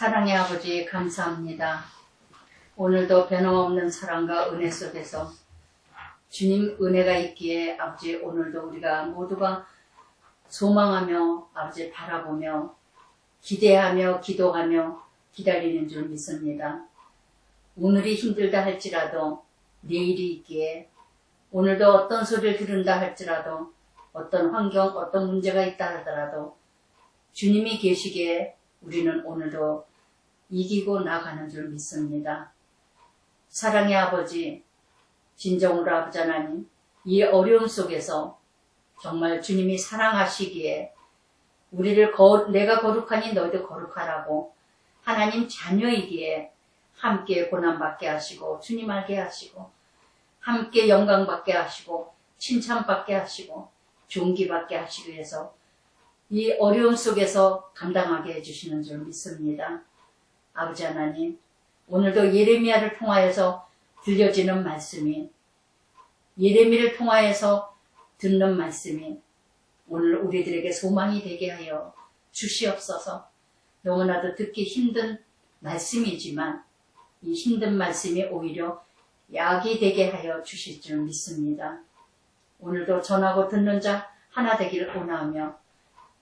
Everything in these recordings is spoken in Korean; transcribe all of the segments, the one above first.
사랑의 아버지 감사합니다. 오늘도 변함없는 사랑과 은혜 속에서 주님 은혜가 있기에 아버지 오늘도 우리가 모두가 소망하며 아버지 바라보며 기대하며 기도하며 기다리는 줄 믿습니다. 오늘이 힘들다 할지라도 내일이 있기에 오늘도 어떤 소리를 들은다 할지라도 어떤 환경 어떤 문제가 있다 하더라도 주님이 계시기에 우리는 오늘도 이기고 나가는 줄 믿습니다. 사랑의 아버지, 진정으로 아버지 하나님, 이 어려움 속에서 정말 주님이 사랑하시기에 우리를 내가 거룩하니 너희도 거룩하라고 하나님 자녀이기에 함께 고난받게 하시고 주님 알게 하시고 함께 영광받게 하시고 칭찬받게 하시고 존귀받게 하시기 위해서 이 어려움 속에서 감당하게 해주시는 줄 믿습니다. 아버지 하나님, 오늘도 예레미야를 통하여서 들려지는 말씀이 예레미야를 통하여서 듣는 말씀이 오늘 우리들에게 소망이 되게 하여 주시옵소서. 너무나도 듣기 힘든 말씀이지만 이 힘든 말씀이 오히려 약이 되게 하여 주실 줄 믿습니다. 오늘도 전하고 듣는 자 하나 되기를 원하며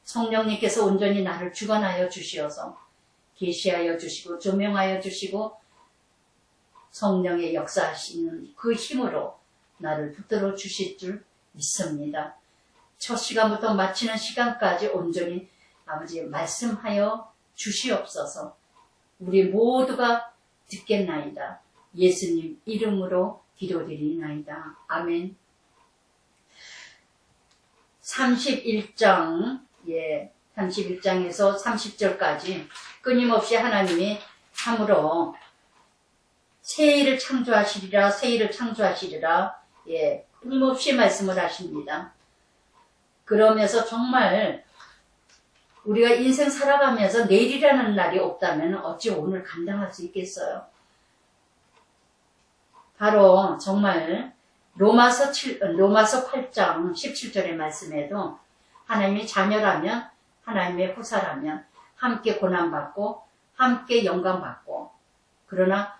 성령님께서 온전히 나를 주관하여 주시어서 계시하여 주시고 조명하여 주시고 성령의 역사하시는 그 힘으로 나를 붙들어 주실 줄 믿습니다. 첫 시간부터 마치는 시간까지 온전히 아버지 말씀하여 주시옵소서. 우리 모두가 듣겠나이다. 예수님 이름으로 기도드리나이다. 아멘. 31장 31장에서 30절까지 끊임없이 하나님이 참으로 새 일을 창조하시리라 새 일을 창조하시리라 끊임없이 말씀을 하십니다. 그러면서 정말 우리가 인생 살아가면서 내일이라는 날이 없다면 어찌 오늘 감당할 수 있겠어요. 바로 정말 로마서 8장 17절의 말씀에도 하나님의 자녀라면 하나님의 후사라면 함께 고난받고 함께 영광받고 그러나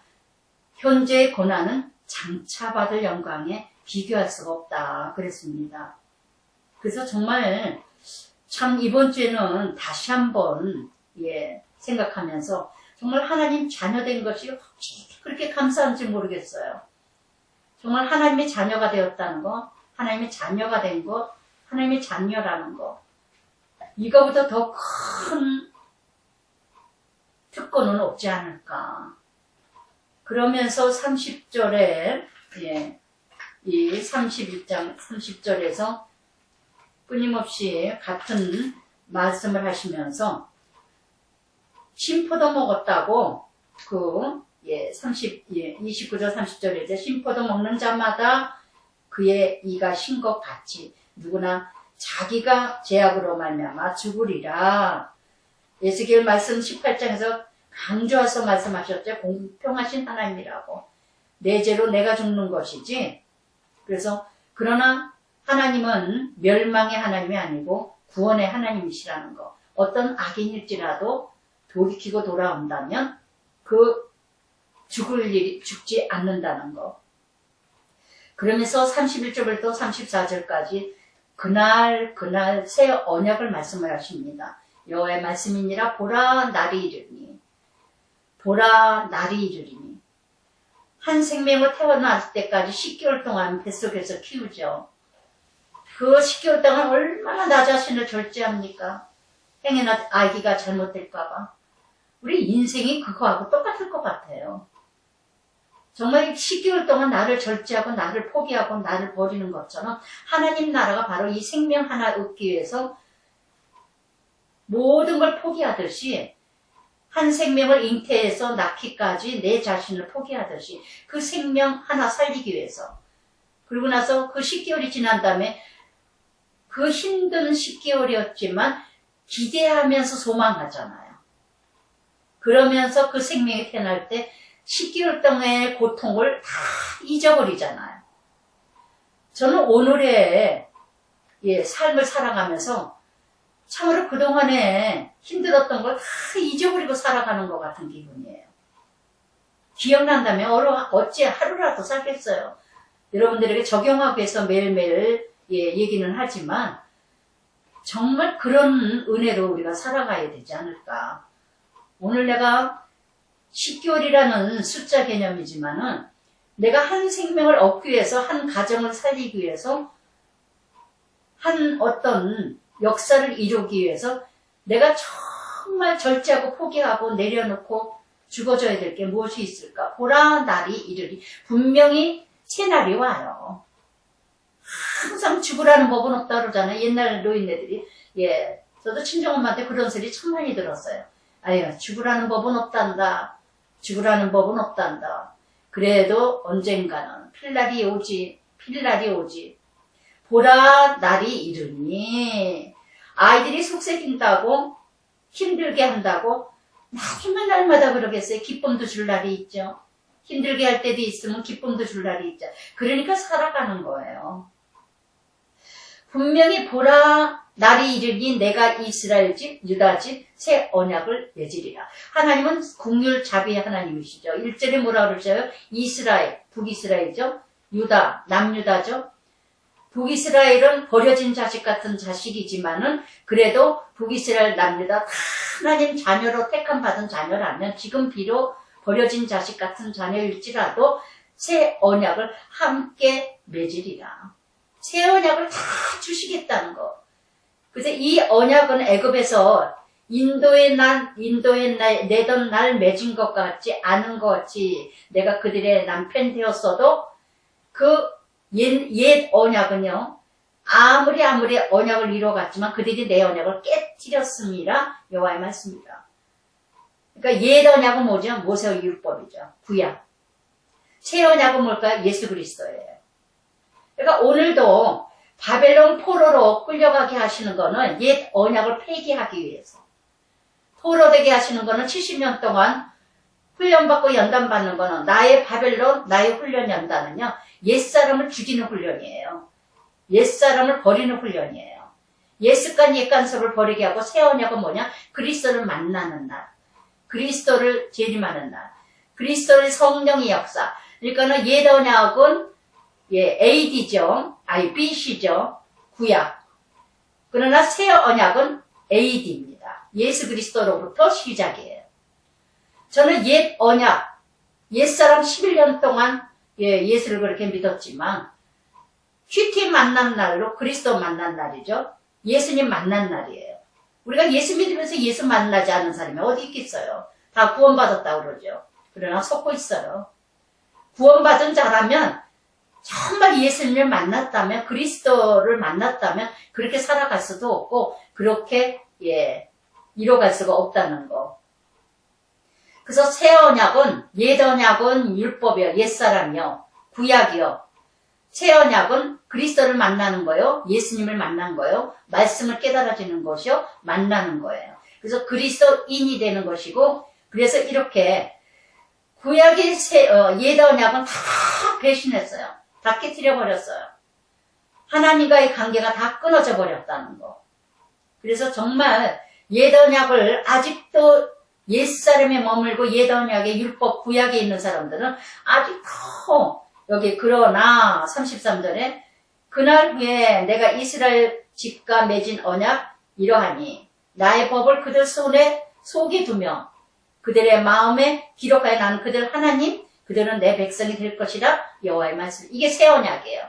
현재의 고난은 장차 받을 영광에 비교할 수가 없다 그랬습니다. 그래서 정말 참 이번 주에는 다시 한번 생각하면서 정말 하나님 자녀된 것이 그렇게 감사한지 모르겠어요. 정말 하나님의 자녀가 되었다는 것, 하나님의 자녀가 된 것, 하나님의 자녀라는 것 이거보다 더 큰 특권은 없지 않을까. 그러면서 30절에 이 31장 30절에서 끊임없이 같은 말씀을 하시면서 신포도 먹었다고 29절 30절에 이제 신포도 먹는 자마다 그의 이가 신 것 같이 누구나 자기가 죄악으로 말미암아 죽으리라. 에스겔 말씀 18장에서 강조해서 말씀하셨죠. 공평하신 하나님이라고. 내 죄로 내가 죽는 것이지. 그래서 그러나 하나님은 멸망의 하나님이 아니고 구원의 하나님이시라는 거. 어떤 악인일지라도 돌이키고 돌아온다면 그 죽지 않는다는 거. 그러면서 31절부터 34절까지 그날 새 언약을 말씀을 하십니다. 여호와의 말씀이니라 보라 날이 이르니 보라 날이 이르리니 한 생명을 태어날 때까지 10개월 동안 뱃속에서 키우죠. 그 10개월 동안 얼마나 나 자신을 절제합니까? 행여나 아기가 잘못될까봐. 우리 인생이 그거하고 똑같을 것 같아요. 정말 10개월 동안 나를 절제하고 나를 포기하고 나를 버리는 것처럼 하나님 나라가 바로 이 생명 하나 얻기 위해서 모든 걸 포기하듯이 한 생명을 잉태해서 낳기까지 내 자신을 포기하듯이 그 생명 하나 살리기 위해서 그리고 나서 그 10개월이 지난 다음에 그 힘든 10개월이었지만 기대하면서 소망하잖아요. 그러면서 그 생명이 태어날 때 10개월 동안의 고통을 다 잊어버리잖아요. 저는 오늘의 삶을 살아가면서 참으로 그동안에 힘들었던 걸 다 잊어버리고 살아가는 것 같은 기분이에요. 기억난다면 어찌 하루라도 살겠어요. 여러분들에게 적용하기 위해서 매일매일 얘기는 하지만 정말 그런 은혜로 우리가 살아가야 되지 않을까. 오늘 내가 10개월이라는 숫자 개념이지만은 내가 한 생명을 얻기 위해서, 한 가정을 살리기 위해서, 한 어떤 역사를 이루기 위해서 내가 정말 절제하고 포기하고 내려놓고 죽어줘야 될 게 무엇이 있을까? 보라 날이 이르리. 분명히 새 날이 와요. 항상 죽으라는 법은 없다 그러잖아요. 옛날 노인네들이. 저도 친정엄마한테 그런 소리 참 많이 들었어요. 아유, 죽으라는 법은 없단다. 죽으라는 법은 없단다. 그래도 언젠가는 필날이 오지. 필날이 오지. 보라 날이 이르니. 아이들이 속삭인다고 힘들게 한다고 날마다 그러겠어요. 기쁨도 줄 날이 있죠. 힘들게 할 때도 있으면 기쁨도 줄 날이 있죠. 그러니까 살아가는 거예요. 분명히 보라 날이 이르니 내가 이스라엘 집 유다 집 새 언약을 맺으리라. 하나님은 국률 자비의 하나님이시죠. 1절에 뭐라 그러셔요? 이스라엘, 북이스라엘이죠. 유다, 남유다죠. 북이스라엘은 버려진 자식 같은 자식이지만은 그래도 북이스라엘, 남유다 다 하나님 자녀로 택함 받은 자녀라면 지금 비록 버려진 자식 같은 자녀일지라도 새 언약을 함께 맺으리라. 새 언약을 다 주시겠다는 거. 그래서 이 언약은 애굽에서 인도의 내던 날 맺은 것 같지 않은 것 같이 내가 그들의 남편 되었어도 그 옛 언약은요, 아무리 언약을 이루어갔지만 그들이 내 언약을 깨뜨렸습니다. 여호와의 말씀입니다. 그러니까 옛 언약은 뭐죠? 모세의 율법이죠. 구약. 새 언약은 뭘까요? 예수 그리스도예요. 그러니까 오늘도 바벨론 포로로 끌려가게 하시는 거는 옛 언약을 폐기하기 위해서. 포로되게 하시는 거는 70년 동안 훈련받고 연단받는 거는 나의 바벨론, 나의 훈련 연단은요. 옛사람을 죽이는 훈련이에요. 옛사람을 버리는 훈련이에요. 옛습관, 옛간섭을 버리게 하고 새 언약은 뭐냐? 그리스도를 만나는 날. 그리스도를 재림하는 날. 그리스도의 성령의 역사. 그러니까는 옛 언약은 AD죠. BC죠. 구약. 그러나 새 언약은 AD입니다. 예수 그리스도로부터 시작이에요. 저는 옛 언약, 옛사람 11년 동안 예수를 그렇게 믿었지만 큐티 만난 날로 그리스도 만난 날이죠. 예수님 만난 날이에요. 우리가 예수 믿으면서 예수 만나지 않은 사람이 어디 있겠어요. 다 구원받았다고 그러죠. 그러나 속고 있어요. 구원받은 자라면 정말 예수님을 만났다면, 그리스도를 만났다면 그렇게 살아갈 수도 없고 그렇게 이뤄갈 수가 없다는 거. 그래서 새 언약은, 옛 언약은 율법이요, 옛사람이요, 구약이요. 새 언약은 그리스도를 만나는 거요, 예수님을 만난 거요, 말씀을 깨달아지는 것이요, 만나는 거예요. 그래서 그리스도인이 되는 것이고, 그래서 이렇게 구약의 옛 언약은 다 배신했어요. 다 깨뜨려 버렸어요. 하나님과의 관계가 다 끊어져 버렸다는 거. 그래서 정말 옛 언약을 아직도 옛사람에 머물고 옛 언약의 율법 구약에 있는 사람들은 아직도 여기 그러나 33절에 그날 후에 내가 이스라엘 집과 맺은 언약 이러하니 나의 법을 그들 손에 속에 두며 그들의 마음에 기록하여 나는 그들 하나님 그들은 내 백성이 될 것이라 여호와의 말씀. 이게 새 언약이에요.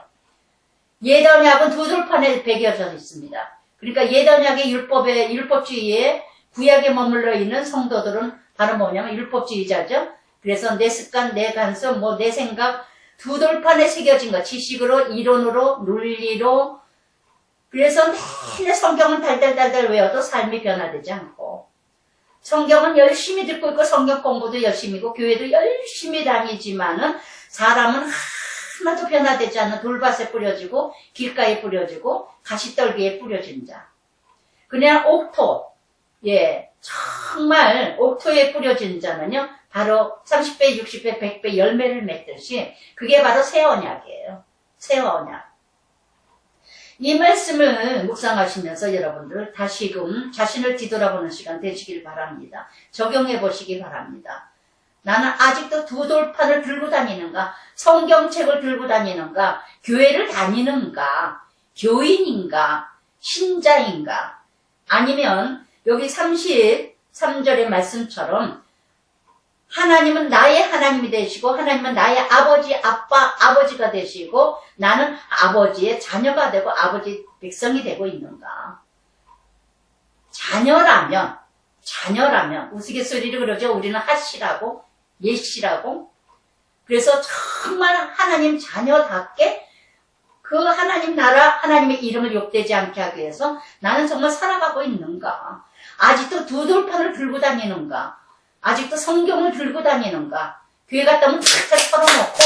옛 언약은 두 돌판에 배겨져 있습니다. 그러니까 옛 언약의 율법주의에 구약에 머물러 있는 성도들은 바로 뭐냐면 율법주의자죠. 그래서 내 습관, 내 간섭, 내 생각 두 돌판에 새겨진 것. 지식으로, 이론으로, 논리로. 그래서 매일 성경은 달달달달 외워도 삶이 변화되지 않고 성경은 열심히 듣고 있고 성경 공부도 열심히 있고 교회도 열심히 다니지만은 사람은 하나도 변화되지 않는 돌밭에 뿌려지고 길가에 뿌려지고 가시떨기에 뿌려진 자. 그냥 옥토, 정말 옥토에 뿌려진 자는요 바로 30배, 60배, 100배 열매를 맺듯이 그게 바로 새 언약이에요. 새 언약. 이 말씀을 묵상하시면서 여러분들 다시금 자신을 뒤돌아보는 시간 되시길 바랍니다. 적용해 보시기 바랍니다. 나는 아직도 두 돌판을 들고 다니는가? 성경책을 들고 다니는가? 교회를 다니는가? 교인인가? 신자인가? 아니면 여기 33절의 말씀처럼 하나님은 나의 하나님이 되시고 하나님은 나의 아버지, 아버지가 되시고 나는 아버지의 자녀가 되고 아버지 백성이 되고 있는가? 자녀라면 우스갯소리로 그러죠. 우리는 하시라고 예시라고. 그래서 정말 하나님 자녀답게 그 하나님 나라 하나님의 이름을 욕되지 않게 하기 위해서 나는 정말 살아가고 있는가? 아직도 두 돌판을 들고 다니는가? 아직도 성경을 들고 다니는가? 교회 갔다 오면 탁탁 털어놓고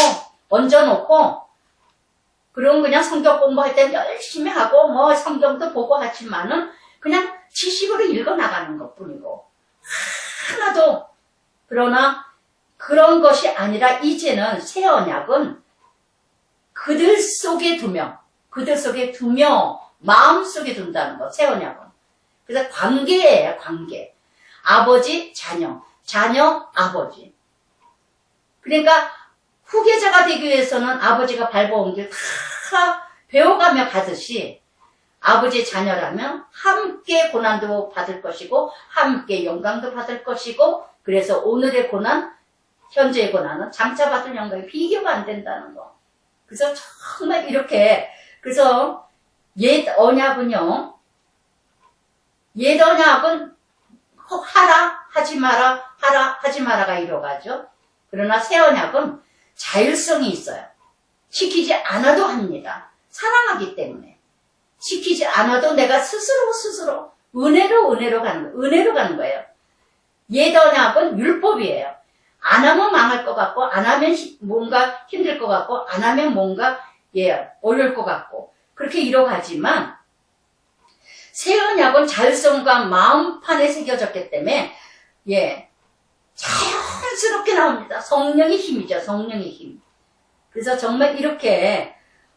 얹어놓고 그럼 그냥 성경 공부할 때 열심히 하고 뭐 성경도 보고 하지만은 그냥 지식으로 읽어나가는 것뿐이고 하나도. 그러나 그런 것이 아니라 이제는 새 언약은 그들 속에 두며 마음속에 둔다는 것. 새 언약은. 그래서 관계예요. 관계. 아버지 자녀, 자녀 아버지. 그러니까 후계자가 되기 위해서는 아버지가 밟아온 길 다 배워가며 가듯이 아버지 자녀라면 함께 고난도 받을 것이고 함께 영광도 받을 것이고 그래서 오늘의 고난, 현재의 고난은 장차 받을 영광이 비교가 안 된다는 거. 그래서 정말 이렇게 그래서 옛 언약은 하라 하지 마라 하라 하지 마라가 이뤄가죠. 그러나 새 언약은 자율성이 있어요. 시키지 않아도 합니다. 사랑하기 때문에. 시키지 않아도 내가 스스로 은혜로 가는 거예요. 옛 언약은 율법이에요. 안 하면 망할 것 같고 안 하면 뭔가 힘들 것 같고 안 하면 뭔가 어려울 것 같고 그렇게 이뤄가지만 새 언약은 자율성과 마음판에 새겨졌기 때문에 자연스럽게 나옵니다. 성령의 힘이죠. 성령의 힘. 그래서 정말 이렇게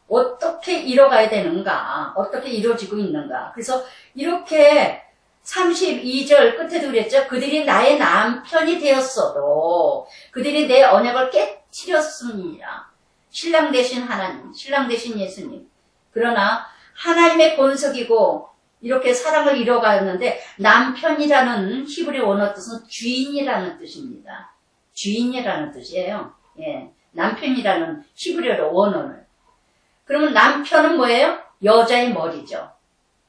어떻게 이뤄가야 되는가, 어떻게 이루어지고 있는가. 그래서 이렇게 32절 끝에도 그랬죠. 그들이 나의 남편이 되었어도 그들이 내 언약을 깨트렸습니다. 신랑 되신 하나님, 신랑 되신 예수님. 그러나 하나님의 본석이고 이렇게 사랑을 이뤄가는데 남편이라는 히브리 원어 뜻은 주인이라는 뜻입니다. 주인이라는 뜻이에요. 남편이라는 히브리어 원어를. 그러면 남편은 뭐예요? 여자의 머리죠.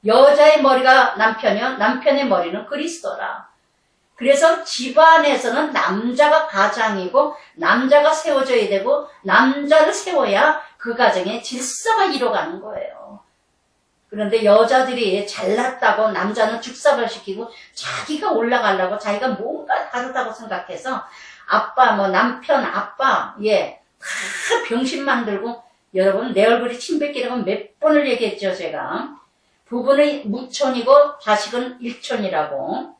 여자의 머리가 남편이요. 남편의 머리는 그리스도라. 그래서 집안에서는 남자가 가장이고 남자가 세워져야 되고 남자를 세워야 그 가정의 질서가 이뤄가는 거예요. 그런데 여자들이 잘났다고 남자는 죽사발시키고 자기가 올라가려고 자기가 뭔가 다르다고 생각해서 아빠 남편 아빠 다 병신 만들고 여러분 내 얼굴이 침뱉기라고 몇 번을 얘기했죠. 제가 부부는 무촌이고 자식은 일촌이라고.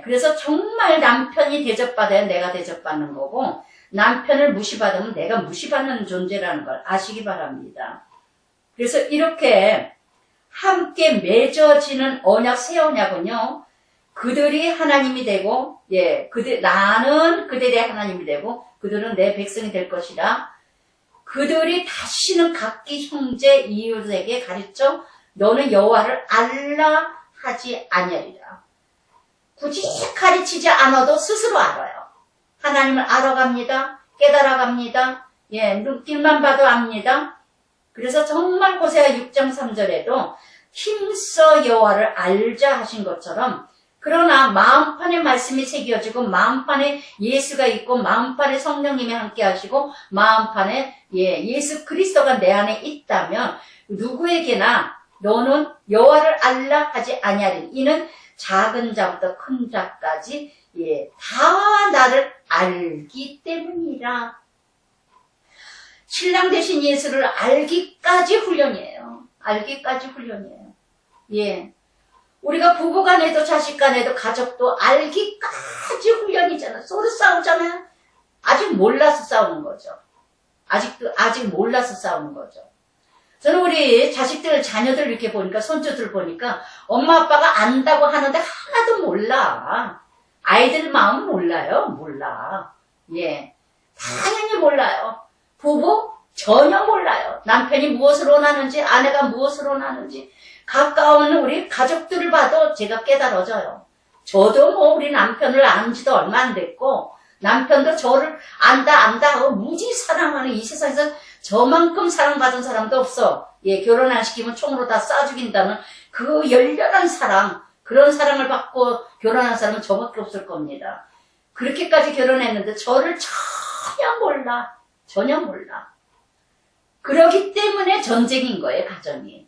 그래서 정말 남편이 대접받아야 내가 대접받는 거고 남편을 무시받으면 내가 무시받는 존재라는 걸 아시기 바랍니다. 그래서 이렇게 함께 맺어지는 언약, 새 언약은요, 그들이 하나님이 되고, 나는 그들의 하나님이 되고, 그들은 내 백성이 될 것이라. 그들이 다시는 각기 형제 이웃에게 가르쳐 너는 여호와를 알라 하지 아니하리라. 굳이 가르치지 않아도 스스로 알아요. 하나님을 알아갑니다. 깨달아갑니다. 눈길만 봐도 압니다. 그래서 정말 호세아 6장 3절에도 힘써 여호와를 알자 하신 것처럼 그러나 마음판에 말씀이 새겨지고 마음판에 예수가 있고 마음판에 성령님이 함께 하시고 마음판에 예수 그리스도가 내 안에 있다면 누구에게나 너는 여호와를 알라 하지 아니하리니 이는 작은 자부터 큰 자까지 다 나를 알기 때문이라. 신랑 되신 예수를 알기까지 훈련이에요. 알기까지 훈련이에요. 우리가 부부간에도 자식간에도 가족도 알기까지 훈련이잖아요. 서로 싸우잖아요. 아직 몰라서 싸우는 거죠. 아직 몰라서 싸우는 거죠. 저는 우리 자식들, 자녀들 이렇게 보니까, 손주들 보니까, 엄마 아빠가 안다고 하는데 하나도 몰라. 아이들 마음 몰라요. 몰라. 예. 당연히 몰라요. 부부 전혀 몰라요. 남편이 무엇을 원하는지, 아내가 무엇을 원하는지, 가까운 우리 가족들을 봐도 제가 깨달아져요. 저도 뭐 우리 남편을 안 지도 얼마 안 됐고, 남편도 저를 안다 하고 무지 사랑하는 이 세상에서 저만큼 사랑받은 사람도 없어. 예, 결혼 안 시키면 총으로 다 쏴 죽인다는 그 열렬한 사랑, 그런 사랑을 받고 결혼한 사람은 저밖에 없을 겁니다. 그렇게까지 결혼했는데 저를 전혀 몰라. 전혀 몰라. 그러기 때문에 전쟁인 거예요, 가정이.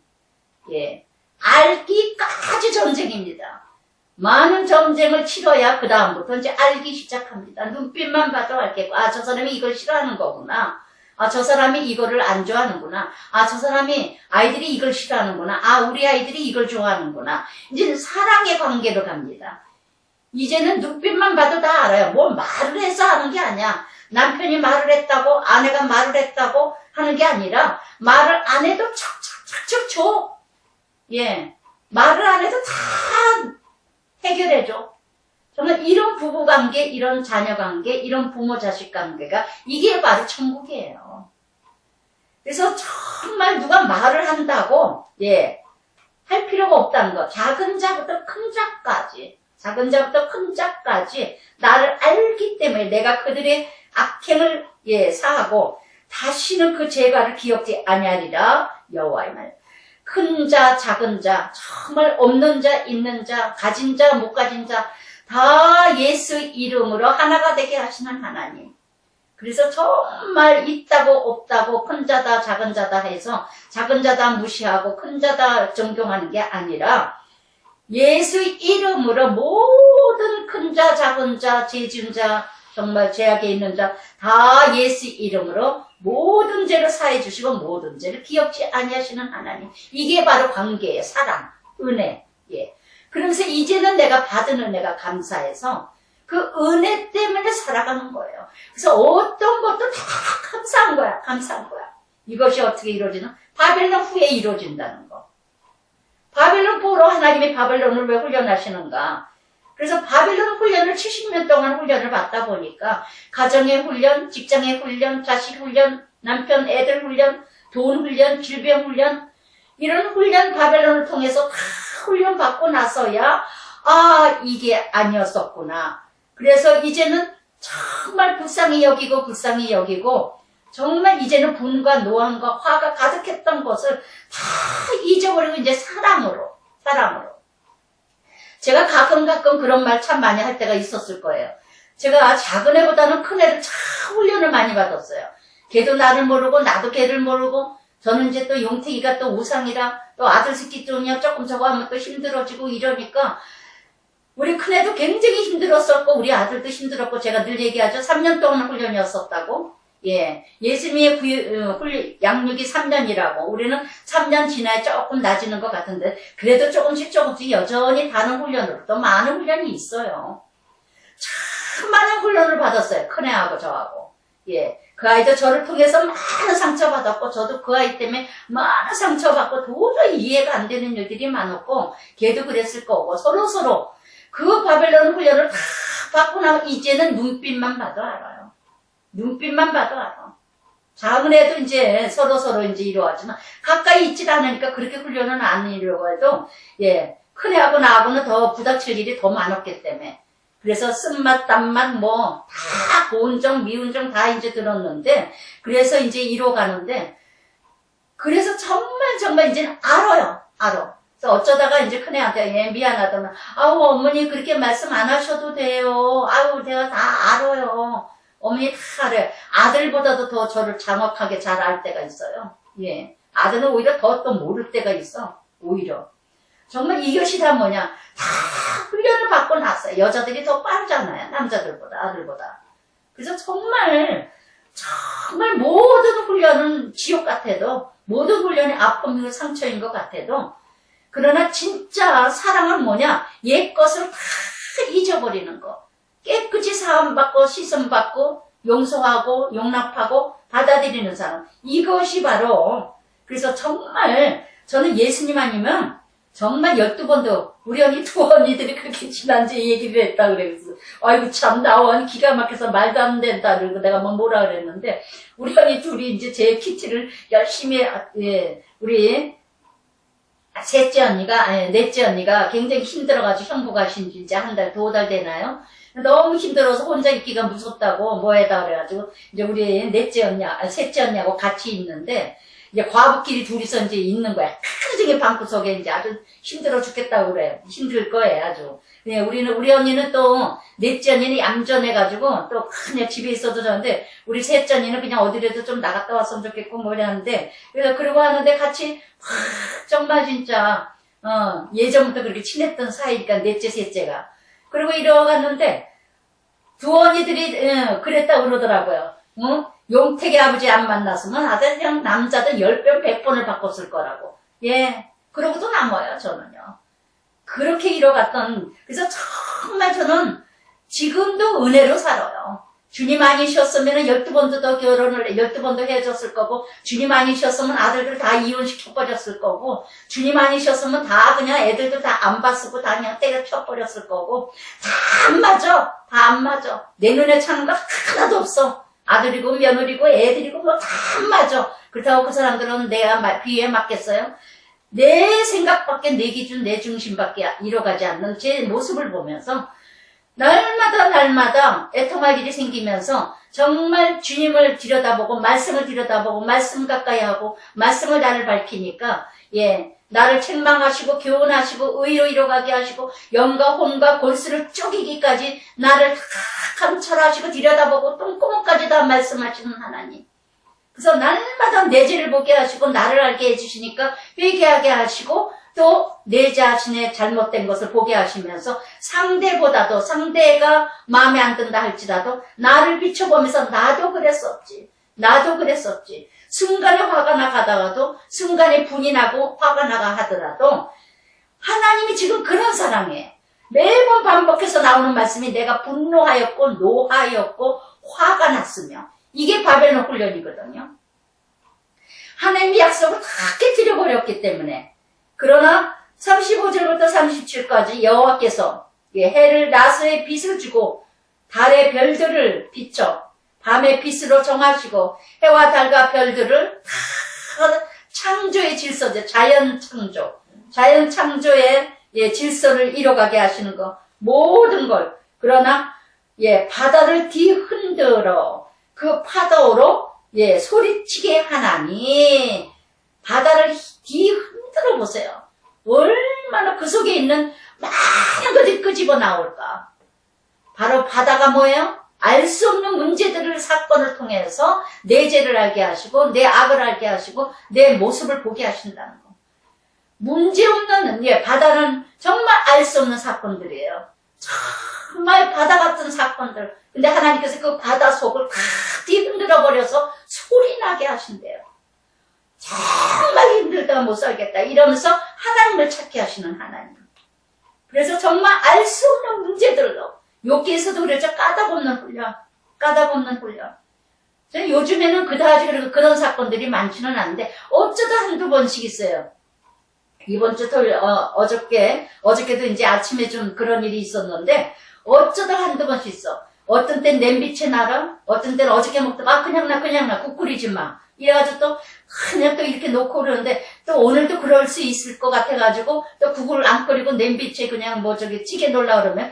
예. 알기까지 전쟁입니다. 많은 전쟁을 치러야 그 다음부터 이제 알기 시작합니다. 눈빛만 봐도 알겠고, 아, 저 사람이 이걸 싫어하는 거구나. 아, 저 사람이 이거를 안 좋아하는구나. 아, 저 사람이 아이들이 이걸 싫어하는구나. 아, 우리 아이들이 이걸 좋아하는구나. 이제는 사랑의 관계로 갑니다. 이제는 눈빛만 봐도 다 알아요. 뭐 말을 해서 하는 게 아니야. 남편이 말을 했다고, 아내가 말을 했다고 하는 게 아니라, 말을 안 해도 척척척척 줘. 예. 말을 안 해도 다 해결해줘. 정말 이런 부부관계, 이런 자녀관계, 이런 부모-자식 관계가 이게 바로 천국이에요. 그래서 정말 누가 말을 한다고 예, 할 필요가 없다는 거. 작은 자부터 큰 자까지, 작은 자부터 큰 자까지 나를 알기 때문에 내가 그들의 악행을 예, 사하고 다시는 그 죄가를 기억지 아니하리라 여호와의 말. 큰 자, 작은 자, 정말 없는 자, 있는 자, 가진 자, 못 가진 자, 다 예수 이름으로 하나가 되게 하시는 하나님. 그래서 정말 있다고 없다고 큰 자다, 작은 자다 해서 작은 자다 무시하고 큰 자다 존경하는 게 아니라 예수 이름으로 모든 큰 자, 작은 자, 죄 지은 자, 정말 죄악에 있는 자, 다 예수 이름으로 모든 죄를 사해 주시고 모든 죄를 기억지 아니하시는 하나님. 이게 바로 관계예요. 사랑, 은혜. 예. 그러면서 이제는 내가 받은 은혜가 감사해서 그 은혜 때문에 살아가는 거예요. 그래서 어떤 것도 다 감사한 거야. 감사한 거야. 이것이 어떻게 이루어지는? 바벨론 후에 이루어진다는 거. 바벨론 포로 하나님이 바벨론을 왜 훈련하시는가? 그래서 바벨론 훈련을 70년 동안 훈련을 받다 보니까 가정의 훈련, 직장의 훈련, 자식 훈련, 남편 애들 훈련, 돈 훈련, 질병 훈련 이런 훈련 바벨론을 통해서 다 훈련 받고 나서야 아 이게 아니었었구나. 그래서 이제는 정말 불쌍히 여기고 정말 이제는 분과 노함과 화가 가득했던 것을 다 잊어버리고 이제 사랑으로 제가 가끔 그런 말 참 많이 할 때가 있었을 거예요. 제가 작은 애보다는 큰 애를 참 훈련을 많이 받았어요. 걔도 나를 모르고 나도 걔를 모르고 저는 이제 또 용태기가 또 우상이라 또 아들 새끼 쪽이냐 조금 저거 하면 또 힘들어지고 이러니까 우리 큰애도 굉장히 힘들었었고 우리 아들도 힘들었고 제가 늘 얘기하죠. 3년 동안 훈련이었었다고. 예, 예수님의 양육이 3년이라고. 우리는 3년 지나야 조금 낮아지는 것 같은데 그래도 조금씩 여전히 다른 훈련으로 또 많은 훈련이 있어요. 참 많은 훈련을 받았어요. 큰애하고 저하고. 예, 그 아이도 저를 통해서 많은 상처받았고 저도 그 아이 때문에 많은 상처받고 도저히 이해가 안 되는 일들이 많았고 걔도 그랬을 거고 서로 그 바벨론 훈련을 다 받고 나면 이제는 눈빛만 봐도 알아요. 눈빛만 봐도 알아. 작은 애도 이제 서로 이제 이루어지만 가까이 있질 않으니까 그렇게 훈련은 안 이루려고 해도 예, 큰 애하고 나하고는 더 부닥칠 일이 더 많았기 때문에 그래서 쓴맛, 단맛 뭐 다 고운 정, 미운 정 다 이제 들었는데 그래서 이제 이루어가는데 그래서 정말 이제는 알아. 그래서 어쩌다가 이제 큰애한테 예, 미안하다면 아우 어머니 그렇게 말씀 안 하셔도 돼요. 아우 내가 다 알아요. 어머니 다 알아요. 아들보다도 더 저를 정확하게 잘 알 때가 있어요. 예. 아들은 오히려 더 또 모를 때가 있어. 오히려. 정말 이것이 다 뭐냐. 다 훈련을 받고 났어요. 여자들이 더 빠르잖아요. 남자들보다, 아들보다. 그래서 정말 모든 훈련은 지옥 같아도, 모든 훈련이 아픔이고 상처인 것 같아도, 그러나 진짜 사랑은 뭐냐. 옛 것을 다 잊어버리는 거. 깨끗이 사함받고 시선받고 용서하고 용납하고 받아들이는 사람. 이것이 바로 그래서 정말 저는 예수님 아니면 정말 12번도 우리 언니 두 언니들이 그렇게 지난주에 얘기를 했다 그래서 아이고 참 나원 기가 막혀서 말도 안 된다 그러고 내가 뭐라 그랬는데 우리 언니 둘이 이제 제 키트를 열심히 우리 넷째 언니가 굉장히 힘들어가지고 형부 가신 지 이제 한 달, 2달 되나요? 너무 힘들어서 혼자 있기가 무섭다고 뭐해다 그래가지고 이제 우리 셋째 언니하고 같이 있는데 이제 과부끼리 둘이서 이제 있는 거야. 크증의 방구석에 이제 아주 힘들어 죽겠다고 그래. 힘들 거예요, 아주. 네, 우리 언니는 또, 넷째 언니는 얌전해가지고, 또 그냥 집에 있어도 좋은데, 우리 셋째 언니는 그냥 어디라도 좀 나갔다 왔으면 좋겠고, 뭐 이러는데, 그래서 그러고 하는데 같이, 정말 진짜, 예전부터 그렇게 친했던 사이니까, 넷째, 셋째가. 그리고 이러갔는데, 두 언니들이, 그랬다 그러더라고요. 용택의 아버지 안 만났으면 아들 그냥 남자들 10번 100번을 바꿨을 거라고. 예. 그러고도 남아요, 저는요. 그렇게 이뤄갔던, 그래서 정말 저는 지금도 은혜로 살아요. 주님 아니셨으면 12번도 더 12번도 해줬을 거고, 주님 아니셨으면 아들들 다 이혼시켜버렸을 거고, 주님 아니셨으면 다 그냥 애들도 다 안 봤고, 다 그냥 때려쳐버렸을 거고, 다 안 맞아. 다 안 맞아. 내 눈에 차는 거 하나도 없어. 아들이고 며느리고 애들이고 뭐 다 안 맞아. 그렇다고 그 사람들은 내가 귀에 맞겠어요? 내 생각밖에 내 기준 내 중심밖에 이뤄가지 않는 제 모습을 보면서 날마다 애통할 일이 생기면서 정말 주님을 들여다보고 말씀을 들여다보고 말씀 가까이 하고 말씀을 나를 밝히니까 나를 책망하시고 교훈하시고 의로 이뤄가게 하시고 영과 혼과 골수를 쪼개기까지 나를 다 감찰하시고 들여다보고 똥구멍까지 다 말씀하시는 하나님. 그래서 날마다 내 죄를 보게 하시고 나를 알게 해주시니까 회개하게 하시고 또 내 자신의 잘못된 것을 보게 하시면서 상대가 마음에 안 든다 할지라도 나를 비춰보면서 나도 그랬었지. 순간에 화가 나가다가도 순간에 분이 나고 화가 나가 하더라도 하나님이 지금 그런 사랑해. 매번 반복해서 나오는 말씀이 내가 분노하였고 노하였고 화가 났으며 이게 바벨론 훈련이거든요. 하나님이 약속을 다 깨뜨려버렸기 때문에 그러나 35절부터 37까지 여호와께서 해를 나스의 빛을 주고 달의 별들을 비춰 밤의 빛으로 정하시고 해와 달과 별들을 다 창조의 질서죠. 자연 창조의 질서를 이뤄가게 하시는 거 모든 걸 그러나 바다를 뒤흔들어 그 파도로 소리치게 하나니 바다를 뒤흔들어 보세요. 얼마나 그 속에 있는 많은 것들이 끄집어 나올까. 바로 바다가 뭐예요? 알 수 없는 문제들을 사건을 통해서 내 죄를 알게 하시고 내 악을 알게 하시고 내 모습을 보게 하신다는 거. 문제없는 바다는 정말 알 수 없는 사건들이에요. 정말 바다 같은 사건들. 근데 하나님께서 그 바다 속을 다 뒤흔들어 버려서 소리 나게 하신대요. 정말 힘들다 못 살겠다 이러면서 하나님을 찾게 하시는 하나님. 그래서 정말 알 수 없는 문제들로 욥기에서도 그랬죠. 까닭없는 훈련. 요즘에는 그다지 그런 사건들이 많지는 않은데 어쩌다 한두 번씩 있어요. 이번 주 어저께도 이제 아침에 좀 그런 일이 있었는데 어쩌다 한두 번씩 있어. 어떤 땐 냄비채 나라, 어떤 땐 어저께 먹다가 그냥 나 국 끓이지 마. 이래가지고 또 그냥 또 이렇게 놓고 그러는데 또 오늘도 그럴 수 있을 것 같아가지고 또 국을 안 끓이고 냄비채 그냥 찌개 놓으려고 그러면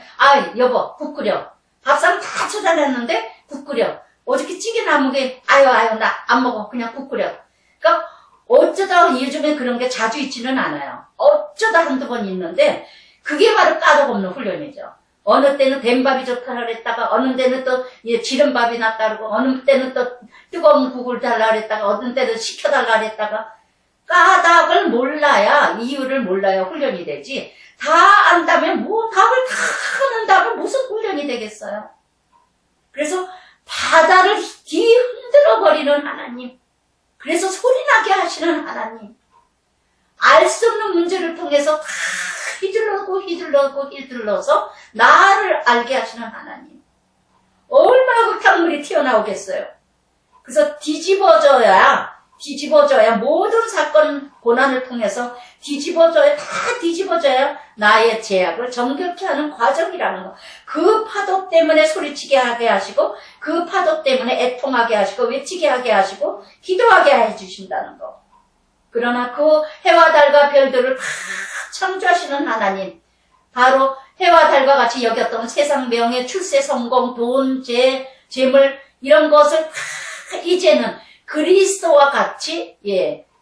여보 국 끓여. 밥상 다 쳐다냈는데 국 끓여. 어저께 찌개 남은 아유 나 안 먹어. 그냥 국 끓여. 그러니까 어쩌다 요즘에 그런 게 자주 있지는 않아요. 어쩌다 한두 번 있는데 그게 바로 까닭없는 훈련이죠. 어느 때는 된 밥이 좋다 그랬다가 어느 때는 또 지른 밥이 낫다 그러고 어느 때는 또 뜨거운 국을 달라 그랬다가 어느 때는 식혀달라 그랬다가 까닭을 몰라야 이유를 몰라야 훈련이 되지. 다 안다면 답을 다 아는다면 무슨 훈련이 되겠어요. 그래서 바다를 뒤흔들어 버리는 하나님. 그래서 소리나게 하시는 하나님. 알 수 없는 문제를 통해서 다 휘둘러서 나를 알게 하시는 하나님. 얼마나 그 강물이 튀어나오겠어요. 그래서 뒤집어져야 뒤집어져야 모든 사건 고난을 통해서 뒤집어져야 다 뒤집어져야 나의 제약을 정결케 하는 과정이라는 거. 그 파도 때문에 소리치게 하게 하시고 그 파도 때문에 애통하게 하시고 외치게 하게 하시고 기도하게 해주신다는 거. 그러나 그 해와 달과 별들을 다 창조하시는 하나님, 바로 해와 달과 같이 여겼던 세상 명예, 출세, 성공, 돈, 재물 이런 것을 다 이제는 그리스도와 같이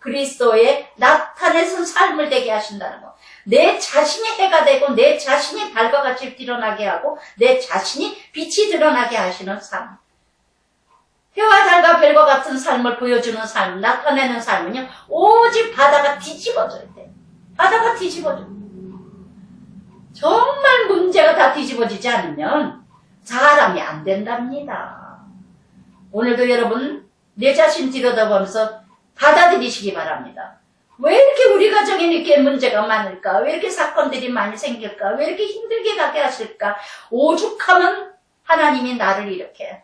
그리스도의 나타내선 삶을 되게 하신다는 거. 내 자신이 해가 되고 내 자신이 달과 같이 드러나게 하고 내 자신이 빛이 드러나게 하시는 삶. 해와 달과 별과 같은 삶을 보여주는 삶, 나타내는 삶은요, 오직 바다가 뒤집어져야 돼. 바다가 뒤집어져. 정말 문제가 다 뒤집어지지 않으면 사람이 안 된답니다. 오늘도 여러분 내 자신 들여다보면서 받아들이시기 바랍니다. 왜 이렇게 우리 가정에 이렇게 문제가 많을까? 왜 이렇게 사건들이 많이 생길까? 왜 이렇게 힘들게 가게 하실까? 오죽하면 하나님이 나를 이렇게.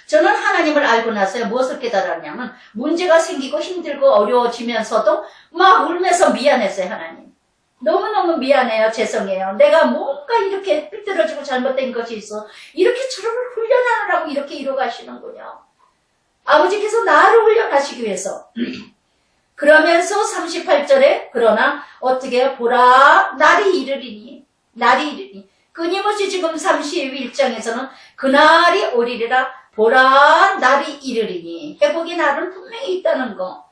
저는 하나님을 알고 나서 무엇을 깨달았냐면 문제가 생기고 힘들고 어려워지면서도 막 울면서 미안했어요. 하나님. 너무너무 미안해요. 죄송해요. 내가 뭔가 이렇게 삐뚤어지고 잘못된 것이 있어. 이렇게 저를 훈련하느라고 이렇게 이뤄가시는군요. 아버지께서 나를 훈련하시기 위해서. 그러면서 38절에 그러나 어떻게 해요? 보라 날이 이르리니 끊임없이 지금 31장에서는 그날이 오리리라 보라 날이 이르리니 회복의 날은 분명히 있다는 거.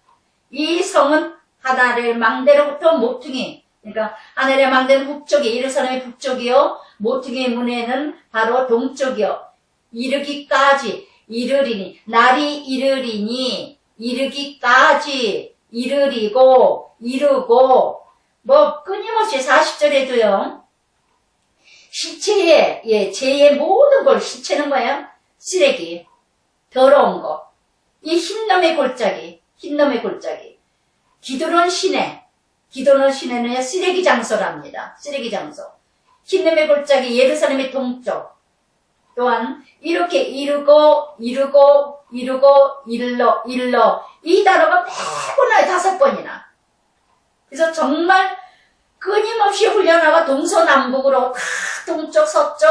이 성은 하늘의 망대로부터 모퉁이, 그러니까 하늘의 망대는 북쪽이 예루살렘의 북쪽이요, 모퉁이의 문에는 바로 동쪽이요, 이르기까지 이르리니, 날이 이르리니 이르기까지 이르리고 이르고, 뭐 끊임없이 40절에도요 시체에 죄의 모든 걸, 시체는 뭐예요? 쓰레기, 더러운 거, 이 흰놈의 골짜기, 기드론 시내는 쓰레기 장소랍니다. 쓰레기 장소. 흰놈의 골짜기 예루살렘의 동쪽. 또한 이렇게 이르고 일러 이 단어가 매번 나요. 5번이나. 그래서 정말 끊임없이 훈련하고 동서남북으로 다 동쪽 서쪽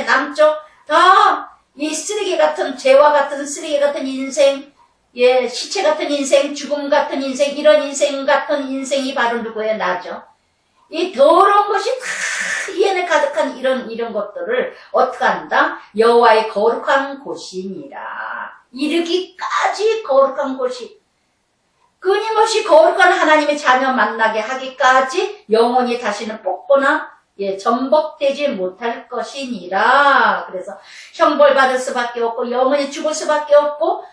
남쪽 다 이 쓰레기 같은, 죄와 같은 쓰레기 같은 인생, 시체 같은 인생, 죽음 같은 인생, 이런 인생 같은 인생이 바로 누구예요? 나죠. 이 더러운 것이 다 이 안에 가득한 이런 것들을 어떻게 한다? 여호와의 거룩한 곳이니라. 이르기까지 거룩한 곳이, 끊임없이 거룩한 하나님의 자녀 만나게 하기까지 영원히 다시는 뽑거나 전복되지 못할 것이니라. 그래서 형벌 받을 수밖에 없고 영원히 죽을 수밖에 없고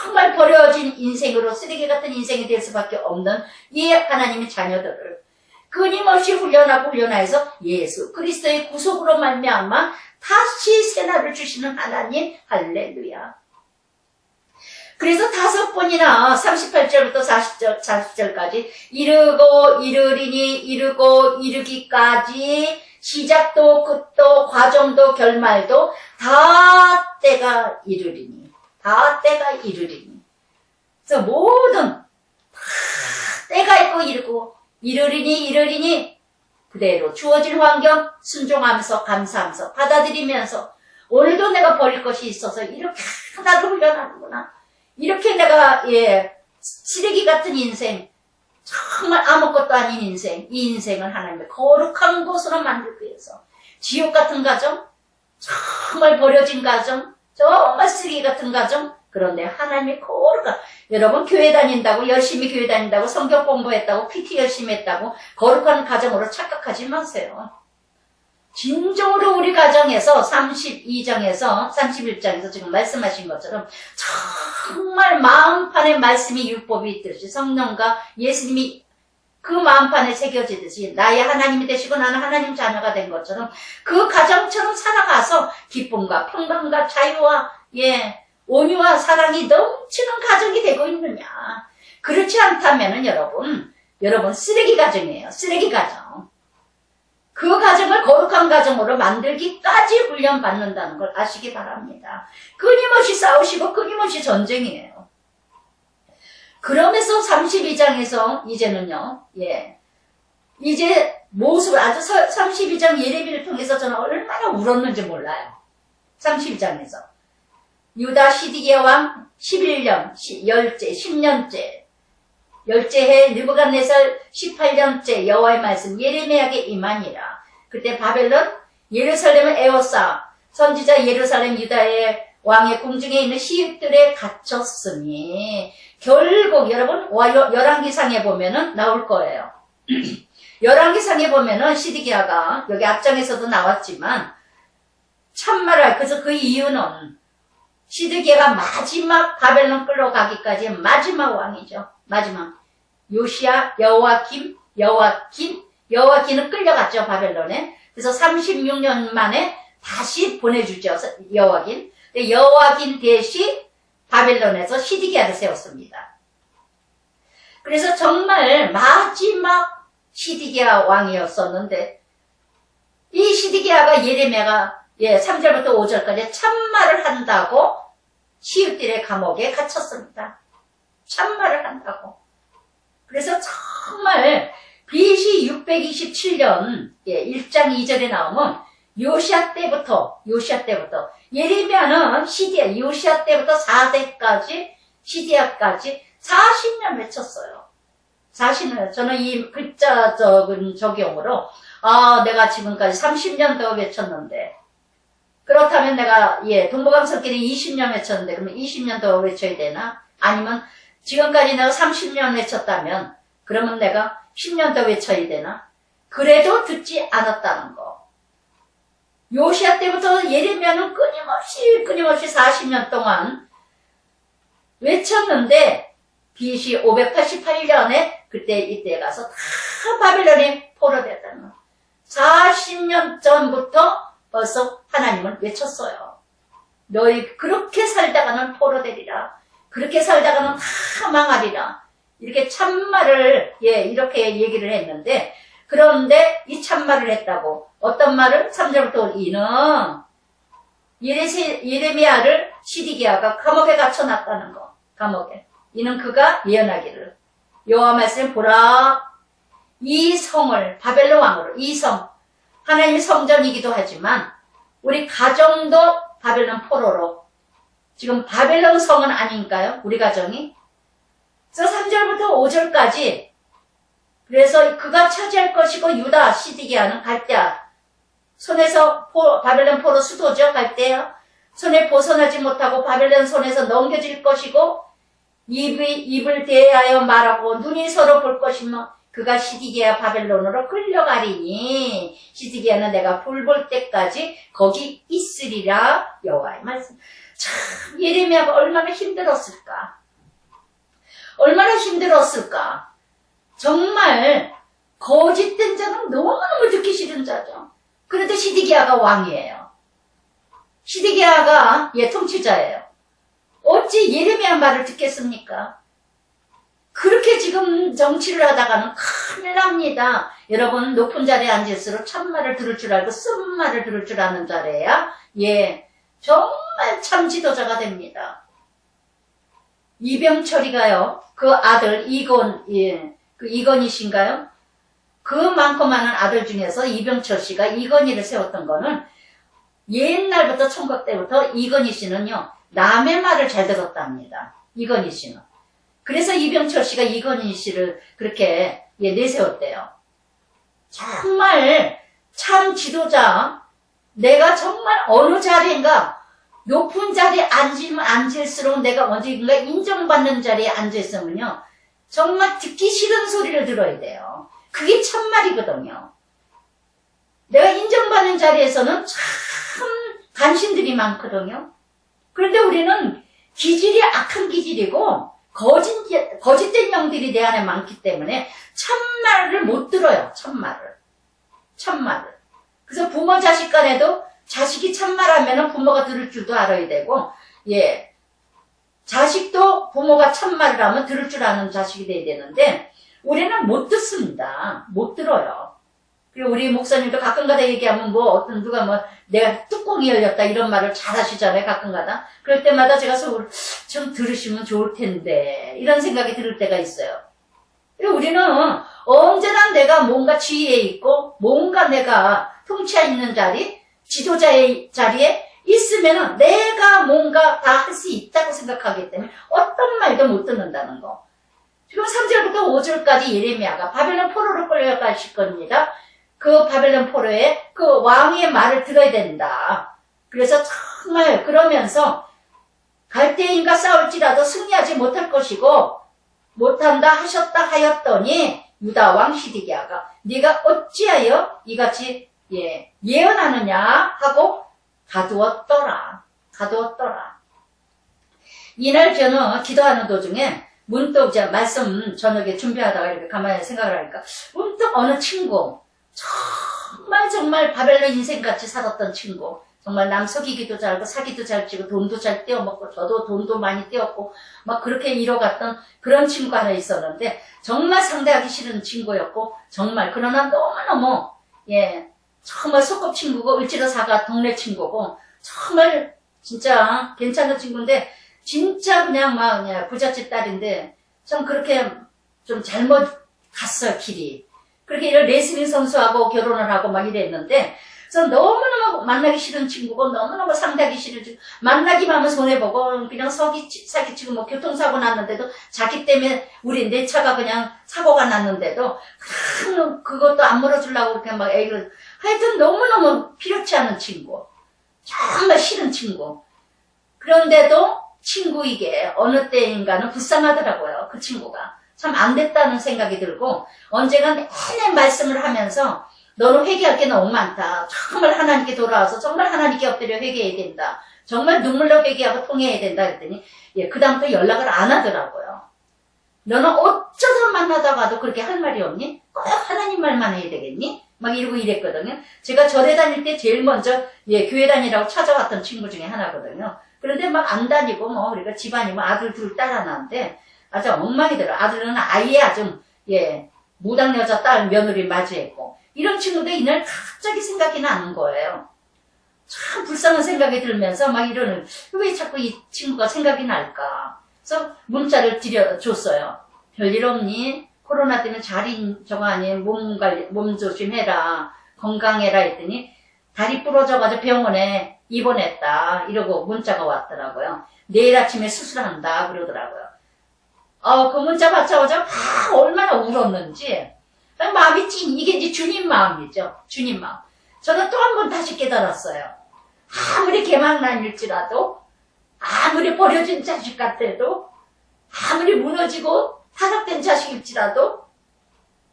정말 버려진 인생으로 쓰레기 같은 인생이 될 수밖에 없는 이 하나님의 자녀들을 끊임없이 훈련해서 예수 그리스도의 구속으로 말미암아 다시 새날을 주시는 하나님. 할렐루야. 그래서 5번이나 38절부터 40절까지 이르고 이르리니 이르고 이르기까지 시작도 끝도 과정도 결말도 다 때가 이르리니. 그래서 모든 다 때가 있고 이르고 이르리니 그대로 주어진 환경 순종하면서 감사하면서 받아들이면서 오늘도 내가 버릴 것이 있어서 이렇게 나를 훈련하는구나. 이렇게 내가 쓰레기 같은 인생, 정말 아무것도 아닌 인생, 이 인생을 하나님의 거룩한 곳으로 만들기 위해서 지옥 같은 가정, 정말 버려진 가정, 정말 쓰레기 같은 가정, 그런데 하나님의 거룩한, 여러분 교회 다닌다고 열심히 교회 다닌다고 성경 공부했다고 PT 열심히 했다고 거룩한 가정으로 착각하지 마세요. 진정으로 우리 가정에서 32장에서 31장에서 지금 말씀하신 것처럼 정말 마음판에 말씀이 율법이 있듯이 성령과 예수님이 그 마음판에 새겨지듯이 나의 하나님이 되시고 나는 하나님 자녀가 된 것처럼 그 가정처럼 살아가서 기쁨과 평강과 자유와 온유와 사랑이 넘치는 가정이 되고 있느냐. 그렇지 않다면은 여러분 쓰레기 가정이에요. 쓰레기 가정. 그 가정을 거룩한 가정으로 만들기까지 훈련받는다는 걸 아시기 바랍니다. 끊임없이 싸우시고 끊임없이 전쟁이에요. 그러면서 32장에서 이제는요, 이제 모습을 아주 32장 예레미야를 통해서 저는 얼마나 울었는지 몰라요. 32장에서. 유다 시디기야 왕 11년, 10년째, 열째 해 느부갓네살 18년째 여호와의 말씀 예레미야에게 임하니라. 그때 바벨론 예루살렘을 에워싸 선지자 예루살렘 유다의 왕의 궁중에 있는 시윗들에 갇혔으니 결국 여러분 열왕기상에 보면은 나올 거예요. 열왕기상에 보면은 시드기야가 여기 앞장에서도 나왔지만 참말할 그래서 그 이유는 시드기야가 마지막 바벨론 끌어가기까지 마지막 왕이죠. 마지막 요시야 여호와긴은 끌려갔죠 바벨론에. 그래서 36년 만에 다시 보내주죠 여호와긴. 여호와긴 대신 바벨론에서 시드기야를 세웠습니다. 그래서 정말 마지막 시드기야 왕이었었는데 이 시드기야가 예레미야가 3절부터 5절까지 참말을 한다고 시웃들의 감옥에 갇혔습니다. 참말을 한다고. 그래서 정말 BC 627년 1장 2절에 나오면 요시야 때부터 예레미야는 요시야 때부터 4대까지 시디야까지 40년 외쳤어요. 40년. 저는 이 글자 적용으로 내가 지금까지 30년 더 외쳤는데 그렇다면 내가 동부강석길이 20년 외쳤는데 그러면 20년 더 외쳐야 되나? 아니면 지금까지 내가 30년 외쳤다면 그러면 내가 10년 더 외쳐야 되나? 그래도 듣지 않았다는 거. 요시야 때부터 예레미야는 끊임없이 40년 동안 외쳤는데 BC 588년에 이때 가서 다 바벨론에 포로됐다는 거. 40년 전부터 벌써 하나님을 외쳤어요. 너희 그렇게 살다가는 포로되리라. 그렇게 살다가는 다 망하리라. 이렇게 참말을 이렇게 얘기를 했는데 그런데 이 참말을 했다고 어떤 말을 3절부터 이는 예레미야를 시드기야가 감옥에 갇혀놨다는 거. 감옥에. 이는 그가 예언하기를 여호와 말씀 보라 이 성을 바벨론 왕으로 이 성 하나님의 성전이기도 하지만 우리 가정도 바벨론 포로로 지금 바벨론 성은 아닌가요? 우리 가정이. 그래서 3절부터 5절까지 그래서 그가 차지할 것이고 유다 시드기야는 갈대아 손에서 바벨론 포로 수도죠. 갈대아 손에 벗어나지 못하고 바벨론 손에서 넘겨질 것이고 입을 대하여 말하고 눈이 서로 볼 것이며 그가 시드기야 바벨론으로 끌려가리니 시드기야는 내가 불 볼 때까지 거기 있으리라 여호와의 말씀. 참 예레미야가 얼마나 힘들었을까. 얼마나 힘들었을까. 정말 거짓된 자는 너무너무 듣기 싫은 자죠. 그런데 시드기야가 왕이에요. 시드기야가 통치자예요. 어찌 예레미야 말을 듣겠습니까? 그렇게 지금 정치를 하다가는 큰일 납니다. 여러분 높은 자리에 앉을수록 참말을 들을 줄 알고 쓴말을 들을 줄 아는 자리에야 정말 참 지도자가 됩니다. 이병철이가요. 그 아들 이건희신가요? 그 많고 많은 아들 중에서 이병철 씨가 이건희를 세웠던 거는 옛날부터 총각 때부터 이건희 씨는요. 남의 말을 잘 들었답니다. 이건희 씨는. 그래서 이병철 씨가 이건희 씨를 그렇게 내세웠대요. 정말 참 지도자. 내가 정말 어느 자리인가 높은 자리에 앉으면 앉을수록 내가 언젠가 인정받는 자리에 앉아있으면요. 정말 듣기 싫은 소리를 들어야 돼요. 그게 참말이거든요. 내가 인정받는 자리에서는 참 간신들이 많거든요. 그런데 우리는 기질이 악한 기질이고 거짓된 영들이 내 안에 많기 때문에 참말을 못 들어요. 참말을. 그래서 부모 자식 간에도 자식이 참말하면 부모가 들을 줄도 알아야 되고 자식도 부모가 참말을 하면 들을 줄 아는 자식이 돼야 되는데 우리는 못 듣습니다. 못 들어요. 그리고 우리 목사님도 가끔가다 얘기하면 뭐 어떤 누가 뭐 내가 뚜껑이 열렸다 이런 말을 잘 하시잖아요. 가끔가다. 그럴 때마다 제가 속으로 좀 들으시면 좋을 텐데 이런 생각이 들 때가 있어요. 그리고 우리는 언제나 내가 뭔가 지위에 있고 뭔가 내가 통치에 있는 자리, 지도자의 자리에 있으면은 내가 뭔가 다 할 수 있다고 생각하기 때문에 어떤 말도 못 듣는다는 거. 지금 3절부터 5절까지 예레미야가 바벨론 포로로 끌려가실 겁니다. 그 바벨론 포로에 그 왕의 말을 들어야 된다. 그래서 정말 그러면서 갈대인과 싸울지라도 승리하지 못할 것이고 못한다 하셨다 하였더니 유다 왕 시드기야가 네가 어찌하여 이같이 예언하느냐 하고 가두었더라. 이날 저는 기도하는 도중에 문득 제가 말씀 저녁에 준비하다가 이렇게 가만히 생각을 하니까 문득 어느 친구 정말 바벨론 인생같이 살았던 친구 정말 남 속이기도 잘하고 사기도 잘 치고 돈도 잘 떼어먹고 저도 돈도 많이 떼었고 막 그렇게 이뤄갔던 그런 친구가 하나 있었는데 정말 상대하기 싫은 친구였고 정말 그러나 너무너무 정말 소꿉친구고 을지로사가 동네 친구고 정말 진짜 괜찮은 친구인데 진짜 그냥 막 부잣집 딸인데 좀 그렇게 좀 잘못 갔어요 길이. 그렇게 이런 레슬링 선수하고 결혼을 하고 막 이랬는데 그래서 너무너무 만나기 싫은 친구고 너무너무 상대하기 싫은 친구 만나기만 하면 손해보고 그냥 사기치고 뭐 교통사고 났는데도 자기 때문에 내 차가 그냥 사고가 났는데도 그것도 안 물어주려고 그렇게 막 애를 하여튼 너무너무 필요치 않은 친구 정말 싫은 친구 그런데도 친구이게 어느 때인가는 불쌍하더라고요. 그 친구가 참 안 됐다는 생각이 들고 언젠가 내내 말씀을 하면서 너는 회개할 게 너무 많다. 정말 하나님께 돌아와서 정말 하나님께 엎드려 회개해야 된다. 정말 눈물로 회개하고 통해야 된다 했더니 그 다음부터 연락을 안 하더라고요. 너는 어쩌다 만나다가도 그렇게 할 말이 없니? 꼭 하나님 말만 해야 되겠니? 막 이러고 이랬거든요. 제가 절에 다닐 때 제일 먼저 교회 다니라고 찾아왔던 친구 중에 하나거든요. 그런데 막 안 다니고 우리가 집안이 아들 둘 딸 하나인데 아주 엉망이더라. 아들은 아예 아주 무당 여자 딸 며느리 맞이했고 이런 친구들 이날 갑자기 생각이 나는 거예요. 참 불쌍한 생각이 들면서 막 이러는 왜 자꾸 이 친구가 생각이 날까. 그래서 문자를 줬어요. 별일 없니? 코로나 때문에 저거 아닌 몸 조심해라. 건강해라 했더니 다리 부러져가지고 병원에 입원했다. 이러고 문자가 왔더라고요. 내일 아침에 수술한다. 그러더라고요. 그 문자 받자마자 얼마나 울었는지. 마음이 이게 이제 주님 마음이죠. 주님 마음. 저는 또 한 번 다시 깨달았어요. 아무리 개망난일지라도, 아무리 버려진 자식 같아도, 아무리 무너지고 타락된 자식일지라도,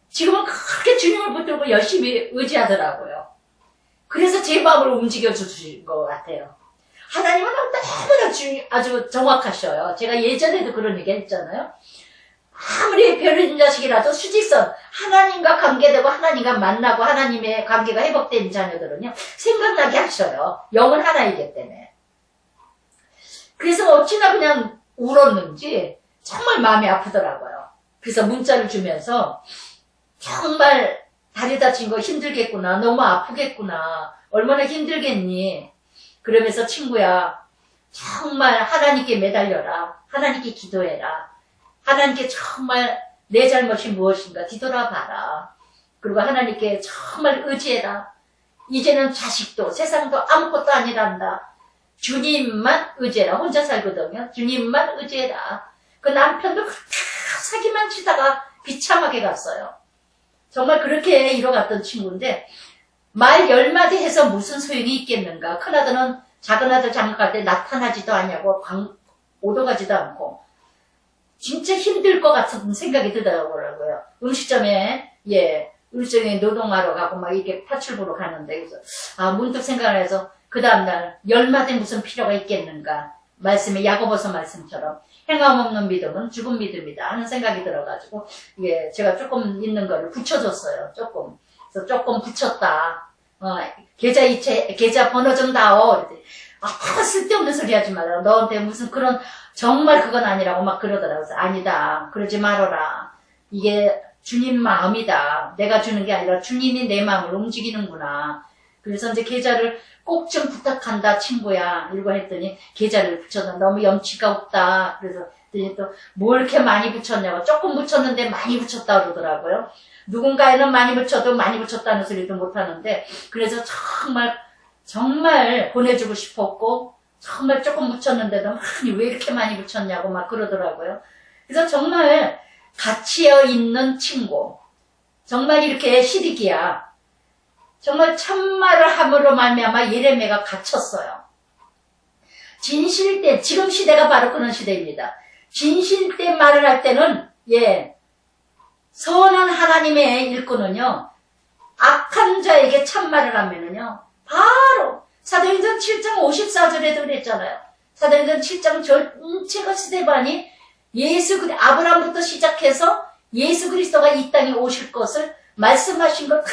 지금은 그렇게 주님을 붙들고 열심히 의지하더라고요. 그래서 제 마음을 움직여 주신 것 같아요. 하나님은 너무나 아주 정확하셔요. 제가 예전에도 그런 얘기 했잖아요. 아무리 별인 자식이라도 수직선, 하나님과 관계되고 하나님과 만나고 하나님의 관계가 회복된 자녀들은요, 생각나게 하셔요. 영은 하나이기 때문에. 그래서 어찌나 그냥 울었는지 정말 마음이 아프더라고요. 그래서 문자를 주면서 정말 다리 다친 거 힘들겠구나. 너무 아프겠구나. 얼마나 힘들겠니. 그러면서 친구야, 정말 하나님께 매달려라. 하나님께 기도해라. 하나님께 정말 내 잘못이 무엇인가 뒤돌아봐라. 그리고 하나님께 정말 의지해라. 이제는 자식도 세상도 아무것도 아니란다. 주님만 의지해라. 혼자 살거든요. 주님만 의지해라. 그 남편도 사기만 치다가 비참하게 갔어요. 정말 그렇게 이뤄갔던 친구인데 말 10마디 해서 무슨 소용이 있겠는가. 큰아들은 작은아들 장가갈 때 나타나지도 않냐고 오도가지도 않고 진짜 힘들 것 같은 생각이 들더라고요. 음식점에 일정에 노동하러 가고 막 이렇게 파출부로 가는데 그래서 문득 생각을 해서 그 다음날 10마디 무슨 필요가 있겠는가. 말씀에 야고보서 말씀처럼 행함 없는 믿음은 죽은 믿음이다 하는 생각이 들어가지고 제가 조금 있는 거를 붙여줬어요. 조금. 그래서 조금 붙였다. 계좌 번호 좀 다오. 쓸데없는 소리 하지 마라. 너한테 무슨 정말 그건 아니라고 막 그러더라고요. 그래서 아니다. 그러지 말아라. 이게 주님 마음이다. 내가 주는 게 아니라 주님이 내 마음을 움직이는구나. 그래서 이제 계좌를 꼭 좀 부탁한다, 친구야. 이러고 했더니 계좌를 붙여서 너무 염치가 없다. 그래서 또 뭐 이렇게 많이 붙였냐고. 조금 붙였는데 많이 붙였다 그러더라고요. 누군가에는 많이 붙여도 많이 붙였다는 소리도 못하는데, 그래서 정말 보내주고 싶었고, 정말 조금 붙였는데도 많이 왜 이렇게 많이 붙였냐고 막 그러더라고요. 그래서 정말 가치여 있는 친구. 정말 이렇게 시디기야. 정말 참말을 함으로 말미암아 예레미야가 갇혔어요. 진실 때, 지금 시대가 바로 그런 시대입니다. 진실 때 말을 할 때는, 선한 하나님의 일꾼은요, 악한 자에게 참말을 하면은요, 바로, 사도행전 7장 54절에도 그랬잖아요. 사도행전 7장 전체가 스데반이 아브라함부터 시작해서 예수 그리스도가 이 땅에 오실 것을 말씀하신 걸 다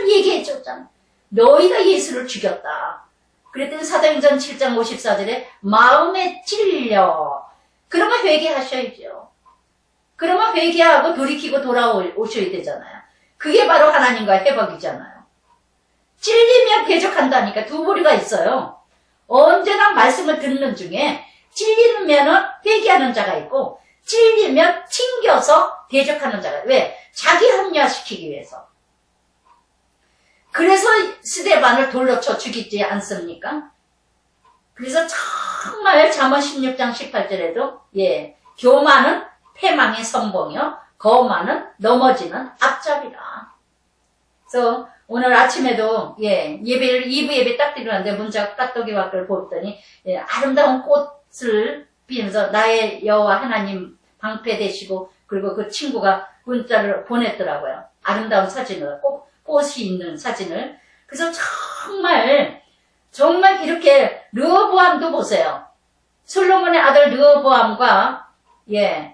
얘기해 줬잖아. 너희가 예수를 죽였다. 그랬더니 사도행전 7장 54절에 마음에 찔려. 그러면 회개하셔야죠. 그러면 회개하고 돌이키고 돌아오셔야 되잖아요. 그게 바로 하나님과 회복이잖아요. 찔리면 대적한다니까. 두 부류가 있어요. 언제나 말씀을 듣는 중에 찔리면은 회개하는 자가 있고 찔리면 튕겨서 대적하는 자가. 왜? 자기 합리화시키기 위해서. 그래서 스데반을 돌로 쳐 죽이지 않습니까? 그래서 정말 잠언 16장 18절에도 교만은 패망의 선봉이요 거만은 넘어지는 앞잡이라. 그래서 오늘 아침에도 2부 예배 딱 드리는데 문자 까똑이 와글 보더니 아름다운 꽃을 피면서 나의 여호와 하나님 방패 되시고, 그리고 그 친구가 문자를 보냈더라고요. 아름다운 사진을, 꽃이 있는 사진을. 그래서 정말 이렇게 르호보암도 보세요. 솔로몬의 아들 르호보암과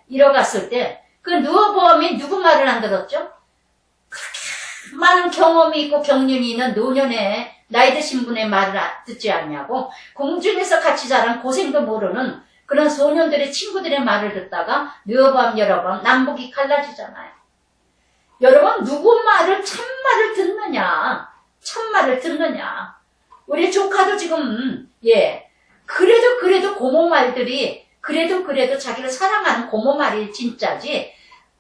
이뤄갔을 때 그 르호보암이 누구 말을 안 들었죠? 그렇게 많은 경험이 있고 경륜이 있는 노년의 나이 드신 분의 말을 듣지 않냐고. 공중에서 같이 자란 고생도 모르는 그런 소년들의 친구들의 말을 듣다가 르호보암 여러 번 남북이 갈라지잖아요. 여러분, 누구 말을 참말을 듣느냐, 참말을 듣느냐. 우리 조카도 지금 그래도 고모 말들이 그래도 자기를 사랑하는 고모 말이 진짜지,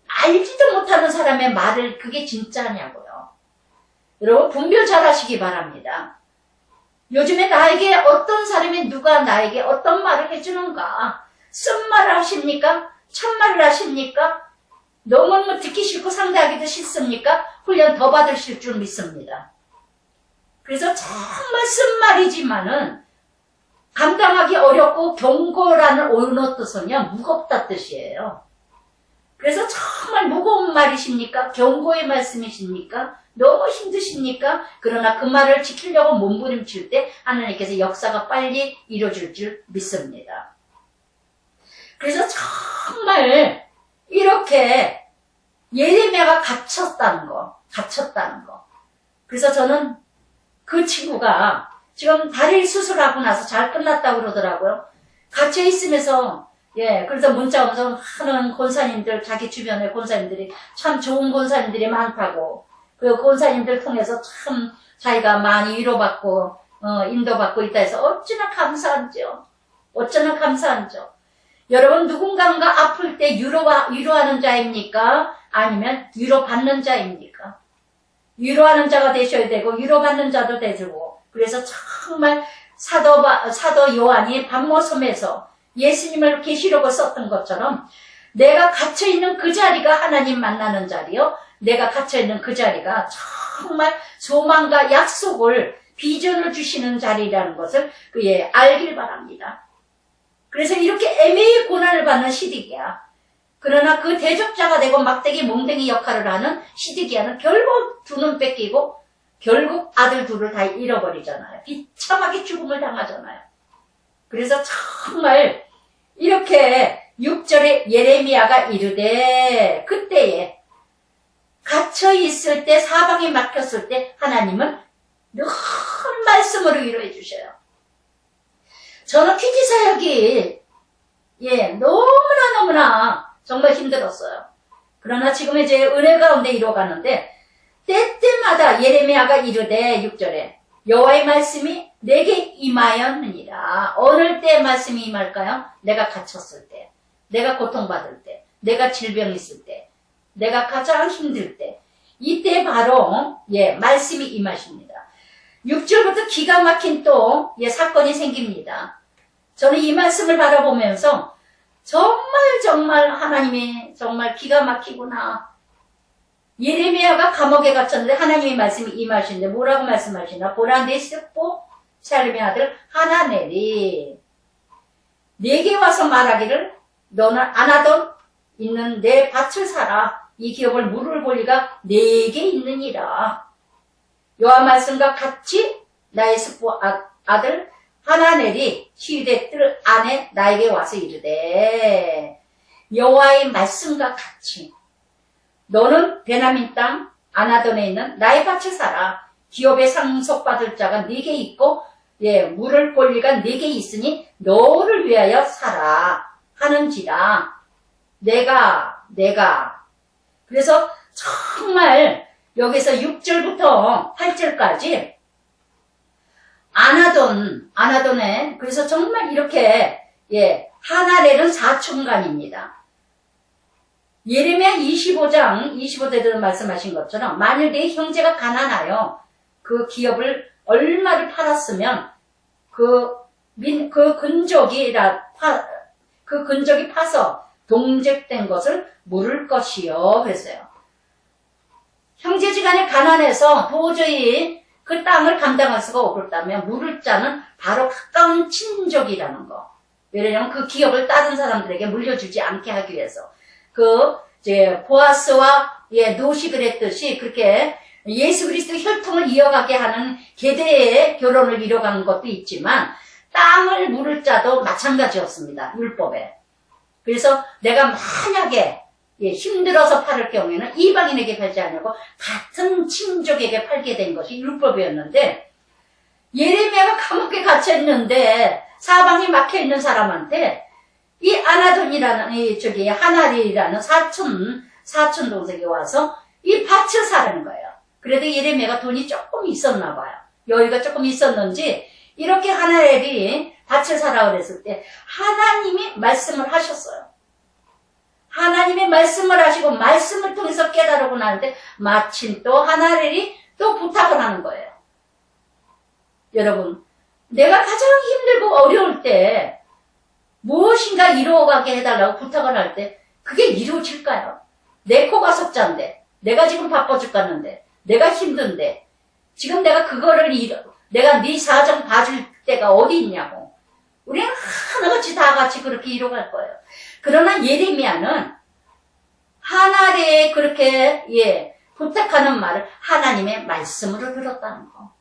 알지도 못하는 사람의 말을 그게 진짜냐고요. 여러분, 분별 잘 하시기 바랍니다. 요즘에 나에게 어떤 사람이 누가 나에게 어떤 말을 해주는가? 쓴말을 하십니까? 참말을 하십니까? 너무 듣기 싫고 상대하기도 싫습니까? 훈련 더 받으실 줄 믿습니다. 그래서 정말 쓴말이지만은 감당하기 어렵고 경고라는 언어 뜻은요, 무겁다 뜻이에요. 그래서 정말 무거운 말이십니까? 경고의 말씀이십니까? 너무 힘드십니까? 그러나 그 말을 지키려고 몸부림칠 때 하나님께서 역사가 빨리 이루어질 줄 믿습니다. 그래서 정말 이렇게 예레미야가 갇혔다는 거. 그래서 저는 그 친구가 지금 다리 수술하고 나서 잘 끝났다고 그러더라고요. 갇혀 있으면서 그래서 문자 오면서 하는 권사님들, 자기 주변에 권사님들이 참 좋은 권사님들이 많다고, 그 권사님들 통해서 참 자기가 많이 위로받고 인도받고 있다 해서 어찌나 감사한지요. 여러분, 누군가가 아플 때 위로하는 자입니까? 아니면 위로받는 자입니까? 위로하는 자가 되셔야 되고 위로받는 자도 되고. 그래서 정말 사도 요한이 반모섬에서 예수님을 계시록을 썼던 것처럼 내가 갇혀있는 그 자리가 하나님 만나는 자리요, 내가 갇혀있는 그 자리가 정말 소망과 약속을, 비전을 주시는 자리라는 것을 알길 바랍니다. 그래서 이렇게 애매히 고난을 받는 시드기야. 그러나 그 대적자가 되고 막대기 몽댕이 역할을 하는 시드기야는 결국 두 눈 뺏기고 결국 아들 둘을 다 잃어버리잖아요. 비참하게 죽음을 당하잖아요. 그래서 정말 이렇게 6절에 예레미야가 이르되, 그때에 갇혀있을 때, 사방에 막혔을 때 하나님은 늘 말씀으로 위로해 주셔요. 저는 퀴즈 사역이 너무나 정말 힘들었어요. 그러나 지금 이제 은혜 가운데 이뤄가는데 때때마다 예레미야가 이르되 6절에 여호와의 말씀이 내게 임하였느니라. 어느 때 말씀이 임할까요? 내가 갇혔을 때, 내가 고통받을 때, 내가 질병 있을 때, 내가 가장 힘들 때, 이때 바로 말씀이 임하십니다. 6절부터 기가 막힌 또 사건이 생깁니다. 저는 이 말씀을 바라보면서 정말 하나님이 정말 기가 막히구나. 예레미야가 감옥에 갇혔는데 하나님의 말씀이 임하시는데 뭐라고 말씀하시나? 보라 내 스포 샬림의 아들 하나넬이 내게 와서 말하기를 너는 아나돈 있는 내 밭을 사라. 이 기업을 물을 볼 리가 내게 있느니라. 여호와 말씀과 같이 나의 스포 아들 하나넬이 시위대 뜰 안에 나에게 와서 이르되 여호와의 말씀과 같이 너는 베냐민 땅 아나돈에 있는 나의 밭을 사라. 기업에 상속받을 자가 네게 있고 물을 볼 리가 네게 있으니 너를 위하여 사라 하는지라. 내가 그래서 정말 여기서 6절부터 8절까지 아나돈에 그래서 정말 이렇게 하나렐은 사촌간입니다. 예레미야 25장 25절에도 말씀하신 것처럼 만일 내 형제가 가난하여 그 기업을 얼마를 팔았으면 그 근적이 파서 동적된 것을 물을 것이요 그랬어요. 형제지간에 가난해서 도저히 그 땅을 감당할 수가 없었다면 물을 자는 바로 가까운 친족이라는 거. 왜냐하면 그 기업을 다른 사람들에게 물려주지 않게 하기 위해서. 보아스와 노시 그랬듯이 그렇게 예수 그리스도 혈통을 이어가게 하는 계대의 결혼을 이뤄가는 것도 있지만 땅을 물을 자도 마찬가지였습니다. 율법에. 그래서 내가 만약에 힘들어서 팔을 경우에는 이방인에게 팔지 않고 같은 친족에게 팔게 된 것이 율법이었는데 예레미야가 감옥에 갇혀있는데 사방이 막혀있는 사람한테 이 아나돈이라는 하나리라는 사촌 동생이 와서 이 밭을 사라는 거예요. 그래도 예레미야가 돈이 조금 있었나 봐요. 여유가 조금 있었는지 이렇게 하나렐이 밭을 사라 그랬을 때 하나님이 말씀을 하셨어요. 하나님의 말씀을 하시고 말씀을 통해서 깨달으고 나는데 마침 또 하나렐이 또 부탁을 하는 거예요. 여러분, 내가 가장 힘들고 어려울 때 무엇인가 이루어가게 해달라고 부탁을 할 때 그게 이루어질까요? 내 코가 석자인데 내가 지금 바빠 죽겠는데 내가 힘든데 지금 내가 그거를 내가 네 사정 봐줄 때가 어디 있냐고. 우리는 하나같이 다 같이 그렇게 이뤄갈 거예요. 그러나 예레미야는 하나레에 그렇게 부탁하는 말을 하나님의 말씀으로 들었다는 거.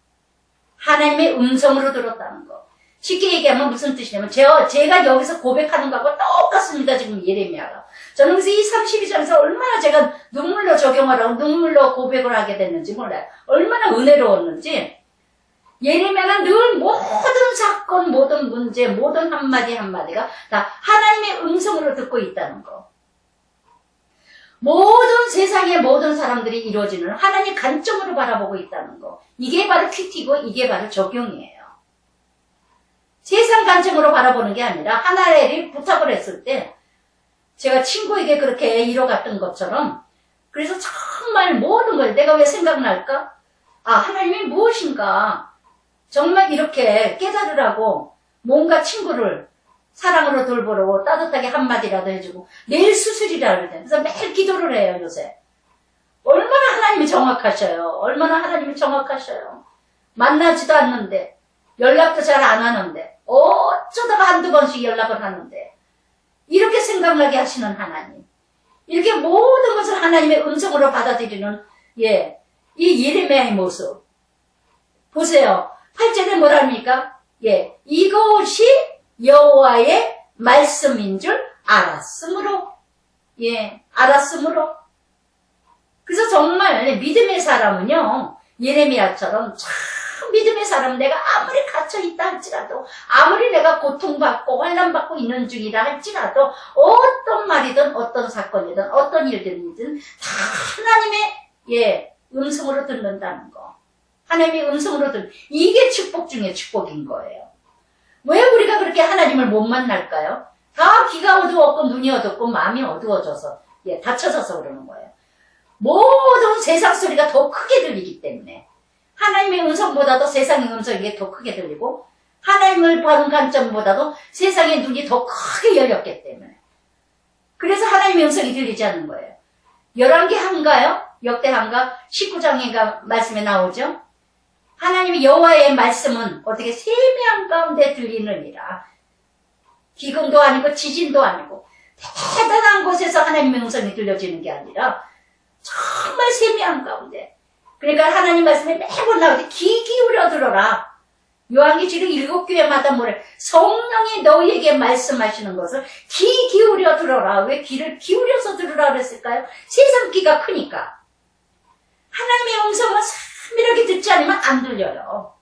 하나님의 음성으로 들었다는 거. 쉽게 얘기하면 무슨 뜻이냐면 제가 여기서 고백하는 거하고 똑같습니다. 지금 예레미야가. 저는 그래서 이 32장에서 얼마나 제가 눈물로 적용을 하고 눈물로 고백을 하게 됐는지 몰라요. 얼마나 은혜로웠는지. 예레미야가 늘 모든 사건, 모든 문제, 모든 한마디 한마디가 다 하나님의 음성으로 듣고 있다는 거. 모든 세상의 모든 사람들이 이루어지는 하나님의 관점으로 바라보고 있다는 거. 이게 바로 큐티고 이게 바로 적용이에요. 세상 관점으로 바라보는 게 아니라 하나님이 부탁을 했을 때 제가 친구에게 그렇게 이뤄갔던 것처럼 그래서 정말 모든 걸 내가 왜 생각날까? 하나님이 무엇인가? 정말 이렇게 깨달으라고 뭔가 친구를 사랑으로 돌보라고 따뜻하게 한마디라도 해주고 내일 수술이라 그러잖아요. 그래서 매일 기도를 해요, 요새. 얼마나 하나님이 정확하셔요. 얼마나 하나님이 정확하셔요. 만나지도 않는데 연락도 잘 안 하는데 어쩌다가 한두 번씩 연락을 하는데 이렇게 생각나게 하시는 하나님. 이렇게 모든 것을 하나님의 음성으로 받아들이는 이 예레미야의 모습. 보세요. 8절에 뭐랍니까? 이것이 여호와의 말씀인 줄 알았으므로. 알았으므로. 그래서 정말 믿음의 사람은요, 예레미야처럼 참 믿음의 사람, 내가 아무리 갇혀있다 할지라도, 아무리 내가 고통받고 환난받고 있는 중이다 할지라도, 어떤 말이든 어떤 사건이든 어떤 일들이든 다 하나님의 음성으로 듣는다는 거. 하나님의 음성으로 이게 축복 중에 축복인 거예요. 왜 우리가 그렇게 하나님을 못 만날까요? 다 귀가 어두웠고 눈이 어둡고 마음이 어두워져서 닫혀져서 그러는 거예요. 모든 세상 소리가 더 크게 들리기 때문에 하나님의 음성보다도 세상의 음성이 더 크게 들리고 하나님을 보는 관점보다도 세상의 눈이 더 크게 열렸기 때문에 그래서 하나님의 음성이 들리지 않는 거예요. 열왕기한가요? 역대한가? 19장인가 말씀에 나오죠? 하나님의 여호와의 말씀은 어떻게 세미한 가운데 들리느니라. 기근도 아니고 지진도 아니고 대단한 곳에서 하나님의 음성이 들려지는 게 아니라 정말 세미한 가운데. 그러니까 하나님 말씀에 매번 나오지 귀 기울여 들어라. 요한계시록 7교회마다 뭐래? 성령이 너희에게 말씀하시는 것을 귀 기울여 들어라. 왜 귀를 기울여서 들으라 그랬을까요? 세상 귀가 크니까. 하나님의 음성은 세밀하게 듣지 않으면 안 들려요.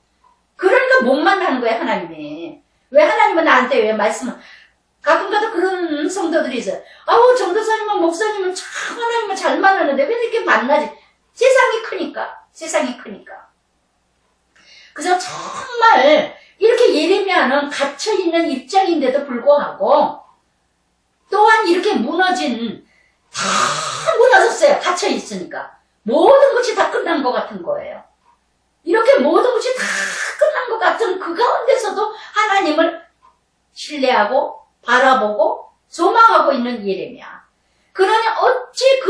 그러니까 못 만나는 거예요, 하나님이. 왜 하나님은 나한테 왜 말씀을 가끔가다 그런 성도들이 있어요. 아우 전도사님은 목사님은 참 하나님을 잘 만나는데 왜 이렇게 만나지? 세상이 크니까. 그래서 정말 이렇게 예레미야는 갇혀있는 입장인데도 불구하고 또한 이렇게 다 무너졌어요. 갇혀있으니까. 모든 것이 다 끝난 것 같은 거예요. 이렇게 모든 것이 다 끝난 것 같은 그 가운데서도 하나님을 신뢰하고 바라보고 소망하고 있는 예레미야. 그러니 어찌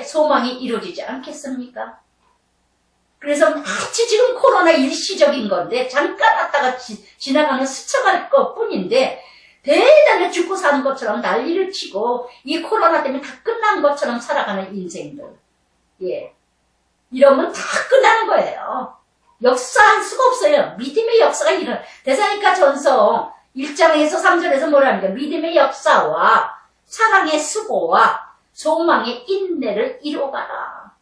소망이 이루어지지 않겠습니까? 그래서 마치 지금 코로나 일시적인 건데 잠깐 왔다가 지나가는 스쳐갈 것 뿐인데 대단히 죽고 사는 것처럼 난리를 치고 이 코로나 때문에 다 끝난 것처럼 살아가는 인생들. 이러면 다 끝나는 거예요. 역사할 수가 없어요. 믿음의 역사가 대사니까 전서 1장에서 3절에서 뭐랍니까? 믿음의 역사와 사랑의 수고와 소망의 인내를 이뤄가라.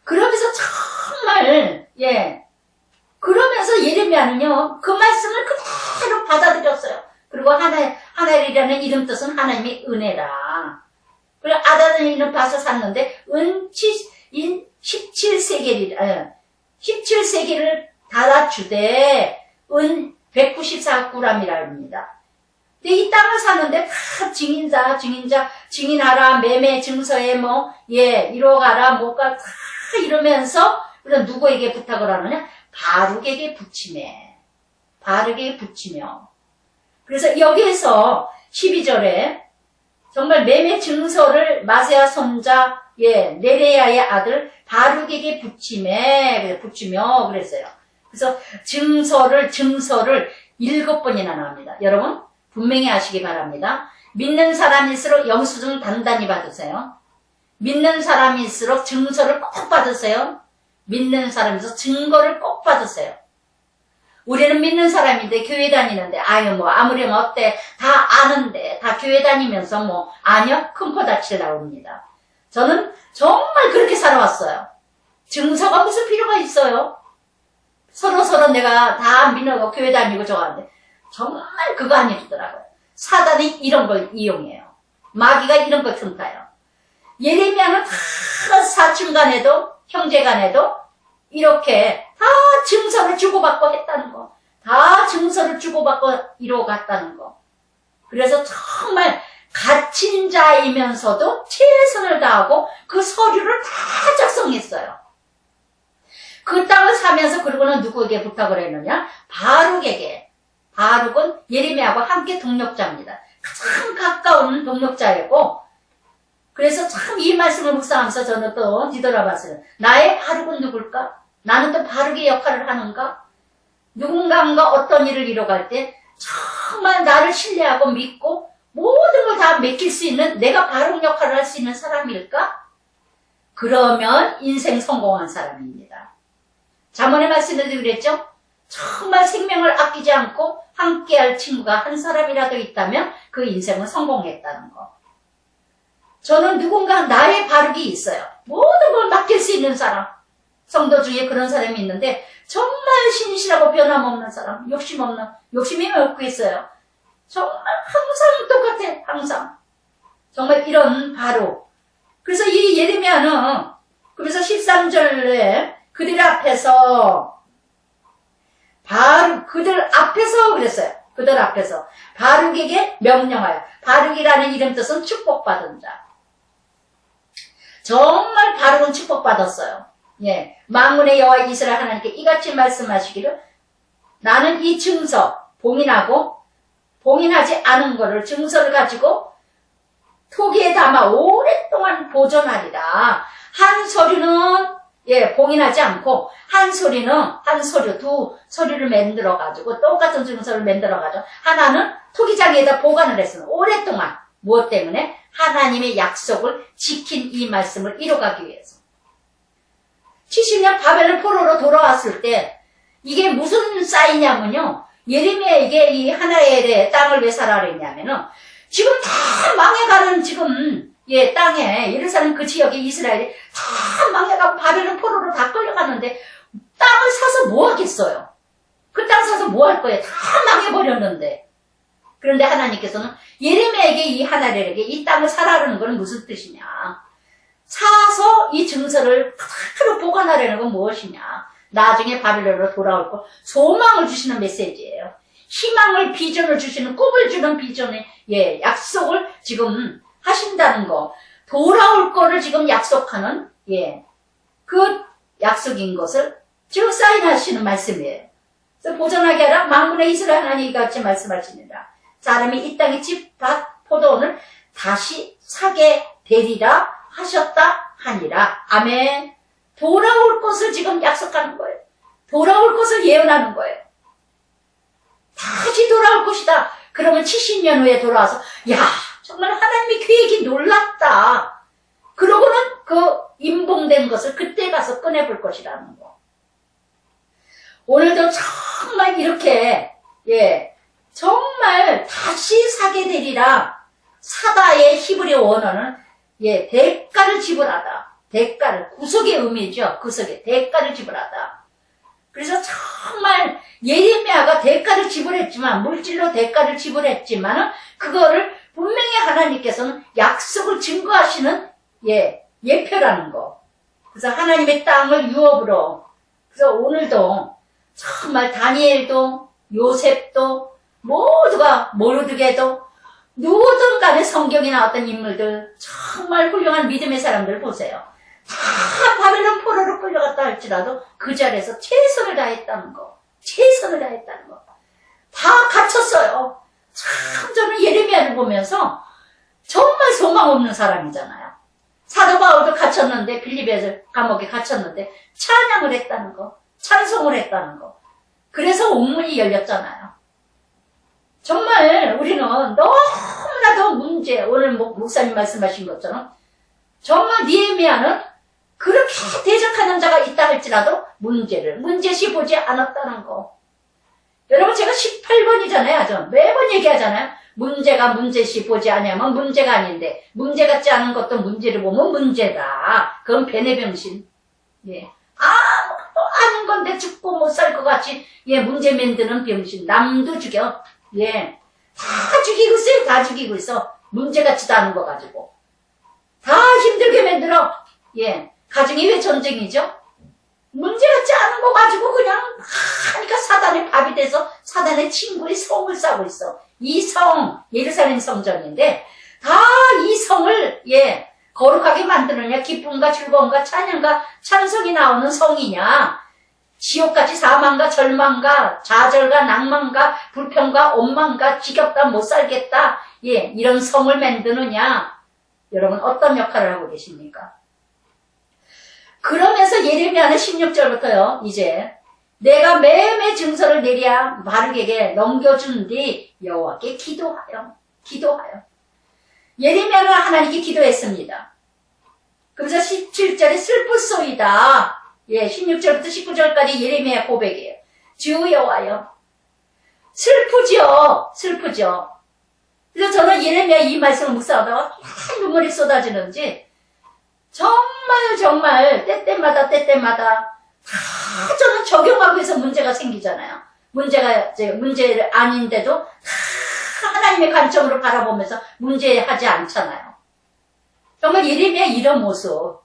그러면서 정말 그러면서 예레미야는요 그 말씀을 그대로 받아들였어요. 그리고 하나엘이라는 이름 뜻은 하나님의 은혜라. 그리고 아다니는 밭을 샀는데 17세계를 달아주되 은 194구람이라 합니다. 근데 이 땅을 샀는데 다 증인하라, 매매 증서에 이뤄가라, 뭐가 다 이러면서, 그럼 누구에게 부탁을 하느냐? 바룩에게 붙이며. 그래서 여기에서 12절에 정말 매매 증서를 마세야 손자, 네레야의 아들 바룩에게 붙이며 그랬어요. 그래서 증서를 7번이나 나옵니다. 여러분, 분명히 아시기 바랍니다. 믿는 사람일수록 영수증 단단히 받으세요. 믿는 사람일수록 증서를 꼭 받으세요. 믿는 사람일수록 증거를 꼭 받으세요. 우리는 믿는 사람인데 교회 다니는데 아무리 어때 다 아는데 다 교회 다니면서 아니요 큰 코 다칠 나옵니다. 저는 정말 그렇게 살아왔어요. 증서가 무슨 필요가 있어요? 서로 내가 다 믿는 교회 다니고 저하는데 정말 그거 아니더라고요. 사단이 이런 걸 이용해요. 마귀가 이런 걸 틈타요. 예레미야는 다 사촌간에도 형제간에도 이렇게 다 증서를 주고받고 했다는 거. 다 증서를 주고받고 이루어갔다는 거. 그래서 정말 갇힌 자이면서도 최선을 다하고 그 서류를 다 작성했어요. 그 땅을 사면서 그리고는 누구에게 부탁을 했느냐? 바룩에게. 바룩은 예레미야와 함께 동력자입니다. 가장 가까운 동력자였고 그래서 참 이 말씀을 묵상하면서 저는 또 뒤돌아봤어요. 나의 바룩은 누굴까? 나는 또 바룩의 역할을 하는가? 누군가가 어떤 일을 이뤄갈 때 정말 나를 신뢰하고 믿고 모든 걸 다 맡길 수 있는 내가 바룩 역할을 할 수 있는 사람일까? 그러면 인생 성공한 사람입니다. 잠언의 말씀에도 그랬죠? 정말 생명을 아끼지 않고 함께할 친구가 한 사람이라도 있다면 그 인생은 성공했다는 거. 저는 누군가 나의 바룩이 있어요. 모든 걸 맡길 수 있는 사람. 성도 중에 그런 사람이 있는데 정말 신실하고 변함없는 사람, 욕심이 왜 없겠어요? 정말 항상 똑같아, 항상. 정말 이런 바로. 그래서 이 예레미야는 그래서 13절에 그들 앞에서 그랬어요. 그들 앞에서 바룩에게 명령하여. 바룩이라는 이름 뜻은 축복받은 자. 정말 바룩은 축복받았어요. 예, 만군의 여호와 이스라엘 하나님께 이같이 말씀하시기를 나는 이 증서 봉인하지 않은 거를 증서를 가지고 토기에 담아 오랫동안 보존하리라. 한 서류는 봉인하지 않고 한 서류 두 서류를 만들어 가지고 똑같은 증서를 만들어 가지고 하나는 토기장에다 보관을 했습니다. 오랫동안. 무엇 때문에? 하나님의 약속을 지킨 이 말씀을 이뤄가기 위해서. 70년 바벨론 포로로 돌아왔을 때 이게 무슨 사이냐면요. 예레미야에게 이 하나엘의 땅을 왜 사라 그랬냐면은 지금 다 망해가는 땅에 예루살렘 그 지역에 이스라엘이 다 망해가고 바벨론 포로로 다 끌려갔는데 땅을 사서 뭐 하겠어요? 그 땅 사서 뭐 할 거예요? 다 망해버렸는데. 그런데 하나님께서는 예레미야에게 이 하나엘에게 이 땅을 사라는 건 무슨 뜻이냐? 사서 이 증서를 그대로 보관하려는 건 무엇이냐? 나중에 바벨론으로 돌아올 거 소망을 주시는 메시지예요. 희망을 비전을 주시는 꿈을 주는 비전의 약속을 지금 하신다는 거. 돌아올 거를 지금 약속하는 그 약속인 것을 지금 사인하시는 말씀이에요. 그래서 보존하게 하라 만군의 이스라엘 하나님이 같이 말씀하십니다. 사람이 이 땅의 집, 밭, 포도원을 다시 사게 되리라 하셨다 하니라. 아멘. 돌아올 것을 지금 약속하는 거예요. 돌아올 것을 예언하는 거예요. 다시 돌아올 것이다. 그러면 70년 후에 돌아와서 정말 하나님의 계획이 놀랍다. 그러고는 그 임봉된 것을 그때 가서 꺼내볼 것이라는 거. 오늘도 정말 이렇게 정말 다시 사게 되리라. 사다의 히브리어 원어는 대가를 지불하다. 대가를, 구속의 의미죠. 구속의 대가를 지불하다. 그래서 정말 예레미야가 대가를 지불했지만, 물질로 대가를 지불했지만, 그거를 분명히 하나님께서는 약속을 증거하시는 예표라는 거. 그래서 하나님의 땅을 유업으로. 그래서 오늘도 정말 다니엘도 요셉도 모두가 모르게도 누구든 간에 성경에 나왔던 인물들 정말 훌륭한 믿음의 사람들 보세요. 다 바벨론 포로로 끌려갔다 할지라도 그 자리에서 최선을 다했다는 거. 최선을 다했다는 거. 다 갇혔어요. 참 저는 예레미야를 보면서 정말 소망 없는 사람이잖아요. 사도 바울도 갇혔는데 빌립에서 감옥에 갇혔는데 찬양을 했다는 거. 찬송을 했다는 거. 그래서 옥문이 열렸잖아요. 정말 우리는 너무나도 문제, 오늘 목사님 말씀하신 것처럼 정말 느헤미야는 그렇게 대적하는 자가 있다 할지라도 문제시 보지 않았다는 거. 여러분 제가 18번이잖아요. 매번 얘기하잖아요. 문제가 문제시 보지 않으면 문제가 아닌데 문제 같지 않은 것도 문제를 보면 문제다. 그건 변해병신. 아는 건데 죽고 못 살 것 같이 문제 만드는 병신. 남도 죽여. 다 죽이고 있어요. 다 죽이고 있어. 문제 같지도 않은 거 가지고. 다 힘들게 만들어. 가정이 왜 전쟁이죠? 문제 같지 않은 거 가지고 그냥 하니까 사단의 밥이 돼서 사단의 친구의 성을 쌓고 있어. 이 성, 예루살렘 성전인데 다 이 성을 거룩하게 만드느냐, 기쁨과 즐거움과 찬양과 찬송이 나오는 성이냐, 지옥같이 사망과 절망과 좌절과 낭만과 불평과 원망과 지겹다 못 살겠다, 이런 성을 만드느냐. 여러분 어떤 역할을 하고 계십니까? 그러면서 예레미야는 16절부터요. 이제 내가 매매 증서를 내랴 바룩에게 넘겨준 뒤 여호와께 기도하여. 예레미야는 하나님께 기도했습니다. 그래서 17절에 슬프소이다. 16절부터 19절까지 예레미야 고백이에요. 주 여호와여. 슬프죠. 그래서 저는 예레미야 이 말씀을 묵상하다가 눈물이 쏟아지는지 정말 때때마다 다 저는 적용하고 해서 문제가 생기잖아요. 문제가 이제 문제 아닌데도 다 하나님의 관점으로 바라보면서 문제하지 않잖아요. 정말 예레미야 이런 모습.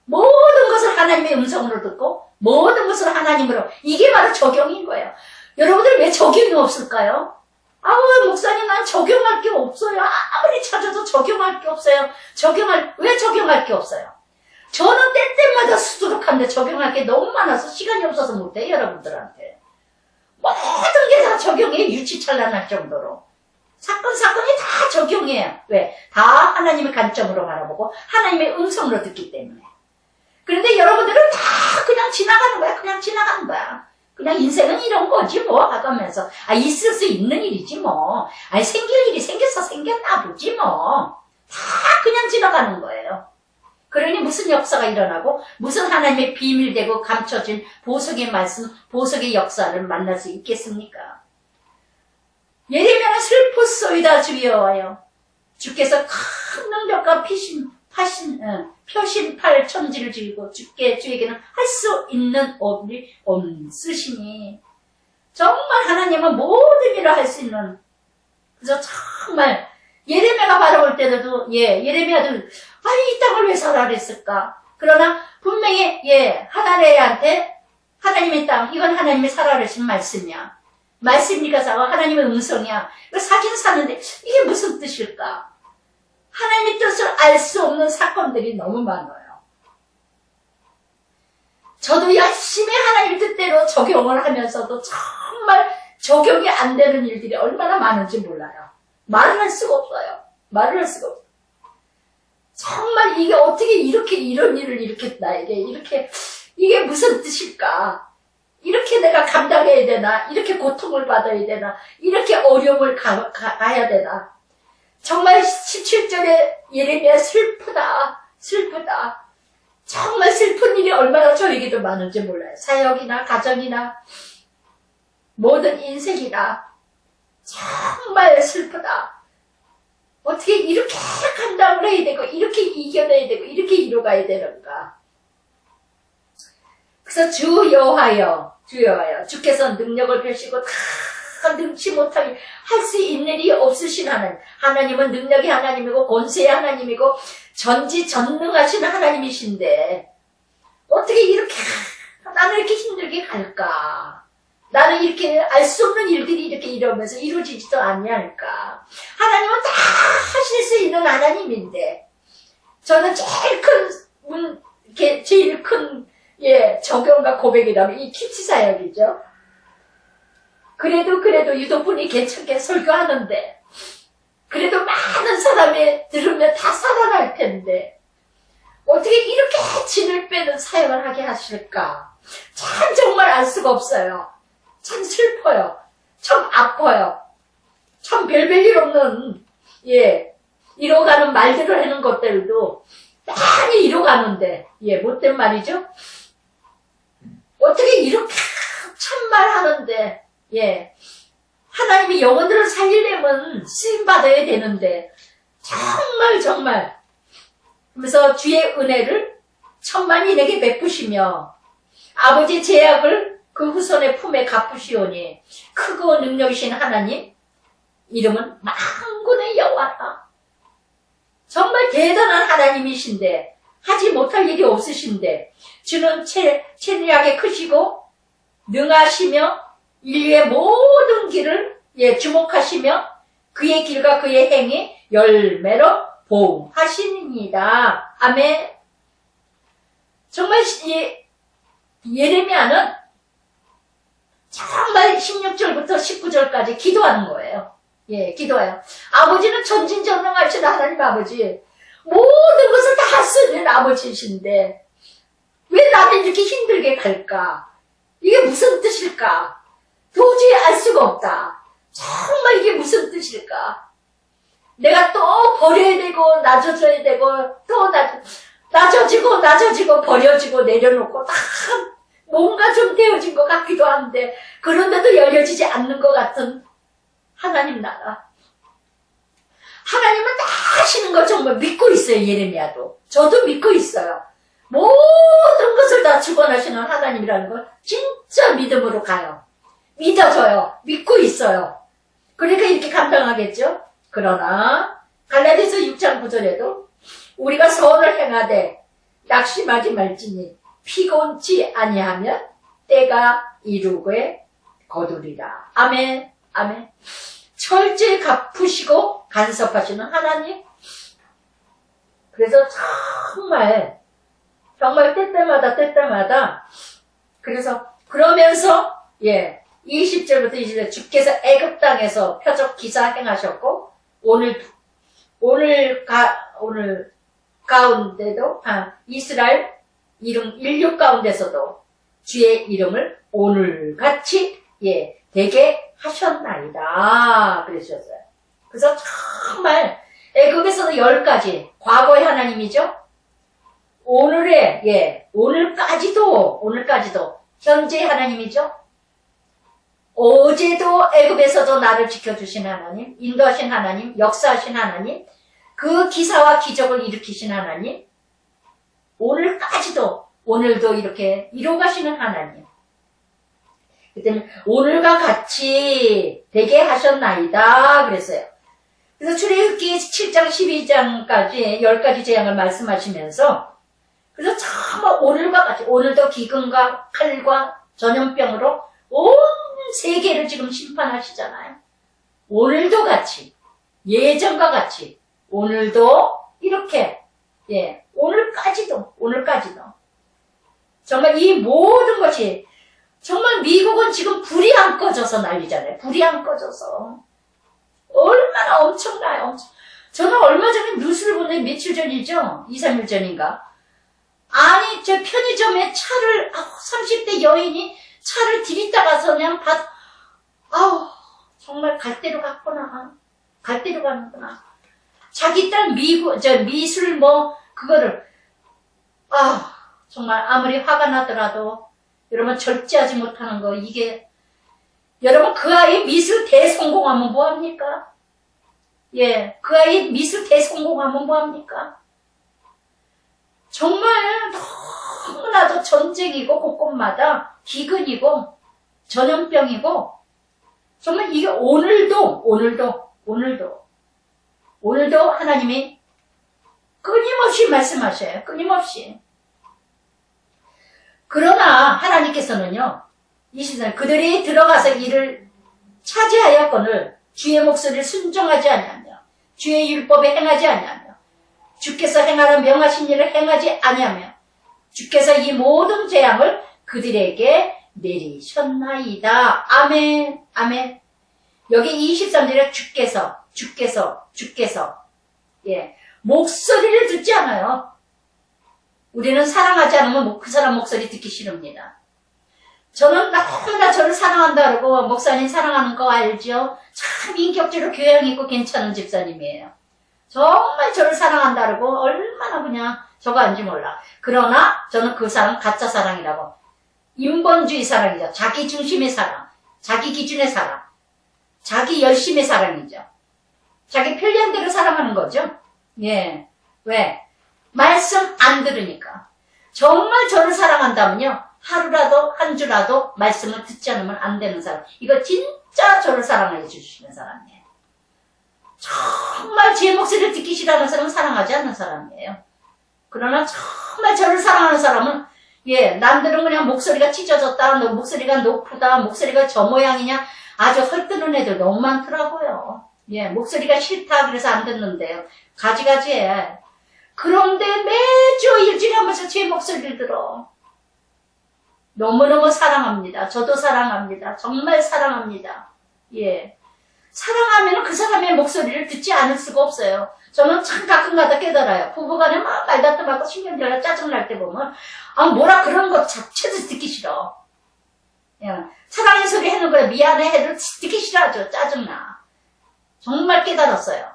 모든 것을 하나님의 음성으로 듣고 모든 것을 하나님으로, 이게 바로 적용인 거예요. 여러분들 왜 적용이 없을까요? 아우, 목사님, 난 적용할 게 없어요. 아무리 찾아도 적용할 게 없어요. 왜 적용할 게 없어요? 저는 때때마다 수두룩한데 적용할 게 너무 많아서 시간이 없어서 못해요, 여러분들한테. 모든 게 다 적용해, 유치찬란할 정도로. 사건이 다 적용해요. 왜? 다 하나님의 관점으로 바라보고 하나님의 음성으로 듣기 때문에. 그런데 여러분들은 다 그냥 지나가는 거야. 그냥 지나가는 거야. 그냥 인생은 이런 거지 뭐 하면서 있을 수 있는 일이지 뭐. 생길 일이 생겨서 생겼나 보지 뭐. 다 그냥 지나가는 거예요. 그러니 무슨 역사가 일어나고 무슨 하나님의 비밀되고 감춰진 보석의 말씀, 보석의 역사를 만날 수 있겠습니까? 예레미야는 슬펐소이다 주여와요. 주께서 큰 능력과 표심팔 천지를 지고 주에게는 할 수 있는 업이 없으시니, 정말 하나님은 모든 일을 할 수 있는, 그래서 정말 예레미야가 바라볼 때도 예레미야도 이 땅을 왜 사라 그랬을까? 그러나 분명히 하나님한테 하나님의 땅, 이건 하나님의 사라 그러신 말씀이야. 말씀이니까 사와 하나님의 음성이야. 사긴 사는데 이게 무슨 뜻일까? 하나님의 뜻을 알 수 없는 사건들이 너무 많아요. 저도 열심히 하나님의 뜻대로 적용을 하면서도 정말 적용이 안 되는 일들이 얼마나 많은지 몰라요. 말을 할 수가 없어요. 정말 이게 어떻게 이런 일을 이렇게 나에게 이게 무슨 뜻일까? 이렇게 내가 감당해야 되나? 이렇게 고통을 받아야 되나? 이렇게 어려움을 가야 되나? 정말 17절에 예레미야 슬프다. 정말 슬픈 일이 얼마나 저에게도 많은지 몰라요. 사역이나 가정이나 모든 인생이나 정말 슬프다. 어떻게 이렇게 감당을 해야 되고 이렇게 이겨내야 되고 이렇게 이뤄가야 되는가. 그래서 주여하여 주께서 능력을 펼치고 다 능치 못하게 할 수 있는 일이 없으신 하나님은 능력의 하나님이고 권세의 하나님이고 전지전능하신 하나님이신데 어떻게 이렇게 나는 이렇게 힘들게 갈까? 나는 이렇게 알 수 없는 일들이 이렇게 이러면서 이루어지지도 않냐니까. 하나님은 다 하실 수 있는 하나님인데 저는 제일 큰 적용과 고백이라면 이 키치사역이죠. 그래도 유도분이 괜찮게 설교하는데 그래도 많은 사람이 들으면 다 살아날 텐데 어떻게 이렇게 진을 빼는 사역을 하게 하실까? 참 정말 알 수가 없어요. 참 슬퍼요. 참 아파요. 참 별별 없는 이뤄가는 말들을 하는 것들도 많이 이뤄가는데 못된 말이죠. 어떻게 이렇게 참말 하는데 하나님이 영혼들을 살리려면 쓰임받아야 되는데 정말 그래서 주의 은혜를 천만인에게 베푸시며 아버지 제약을 그 후손의 품에 갚으시오니 크고 능력이신 하나님 이름은 만군의 여호와라. 정말 대단한 하나님이신데 하지 못할 일이 없으신데 주는 체리하게 크시고 능하시며 인류의 모든 길을 주목하시며 그의 길과 그의 행위 열매로 보응하시니이다. 아멘. 정말 예레미야는 정말 16절부터 19절까지 기도하는 거예요. 기도해요. 아버지는 전진전능하신 하나님 아버지, 모든 것을 다 할 수 있는 아버지이신데 왜 나는 이렇게 힘들게 갈까? 이게 무슨 뜻일까? 도저히 알 수가 없다. 정말 이게 무슨 뜻일까? 내가 또 버려야 되고 낮아져야 되고 또 낮아지고 버려지고 내려놓고 다 뭔가 좀 되어진 것 같기도 한데 그런데도 열려지지 않는 것 같은 하나님 나라. 하나님은 다 하시는 걸 정말 믿고 있어요. 예레미야도. 저도 믿고 있어요. 모든 것을 다 주관하시는 하나님이라는 걸 진짜 믿음으로 가요. 믿어져요. 믿고 있어요. 그러니까 이렇게 감당하겠죠? 그러나 갈라디아서 6장 9절에도 우리가 선을 행하되 낙심하지 말지니 피곤치 아니하면 때가 이루게 거두리라. 아멘. 아멘. 철저히 갚으시고 간섭하시는 하나님. 그래서 정말 때때마다 그래서 그러면서 20절부터 20절 주께서 애굽 땅에서 표적 기사 행하셨고 오늘 가운데도 이스라엘 인류 가운데서도 주의 이름을 오늘같이 되게 하셨나이다 그러셨어요. 그래서 정말 애굽에서도 10가지 과거의 하나님이죠. 오늘까지도 현재의 하나님이죠. 어제도 애굽에서도 나를 지켜주신 하나님, 인도하신 하나님, 역사하신 하나님, 그 기사와 기적을 일으키신 하나님, 오늘도 이렇게 이루어가시는 하나님. 그때는 오늘과 같이 되게 하셨나이다 그랬어요. 그래서 출애굽기 7장 12장까지 10가지 재앙을 말씀하시면서 그래서 정말 오늘과 같이 오늘도 기근과 칼과 전염병으로 온 세계를 지금 심판하시잖아요. 오늘도 같이 예전과 같이 오늘도 이렇게 오늘까지도 정말 이 모든 것이 정말 미국은 지금 불이 안 꺼져서 난리잖아요. 불이 안 꺼져서 얼마나 엄청나요. 저는 얼마 전에 뉴스를 보는데 며칠 전이죠. 2, 3일 전인가. 아니 저 편의점에 차를 30대 여인이 차를 들이다가서 그냥 정말 갈 대로 갔구나. 갈 대로 가는구나. 자기 딸 미술 그거를 정말 아무리 화가 나더라도 여러분 절제하지 못하는 거 이게 여러분 그 아이 미술 대성공하면 뭐합니까? 그 아이 미술 대성공하면 뭐합니까? 정말 너무나도 전쟁이고 곳곳마다 기근이고 전염병이고 정말 이게 오늘도 하나님이 끊임없이 말씀하셔요. 끊임없이. 그러나 하나님께서는요. 20절 그들이 들어가서 이를 차지하였거늘 주의 목소리를 순종하지 아니하며 주의 율법에 행하지 아니하며 주께서 행하라 명하신 일을 행하지 아니하며 주께서 이 모든 재앙을 그들에게 내리셨나이다. 아멘. 아멘. 여기 23절에 주께서 목소리를 듣지 않아요. 우리는 사랑하지 않으면 그 사람 목소리 듣기 싫습니다. 저는 너무나 저를 사랑한다 그러고 목사님 사랑하는 거 알죠? 참 인격적으로 교양 있고 괜찮은 집사님이에요. 정말 저를 사랑한다 그러고 얼마나 그냥 저거 아닌지 몰라. 그러나 저는 그 사람 가짜 사랑이라고. 인본주의 사랑이죠. 자기 중심의 사랑. 자기 기준의 사랑. 자기 열심의 사랑이죠. 자기 편리한 대로 사랑하는 거죠. 왜? 말씀 안 들으니까. 정말 저를 사랑한다면요. 하루라도 한 주라도 말씀을 듣지 않으면 안 되는 사람. 이거 진짜 저를 사랑해 주시는 사람이에요. 정말 제 목소리를 듣기 싫어하는 사람은 사랑하지 않는 사람이에요. 그러나 정말 저를 사랑하는 사람은 남들은 그냥 목소리가 찢어졌다, 너 목소리가 높다, 목소리가 저 모양이냐 아주 헐뜯는 애들 너무 많더라고요. 목소리가 싫다 그래서 안 듣는데요. 가지가지해. 그런데 매주 일주일에 한 번씩 제 목소리를 들어. 너무너무 사랑합니다. 저도 사랑합니다. 정말 사랑합니다. 사랑하면 그 사람의 목소리를 듣지 않을 수가 없어요. 저는 참 가끔가다 깨달아요. 부부간에 막 말다툼하고 신경질나 짜증날 때 보면 뭐라 그런 것 자체도 듣기 싫어. 사랑의 소리 하는 거야. 미안해 해도 듣기 싫어하죠. 짜증나. 정말 깨달았어요.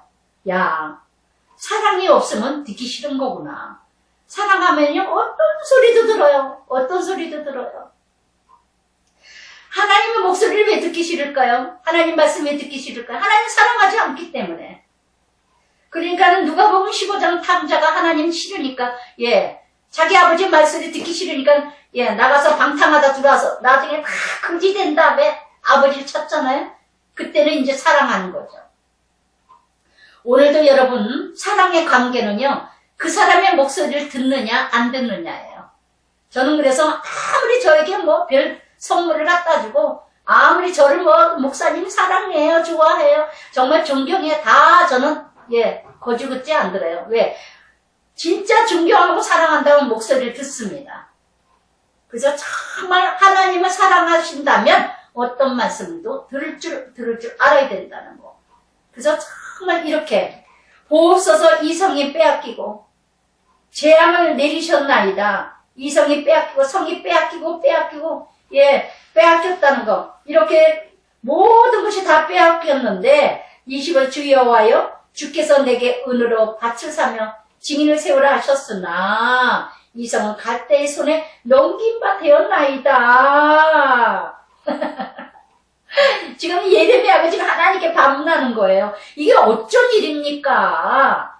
사랑이 없으면 듣기 싫은 거구나. 사랑하면요 어떤 소리도 들어요. 하나님의 목소리를 왜 듣기 싫을까요? 하나님 말씀 왜 듣기 싫을까요? 하나님 사랑하지 않기 때문에. 그러니까 누가복음 15장 탐자가 하나님 싫으니까 자기 아버지 말소리 듣기 싫으니까 나가서 방탕하다 들어와서 나중에 막 거지 된 다음에 아버지를 찾잖아요. 그때는 이제 사랑하는 거죠. 오늘도 여러분 사랑의 관계는요. 그 사람의 목소리를 듣느냐 안 듣느냐예요. 저는 그래서 아무리 저에게 뭐 별 선물을 갖다 주고 아무리 저를 뭐 목사님 사랑해요 좋아해요 정말 존경해 다 저는 거지같지 안 들어요. 왜? 진짜 존경하고 사랑한다는 목소리를 듣습니다. 그래서 정말 하나님을 사랑하신다면 어떤 말씀도 들을 줄 알아야 된다는 거. 그래서 정말 이렇게 보옵소서 이성이 빼앗기고 재앙을 내리셨나이다. 이성이 빼앗기고 성이 빼앗기고 빼앗겼다는 거. 이렇게 모든 것이 다 빼앗겼는데 20월 주 여호와여 주께서 내게 은으로 밭을 사며 증인을 세우라 하셨으나 이성은 갈대의 손에 넘긴 바 되었나이다. 지금 예레미야가 지금 하나님께 반문하는 거예요. 이게 어쩐 일입니까?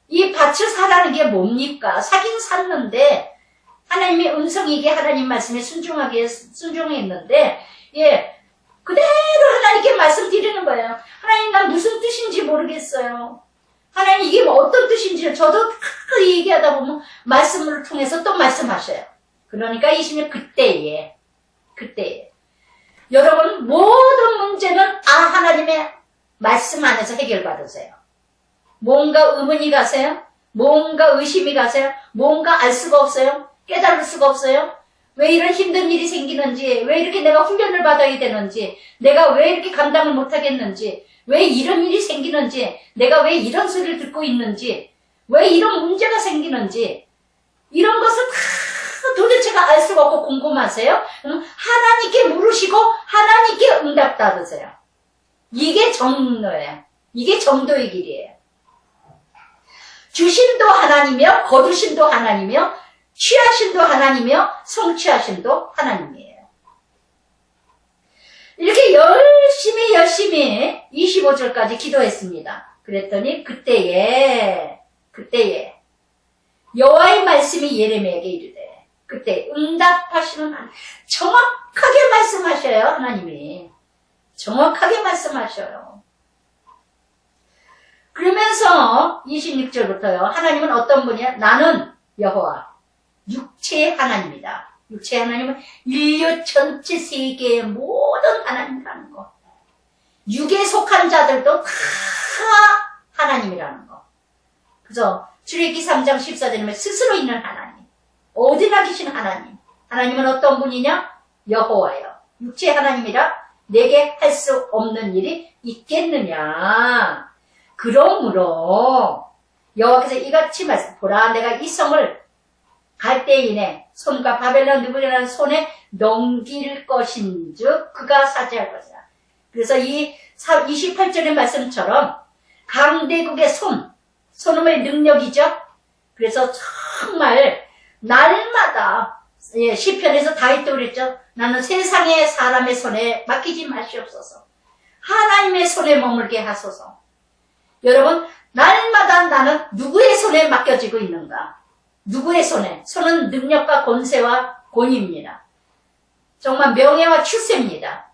이 밭을 사라는 게 뭡니까? 사긴 샀는데 하나님의 음성이게 하나님 말씀에 순종했는데 그대로 하나님께 말씀드리는 거예요. 하나님 난 무슨 뜻인지 모르겠어요. 하나님 이게 뭐 어떤 뜻인지 저도 얘기하다 보면 말씀을 통해서 또 말씀하셔요. 그러니까 20년 그때에 여러분 모든 문제는 하나님의 말씀 안에서 해결받으세요. 뭔가 의문이 가세요? 뭔가 의심이 가세요? 뭔가 알 수가 없어요? 깨달을 수가 없어요? 왜 이런 힘든 일이 생기는지, 왜 이렇게 내가 훈련을 받아야 되는지, 내가 왜 이렇게 감당을 못하겠는지, 왜 이런 일이 생기는지, 내가 왜 이런 소리를 듣고 있는지, 왜 이런 문제가 생기는지, 이런 것을 다 도대체가 알 수가 없고 궁금하세요? 하나님께 물으시고 하나님께 응답 받으세요. 이게 정도예요. 이게 정도의 길이에요. 주심도 하나님이며 거두심도 하나님이며 취하심도 하나님이며 성취하심도 하나님이에요. 이렇게 열심히 25절까지 기도했습니다. 그랬더니 그때에 여호와의 말씀이 예레미야에게 이르되 그때 응답하시는 하나님 정확하게 말씀하셔요. 하나님이 정확하게 말씀하셔요. 그러면서 26절부터요. 하나님은 어떤 분이야? 나는 여호와 육체의 하나님이다. 육체의 하나님은 인류 전체 세계의 모든 하나님이라는 거. 육에 속한 자들도 다 하나님이라는 거. 그래서 출애굽기 3장 14절에 스스로 있는 하나님. 어디나 계신 하나님. 하나님은 어떤 분이냐? 여호와여. 육체의 하나님이라 내게 할 수 없는 일이 있겠느냐. 그러므로 여호와께서 이같이 말씀 보라 내가 이 성을 갈대인의 손과 바벨론 느부갓네살 손에 넘길 것인즉 그가 사죄할 것이다. 그래서 이 28절의 말씀처럼 강대국의 손음의 능력이죠. 그래서 정말 날마다 시편에서 다윗도 그랬죠. 나는 세상의 사람의 손에 맡기지 마시옵소서. 하나님의 손에 머물게 하소서. 여러분 날마다 나는 누구의 손에 맡겨지고 있는가? 누구의 손에? 손은 능력과 권세와 권위입니다. 정말 명예와 출세입니다.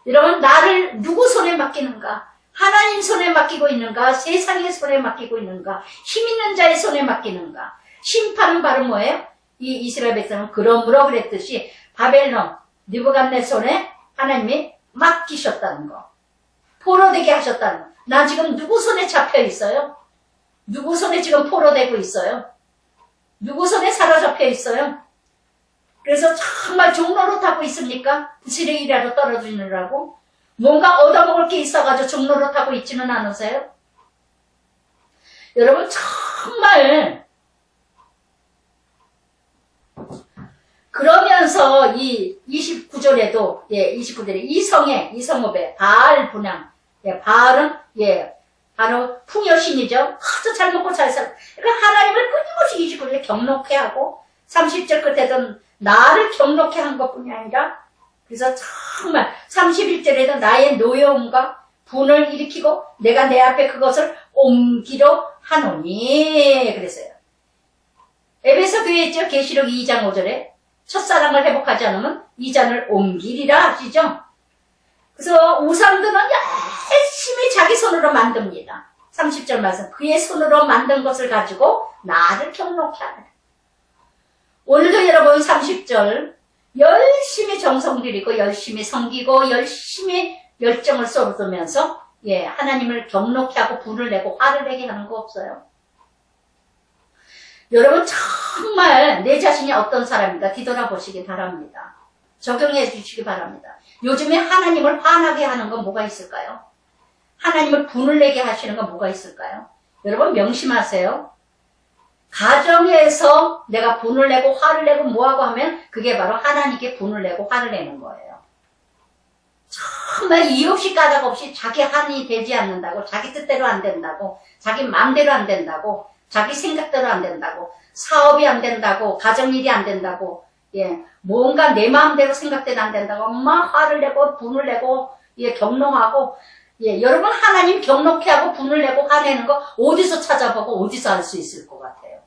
여러분 나를 누구 손에 맡기는가? 하나님 손에 맡기고 있는가? 세상의 손에 맡기고 있는가? 힘 있는 자의 손에 맡기는가? 심판은 바로 뭐예요? 이 이스라엘 백성은 그러므로 그랬듯이 바벨론 느부갓네살 손에 하나님이 맡기셨다는 거. 포로되게 하셨다는 거. 나 지금 누구 손에 잡혀 있어요? 누구 손에 지금 포로되고 있어요? 누구 손에 사로잡혀 있어요? 그래서 정말 종로로 타고 있습니까? 쓰레기라도 떨어지느라고? 뭔가 얻어먹을 게 있어가지고 종로로 타고 있지는 않으세요? 여러분 정말 그러면서 이 29절에도 29절에 이성읍에 바알 분향 바알은 바로 풍요신이죠. 아주 잘 먹고 잘 살고 그러니까 하나님을 끊임없이 29절에 경록해 하고 30절 끝에도 나를 경록해 한 것뿐이 아니라 그래서 정말 31절에도 나의 노여움과 분을 일으키고 내가 내 앞에 그것을 옮기려 하노니 그랬어요. 에베소 교회 있죠? 계시록 2장 5절에 첫사랑을 회복하지 않으면 이 잔을 옮기리라 하시죠? 그래서 우상들은 열심히 자기 손으로 만듭니다. 30절 말씀, 그의 손으로 만든 것을 가지고 나를 경록케 하라. 오늘도 여러분 30절 열심히 정성 들이고 열심히 섬기고 열심히 열정을 쏟으면서 하나님을 경록케 하고 분을 내고 화를 내게 하는 거 없어요. 여러분 정말 내 자신이 어떤 사람인가 뒤돌아보시기 바랍니다. 적용해 주시기 바랍니다. 요즘에 하나님을 화나게 하는 건 뭐가 있을까요? 하나님을 분을 내게 하시는 건 뭐가 있을까요? 여러분 명심하세요. 가정에서 내가 분을 내고 화를 내고 뭐하고 하면 그게 바로 하나님께 분을 내고 화를 내는 거예요. 정말 이유 없이 까닭 없이 자기 한이 되지 않는다고, 자기 뜻대로 안 된다고, 자기 마음대로 안 된다고, 자기 생각대로 안 된다고, 사업이 안 된다고, 가정일이 안 된다고, 뭔가 내 마음대로 생각대로 안 된다고, 막 화를 내고 분을 내고 경롱하고, 여러분 하나님 경록케 하고 분을 내고 화내는 거 어디서 찾아보고 어디서 알 수 있을 것 같아요.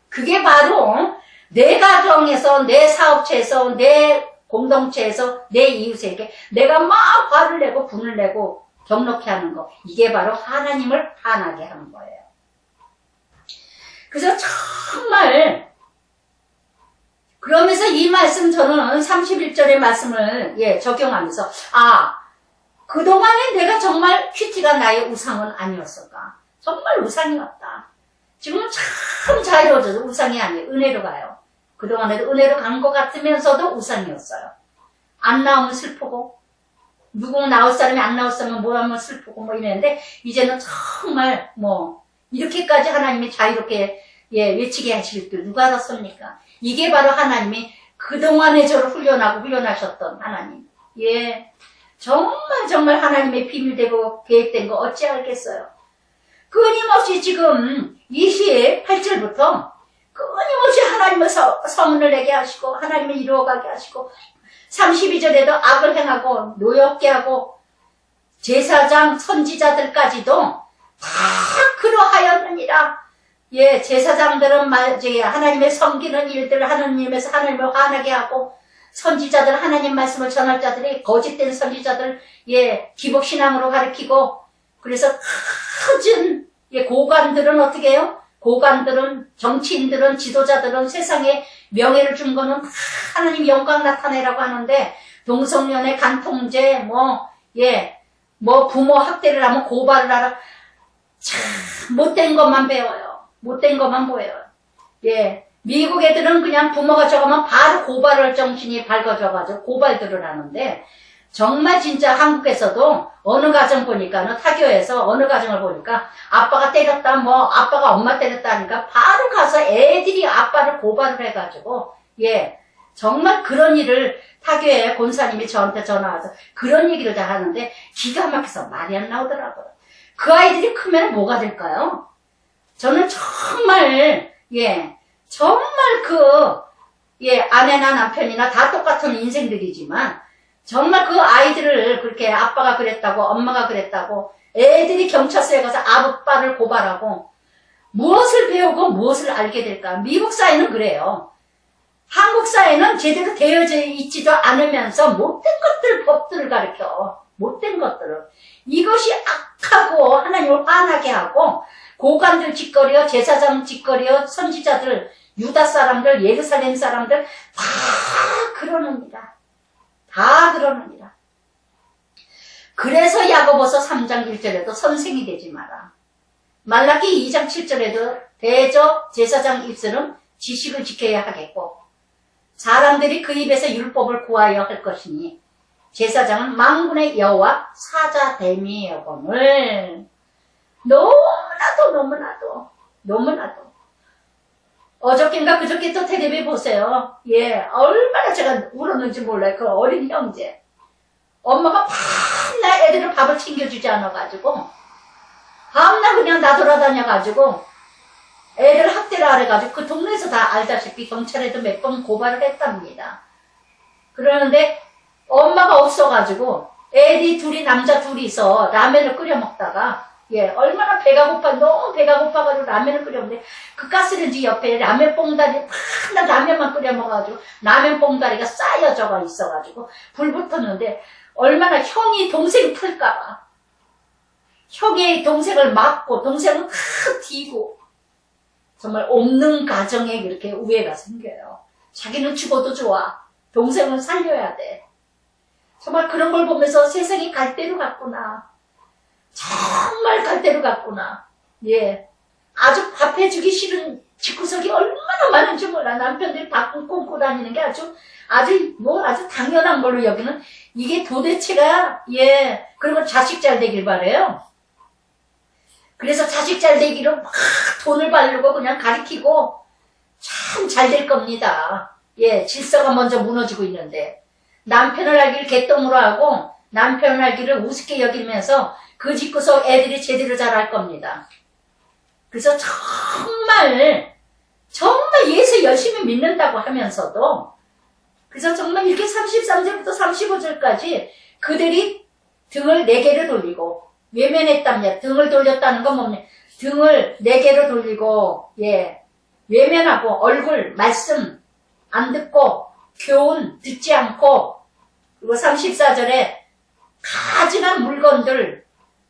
그게 바로 내 가정에서, 내 사업체에서, 내 공동체에서, 내 이웃에게 내가 막 화를 내고 분을 내고 경록케 하는 거, 이게 바로 하나님을 화나게 하는 거예요. 그래서 정말 그러면서 이 말씀 저는 31절의 말씀을 적용하면서 그동안에 내가 정말 큐티가 나의 우상은 아니었을까? 정말 우상이었다. 지금은 참 자유로워져서 우상이 아니에요. 은혜로 가요. 그동안에도 은혜로 간 것 같으면서도 우상이었어요. 안 나오면 슬프고, 누구 나올 사람이 안 나왔으면 뭐 하면 슬프고 뭐 이랬는데, 이제는 정말 이렇게까지 하나님이 자유롭게 외치게 하실 줄 누가 알았습니까? 이게 바로 하나님이 그동안에 저를 훈련하셨던 하나님. 정말 하나님의 비밀되고 계획된 거 어찌 알겠어요? 끊임없이 지금 28절부터 끊임없이 하나님의 서문을 내게 하시고 하나님을 이루어가게 하시고 32절에도 악을 행하고 노엽게 하고 제사장 선지자들까지도 다 그러하였느니라. 제사장들은 하나님의 섬기는 일들을 하느님에서 하나님을 화나게 하고 선지자들, 하나님 말씀을 전할 자들이 거짓된 선지자들, 기복신앙으로 가르치고, 그래서 커진 고관들은 어떻게 해요? 고관들은, 정치인들은, 지도자들은 세상에 명예를 준 거는 하나님 영광 나타내라고 하는데, 동성연애, 간통죄, 부모 학대를 하면 고발을 하라. 참, 못된 것만 배워요. 못된 것만 보여요. 미국 애들은 그냥 부모가 저거면 바로 고발할 정신이 밝아져가지고 고발들을 하는데, 정말 진짜 한국에서도 어느 가정 보니까는 타교에서 어느 가정을 보니까 아빠가 때렸다, 아빠가 엄마 때렸다 하니까 바로 가서 애들이 아빠를 고발을 해가지고, 정말 그런 일을 타교에 권사님이 저한테 전화와서 그런 얘기를 다 하는데 기가 막혀서 말이 안 나오더라고요. 그 아이들이 크면 뭐가 될까요? 저는 정말, 정말 아내나 남편이나 다 똑같은 인생들이지만, 정말 그 아이들을 그렇게 아빠가 그랬다고, 엄마가 그랬다고, 애들이 경찰서에 가서 아빠를 고발하고, 무엇을 배우고 무엇을 알게 될까? 미국 사회는 그래요. 한국 사회는 제대로 되어져 있지도 않으면서 못된 것들, 법들을 가르쳐. 못된 것들을. 이것이 악하고 하나님을 화나게 하고, 고관들 짓거리요, 제사장 짓거리요, 선지자들, 유다 사람들, 예루살렘 사람들 다 그러느니라. 다 그러느니라. 그래서 야고보서 3장 1절에도 선생이 되지 마라. 말라기 2장 7절에도 대저 제사장 입술은 지식을 지켜야 하겠고 사람들이 그 입에서 율법을 구하여 할 것이니 제사장은 만군의 여호와 사자됨이여거늘. 너무나도 어저께인가 그저께 또 텔레비 보세요. 얼마나 제가 울었는지 몰라요. 그 어린 형제 엄마가 밤낮 애들을 밥을 챙겨주지 않아가지고 밤낮 그냥 나돌아다녀가지고 애를 학대를 하래가지고 그 동네에서 다 알다시피 경찰에도 몇 번 고발을 했답니다. 그러는데 엄마가 없어가지고 애들이 남자 둘이서 라면을 끓여 먹다가 예, 얼마나 배가 고파, 너무 배가 고파가지고 라면을 끓였는데, 그 가스레인지 옆에 라면 뽕다리, 나 라면만 끓여 먹어가지고, 라면 뽕다리가 쌓여져가 있어가지고, 불 붙었는데, 얼마나 형이 동생 풀까봐. 형이 동생을 막고, 동생은 다 뒤고, 정말 없는 가정에 이렇게 우애가 생겨요. 자기는 죽어도 좋아. 동생은 살려야 돼. 정말 그런 걸 보면서 세상이 갈대로 갔구나. 정말 갈대로 갔구나. 예. 아주 밥 해주기 싫은 집구석이 얼마나 많은지 몰라. 남편들이 밥 끊고 다니는 게 아주 당연한 걸로 여기는 이게 도대체가, 예. 그리고 자식 잘 되길 바래요. 그래서 자식 잘 되기로 막 돈을 바르고 그냥 가리키고 참 잘 될 겁니다. 예. 질서가 먼저 무너지고 있는데. 남편을 알기를 개똥으로 하고 남편을 알기를 우습게 여기면서 그 집구석 애들이 제대로 잘할 겁니다. 그래서 정말 예수 열심히 믿는다고 하면서도 그래서 정말 이렇게 33절부터 35절까지 그들이 등을 4개로 돌리고 외면했답니다. 등을 돌렸다는 건 뭡니까? 등을 4개로 돌리고 예 외면하고 얼굴 말씀 안 듣고 교훈 듣지 않고 그리고 34절에 가증한 물건들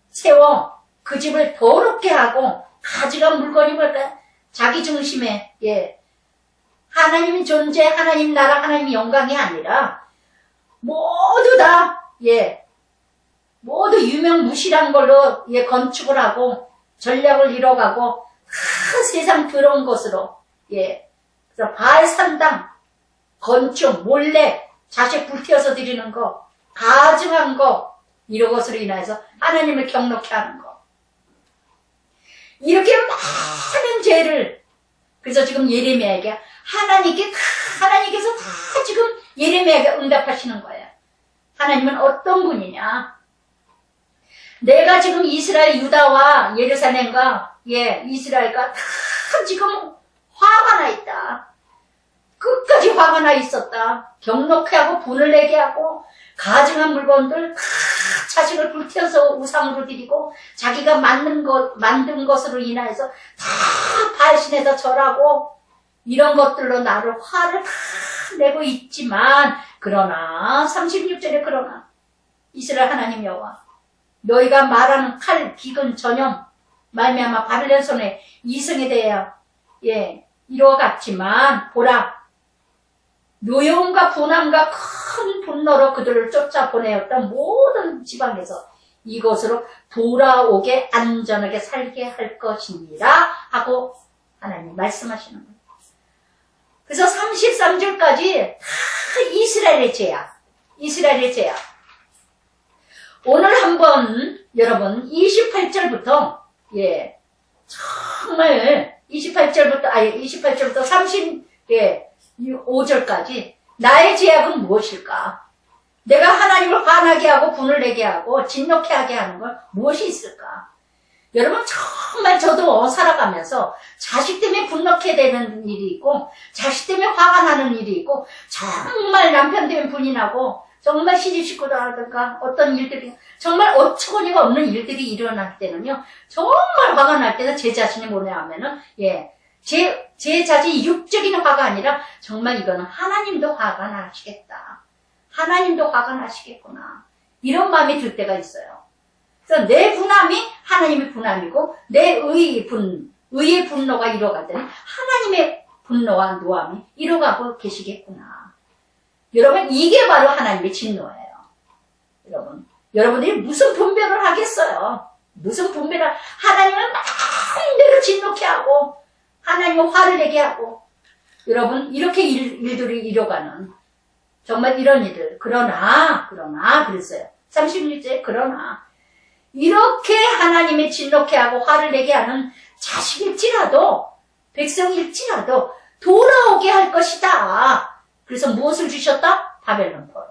세워 그 집을 더럽게 하고 가증한 물건이 뭘까요? 자기 중심에 예 하나님 존재, 하나님 나라, 하나님 영광이 아니라 모두 다 예 모두 유명무실한 걸로 예 건축을 하고 전략을 이뤄가고 다 세상 더러운 것으로 예 그래서 바알 산당 건축, 몰래 자식 불태워서 드리는 거, 가증한 거, 이런 것으로 인해서 하나님을 경록케 하는 거. 이렇게 많은 죄를, 그래서 지금 예레미야에게 하나님께서 다 지금 예레미야에게 응답하시는 거예요. 하나님은 어떤 분이냐? 내가 지금 이스라엘, 유다와 예루살렘과, 예, 이스라엘과 다 지금 화가 나 있다. 끝까지 화가 나 있었다. 경록케 하고 분을 내게 하고 가증한 물건들 다 자식을 불태워서 우상으로 드리고 자기가 만든 것으로 인하여서 다 발신해서 절하고 이런 것들로 나를 화를 다 내고 있지만 그러나 36절에 그러나 이스라엘 하나님 여호와 너희가 말하는 칼, 기근, 전염 말미암아 바벨론 손에 이승에 대하여 예 이루어갔지만 보라 노여움과 분함과 큰 분노로 그들을 쫓아보내었던 모든 지방에서 이곳으로 돌아오게 안전하게 살게 할 것입니다. 하고 하나님 말씀하시는 거예요. 그래서 33절까지 다 이스라엘의 죄야. 이스라엘의 죄야. 오늘 한번 여러분 28절부터 예 정말 28절부터 35절까지 나의 죄악은 무엇일까? 내가 하나님을 화나게 하고 분을 내게 하고 진노케 하게 하는 건 무엇이 있을까? 여러분 정말 저도 살아가면서 자식 때문에 분노케 되는 일이 있고 자식 때문에 화가 나는 일이 있고 정말 남편 때문에 분이 나고 정말 시집식구라든가 어떤 일들이 정말 어처구니가 없는 일들이 일어날 때는요 정말 화가 날 때는 제 자신이 뭐냐 하면은 예 제 자신이 육적인 화가 아니라 정말 이거는 하나님도 화가 나시겠다. 하나님도 화가 나시겠구나. 이런 마음이 들 때가 있어요. 그래서 내 분함이 하나님의 분함이고 내 의의 분노가 이뤄갈 때는 하나님의 분노와 노함이 이뤄가고 계시겠구나. 여러분 이게 바로 하나님의 진노예요. 여러분들이 무슨 분별을 하겠어요? 무슨 분별을 하나님은 마음대로 진노케 하고 하나님은 화를 내게 하고 여러분 이렇게 일들이 이뤄가는 정말 이런 일들 그러나 그랬어요. 36절에 그러나 이렇게 하나님의 진노케 하고 화를 내게 하는 자식일지라도 백성일지라도 돌아오게 할 것이다. 그래서 무엇을 주셨다? 바벨론 포로.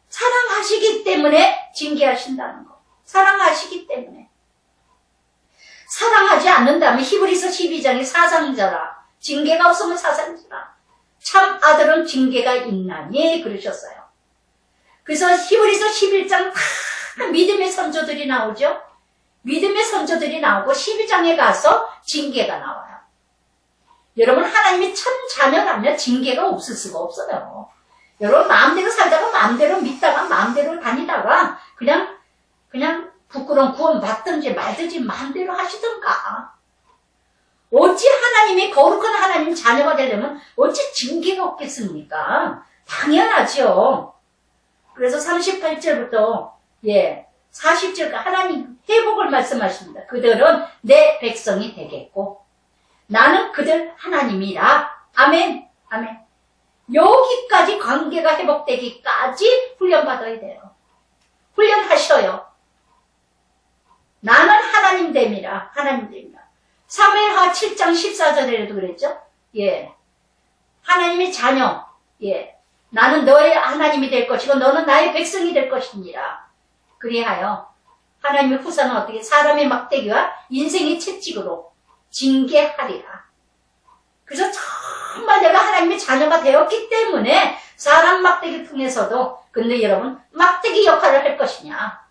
사랑하시기 때문에 징계하신다는 거. 사랑하시기 때문에. 사랑하지 않는다면 히브리서 12장에 사상자라. 징계가 없으면 사상자라. 참 아들은 징계가 있나니 그러셨어요. 그래서 히브리서 11장 다 믿음의 선조들이 나오죠. 믿음의 선조들이 나오고 12장에 가서 징계가 나와요. 여러분, 하나님이 참 자녀라면 징계가 없을 수가 없어요. 여러분, 마음대로 살다가 마음대로 믿다가 마음대로 다니다가 그냥 부끄러운 구원 받든지 말든지 마음대로 하시던가. 어찌 하나님이 거룩한 하나님 자녀가 되려면 어찌 징계가 없겠습니까? 당연하죠. 그래서 38절부터 40절까지 하나님 회복을 말씀하십니다. 그들은 내 백성이 되겠고 나는 그들 하나님이라. 아멘. 아멘. 여기까지 관계가 회복되기까지 훈련받아야 돼요. 훈련하셔요. 나는 하나님 됨이라. 하나님 됨이라. 사무엘하 7장 14절에도 그랬죠? 하나님의 자녀. 나는 너의 하나님이 될 것이고 너는 나의 백성이 될 것이니라. 그리하여 하나님의 후사는 어떻게 사람의 막대기와 인생의 채찍으로 징계하리라. 그래서 정말 내가 하나님의 자녀가 되었기 때문에 사람 막대기 통해서도 근데 여러분 막대기 역할을 할 것이냐,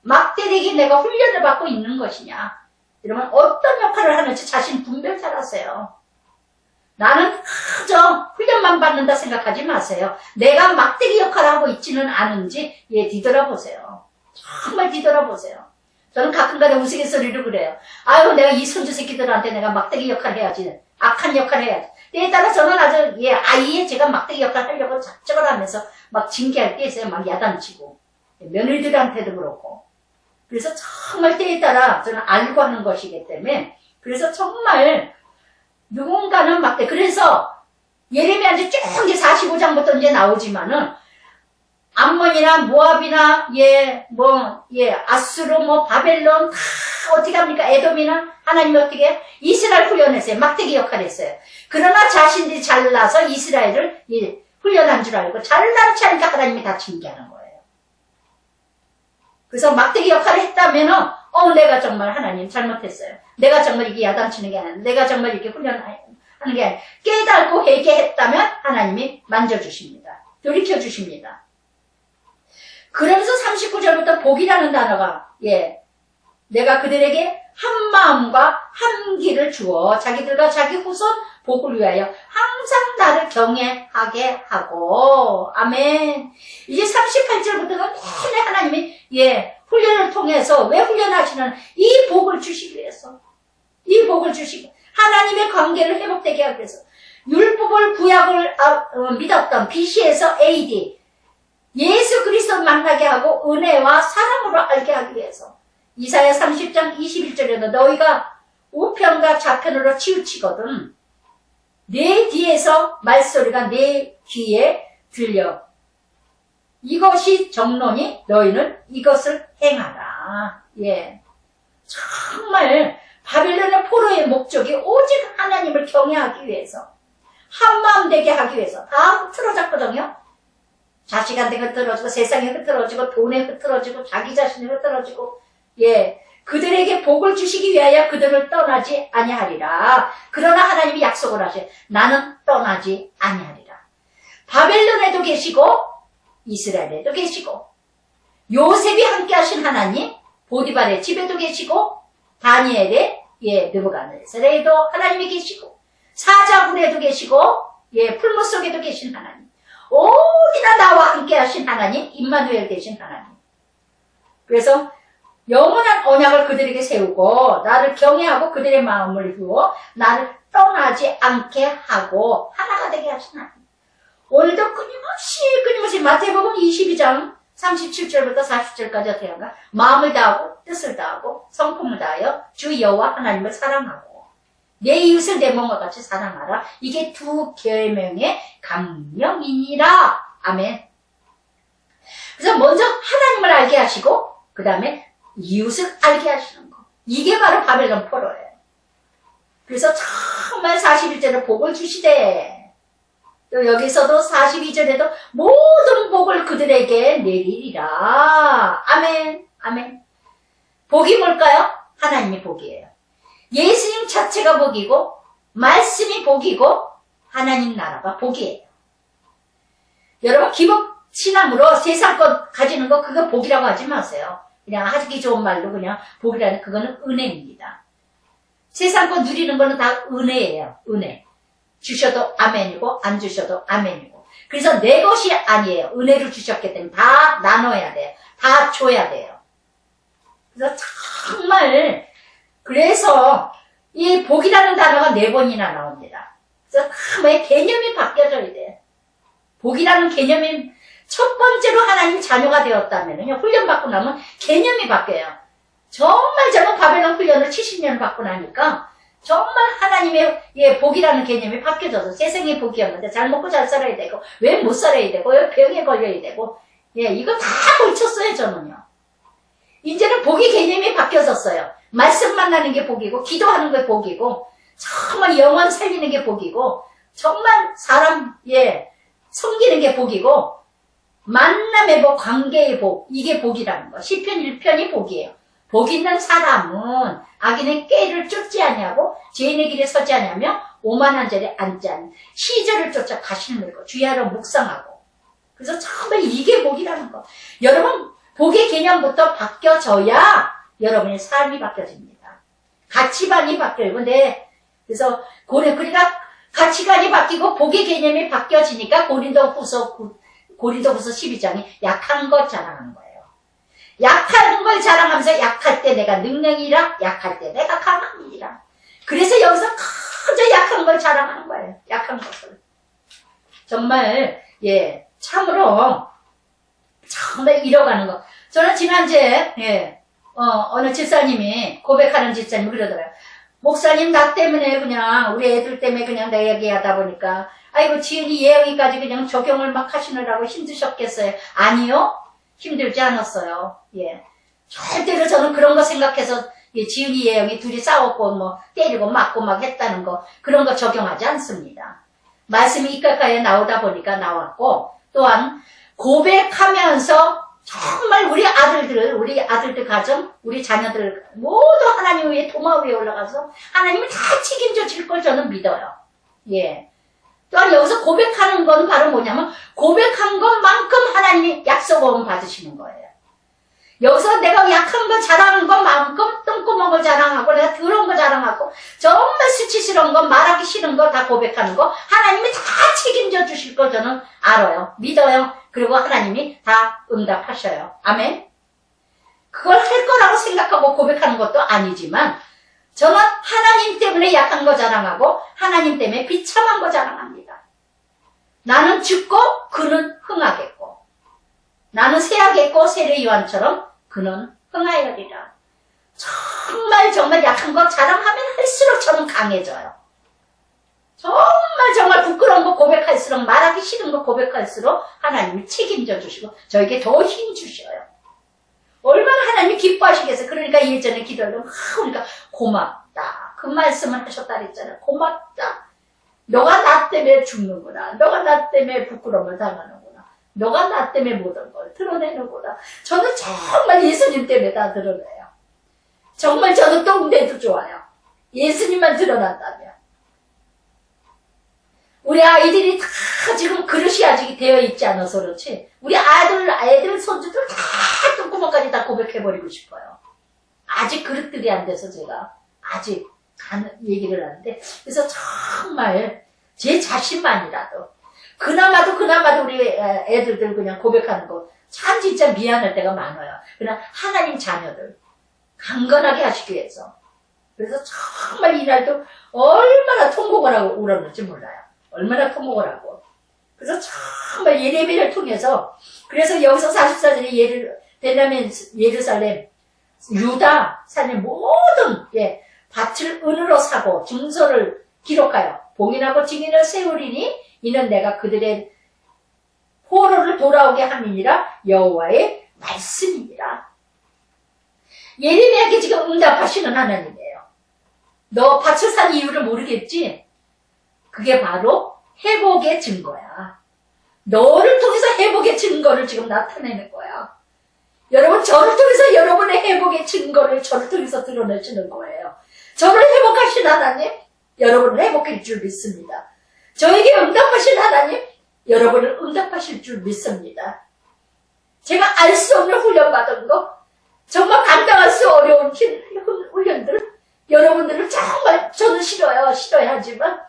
막대기에 내가 훈련을 받고 있는 것이냐, 여러분 어떤 역할을 하는지 자신 분별 잘하세요. 나는 그저 훈련만 받는다 생각하지 마세요. 내가 막대기 역할을 하고 있지는 않은지 뒤돌아보세요. 정말 뒤돌아보세요. 저는 가끔가다 우스갯소리로 그래요. 아유, 내가 이 손주 새끼들한테 내가 막대기 역할을 해야지, 악한 역할을 해야지. 때에 따라 저는 아주 아이의 제가 막대기 역할을 하려고 작정을 하면서 막 징계할 때 있어요. 막 야단치고 며느리들한테도 그렇고. 그래서 정말 때에 따라 저는 알고 하는 것이기 때문에 그래서 정말 누군가는 막대. 그래서 예레미야 이제 쭉 이제 45장부터 이제 나오지만은 암몬이나 모압이나 아수르 바벨론 다 어떻게 합니까? 에돔이나 하나님이 어떻게 이스라엘 훈련했어요. 막대기 역할을 했어요. 그러나 자신들이 잘나서 이스라엘을 훈련한 줄 알고 잘나지 않으니까 하나님이 다 징계하는 거예요. 그래서 막대기 역할을 했다면은 내가 정말 하나님 잘못했어요. 내가 정말 이게 야단치는 게 아니라 내가 정말 이렇게 훈련하는 게 아니라 깨닫고 회개했다면 하나님이 만져주십니다. 돌이켜주십니다. 그러면서 39절부터 복이라는 단어가 내가 그들에게 한 마음과 한 길을 주어 자기들과 자기 후손 복을 위하여 항상 나를 경외하게 하고. 아멘. 이제 38절부터는 내내 하나님이 훈련을 통해서 왜 훈련하시는 이 복을 주시기 위해서, 이 복을 주시기 하나님의 관계를 회복되게 하기 위해서 율법을 구약을 믿었던 BC에서 AD 예수 그리스도 만나게 하고 은혜와 사랑으로 알게 하기 위해서 이사야 30장 21절에도 너희가 우편과 좌편으로 치우치거든 내 뒤에서 말소리가 내 귀에 들려 이것이 정론이 너희는 이것을 행하라. 정말 바빌론의 포로의 목적이 오직 하나님을 경외하기 위해서 한마음 되게 하기 위해서 다 흐트러졌거든요. 자식한테 흐트러지고 세상에 흐트러지고 돈에 흐트러지고 자기 자신에 흐트러지고 그들에게 복을 주시기 위하여 그들을 떠나지 아니하리라. 그러나 하나님이 약속을 하셔요. 나는 떠나지 아니하리라. 바벨론에도 계시고 이스라엘에도 계시고 요셉이 함께 하신 하나님 보디발의 집에도 계시고 다니엘의 느부갓네살에도 하나님이 계시고 사자굴에도 계시고 풀무 속에도 계신 하나님 어디나 나와 함께 하신 하나님 임마누엘 되신 하나님. 그래서 영원한 언약을 그들에게 세우고 나를 경외하고 그들의 마음을 주어 나를 떠나지 않게 하고 하나가 되게 하신 하나님. 오늘도 끊임없이 마태복음 22장 37절부터 40절까지 어떻게 한가? 마음을 다하고 뜻을 다하고 성품을 다하여 주 여호와 하나님을 사랑하고 내 이웃을 내 몸과 같이 사랑하라. 이게 두 계명의 강령이니라. 아멘. 그래서 먼저 하나님을 알게 하시고 그 다음에 이웃을 알게 하시는 거. 이게 바로 바벨론 포로예요. 그래서 정말 41절에 복을 주시되 또 여기서도 42절에도 모든 복을 그들에게 내리리라. 아멘. 아멘. 복이 뭘까요? 하나님이 복이에요. 예수님 자체가 복이고 말씀이 복이고 하나님 나라가 복이에요. 여러분 기복 신앙으로 세상 것 가지는 거 그거 복이라고 하지 마세요. 그냥 하기 좋은 말로 그냥 복이라는 그거는 은혜입니다. 세상 거 누리는 거는 다 은혜예요. 은혜. 주셔도 아멘이고 안 주셔도 아멘이고. 그래서 내 것이 아니에요. 은혜를 주셨기 때문에 다 나눠야 돼요. 다 줘야 돼요. 그래서 정말 그래서 이 복이라는 단어가 4번이나 나옵니다. 그래서 정말 개념이 바뀌어져야 돼요. 복이라는 개념이 첫 번째로 하나님 자녀가 되었다면요. 훈련받고 나면 개념이 바뀌어요. 정말 제가 바벨론 훈련을 70년을 받고 나니까 정말 하나님의 복이라는 개념이 바뀌어져서 세상의 복이었는데 잘 먹고 잘 살아야 되고 왜 못 살아야 되고 왜 병에 걸려야 되고 이거 다 걸쳤어요 저는요. 이제는 복의 개념이 바뀌어졌어요. 말씀 만나는 게 복이고 기도하는 게 복이고 정말 영혼 살리는 게 복이고 정말 사람 섬기는 게 복이고 만남의 복, 관계의 복 이게 복이라는 거. 시편 1편이 복이에요. 복 있는 사람은 악인의 꾀를 쫓지 아니하고 죄인의 길에 서지 아니하며 오만한 자리에 앉지 않는 시절을 쫓아 가시는 거고 주야로 묵상하고. 그래서 정말 이게 복이라는 거. 여러분 복의 개념부터 바뀌어져야 여러분의 삶이 바뀌어집니다. 가치관이 바뀌고 그래서 그러니까 가치관이 바뀌고 복의 개념이 바뀌어지니까 고린도후서 12장이 약한 것 자랑하는 거예요. 약한 걸 자랑하면서 약할 때 내가 능력이라 약할 때 내가 강함이라. 그래서 여기서 그저 약한 걸 자랑하는 거예요. 약한 것을. 정말 참으로 정말 잃어가는 거. 저는 지난주에 어느 집사님이 고백하는 집사님이 그러더라고요. 목사님 나 때문에 그냥 우리 애들 때문에 그냥 내 얘기하다 보니까 아이고 지은이 예영이까지 그냥 적용을 막 하시느라고 힘드셨겠어요. 아니요. 힘들지 않았어요. 절대로 저는 그런 거 생각해서 지은이 예영이 둘이 싸웠고 뭐 때리고 맞고 막 했다는 거 그런 거 적용하지 않습니다. 말씀이 이까까에 나오다 보니까 나왔고 또한 고백하면서 정말 우리 아들들 가정, 우리 자녀들 모두 하나님 위에 도마 위에 올라가서 하나님이 다 책임져 줄 걸 저는 믿어요. 또한 여기서 고백하는 건 바로 뭐냐면 고백한 것만큼 하나님이 약속을 받으시는 거예요. 여기서 내가 약한 거 자랑한 것만큼 똥구멍 걸 자랑하고 내가 더러운 거 자랑하고 정말 수치스러운 거 말하기 싫은 거 다 고백하는 거 하나님이 다 책임져 주실 거 저는 알아요. 믿어요. 그리고 하나님이 다 응답하셔요. 아멘. 그걸 할 거라고 생각하고 고백하는 것도 아니지만 저는 하나님 때문에 약한 거 자랑하고 하나님 때문에 비참한 거 자랑합니다. 나는 죽고 그는 흥하겠고 나는 쇠하겠고 세례요한처럼 그는 흥하여리라. 정말 약한 거 자랑하면 할수록 저는 강해져요. 정말 부끄러운 거 고백할수록 말하기 싫은 거 고백할수록 하나님이 책임져 주시고 저에게 더 힘 주셔요. 얼마나 하나님이 기뻐하시겠어요. 그러니까 예전에 기도를 그러니까 고맙다. 그 말씀을 하셨다 그랬잖아요. 고맙다. 너가 나 때문에 죽는구나. 너가 나 때문에 부끄러움을 당하는구나. 너가 나 때문에 모든 걸 드러내는구나. 저는 정말 예수님 때문에 다 드러내요. 정말 저는 똥돼도 좋아요. 예수님만 드러난다면. 우리 아이들이 다 지금 그릇이 아직 되어 있지 않아서 그렇지. 우리 애들, 손주들 다 똥구멍까지 다 고백해버리고 싶어요. 아직 그릇들이 안 돼서 제가 아직 얘기를 하는데. 그래서 정말 제 자신만이라도 그나마도 우리 애들들 그냥 고백하는 거 참 진짜 미안할 때가 많아요. 그러나 하나님 자녀들 강건하게 하시기 위해서. 그래서 정말 이날도 얼마나 통곡을 하고 울었는지 몰라요. 얼마나 통곡을 하고. 그래서 정말 예레미야를 통해서 그래서 여기서 44절에 베냐민 예루살렘 유다 산의 모든 밭을 은으로 사고 증서를 기록하여 봉인하고 증인을 세우리니 이는 내가 그들의 포로를 돌아오게 함이니라 여호와의 말씀이니라. 예레미야에게 지금 응답하시는 하나님이에요. 너 밭을 산 이유를 모르겠지? 그게 바로 회복의 증거야. 너를 통해서 회복의 증거를 지금 나타내는 거야. 여러분 저를 통해서 여러분의 회복의 증거를 저를 통해서 드러내시는 거예요. 저를 회복하신 하나님 여러분을 회복할 줄 믿습니다. 저에게 응답하신 하나님 여러분을 응답하실 줄 믿습니다. 제가 알 수 없는 훈련받은 거 정말 감당할 수 어려운 훈련들, 여러분들은 정말 저는 싫어야 하지만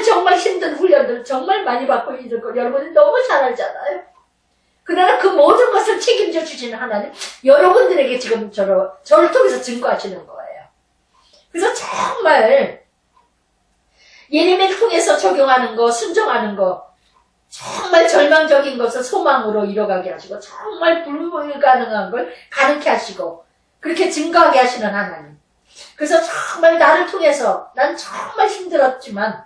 정말 힘든 훈련들 정말 많이 받고 있는 걸 여러분이 너무 잘 알잖아요. 그러나 그 모든 것을 책임져 주시는 하나님, 여러분들에게 지금 저를 통해서 증거하시는 거예요. 그래서 정말 예레미야를 통해서 적용하는 거, 순종하는 거, 정말 절망적인 것을 소망으로 이뤄가게 하시고, 정말 불가능한 걸 가능케 하시고, 그렇게 증거하게 하시는 하나님. 그래서 정말 나를 통해서, 난 정말 힘들었지만,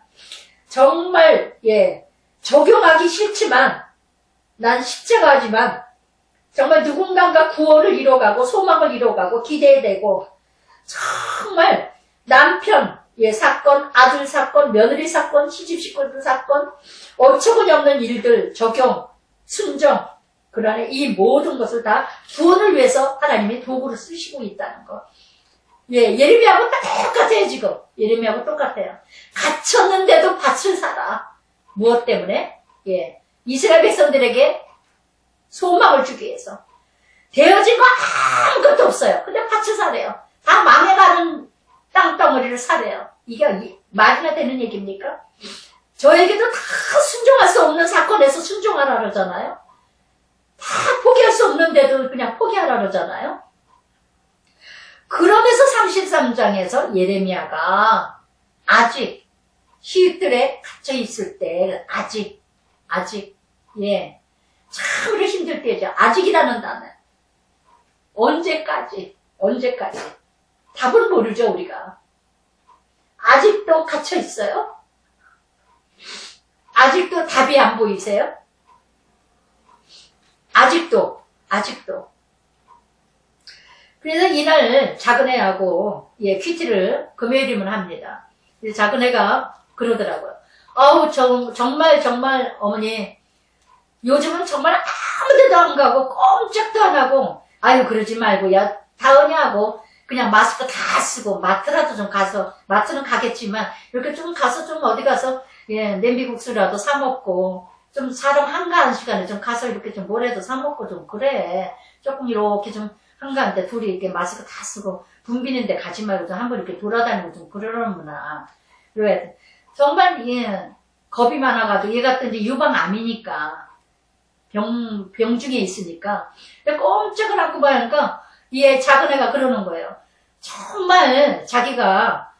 정말, 적용하기 싫지만, 난 십자가지만, 정말 누군가가 구원을 이뤄가고, 소망을 이뤄가고, 기대되고, 정말 남편, 사건, 아들 사건, 며느리 사건, 시집 식구들 사건, 어처구니 없는 일들, 적용, 순정, 그러나 이 모든 것을 다 구원을 위해서 하나님이 도구로 쓰시고 있다는 거. 예레미야하고 똑같아요, 지금. 예레미야하고 똑같아요. 갇혔는데도 밭을 사라. 무엇 때문에? 이스라엘 백성들에게 소망을 주기 위해서. 되어진 거 아무것도 없어요. 근데 밭을 사래요. 다 망해가는 땅덩어리를 사래요. 이게 말이나 되는 얘기입니까? 저에게도 다 순종할 수 없는 사건에서 순종하라 그러잖아요. 다 포기할 수 없는데도 그냥 포기하라 그러잖아요. 그러면서 33장에서 예레미야가 아직 시들에 갇혀 있을 때 참으로 힘들 때죠. 아직이라는 단어. 언제까지? 답은 모르죠, 우리가. 아직도 갇혀 있어요? 아직도 답이 안 보이세요? 아직도. 그래서 이날 작은애하고 퀴티를 금요일이면 합니다. 작은애가 그러더라고요. 정말 어머니 요즘은 정말 아무 데도 안 가고 꼼짝도 안 하고 아유 그러지 말고 야 다은이 하고 그냥 마스크 다 쓰고 마트라도 좀 가서 마트는 가겠지만 이렇게 좀 가서 좀 어디 가서 냄비국수라도 사 먹고 좀 사람 한가한 시간에 좀 가서 이렇게 좀 뭐라도 사 먹고 좀 그래. 조금 이렇게 좀 한가한데 둘이 이렇게 마스크 다 쓰고 붐비는데 가지 말고 좀 한번 이렇게 돌아다니고 좀 그러는구나. 그래 정말 겁이 많아가지고 얘 같은 이제 유방암이니까 병중에 있으니까 꼼짝을 않고 보니까 얘 작은 애가 그러는 거예요. 정말 자기가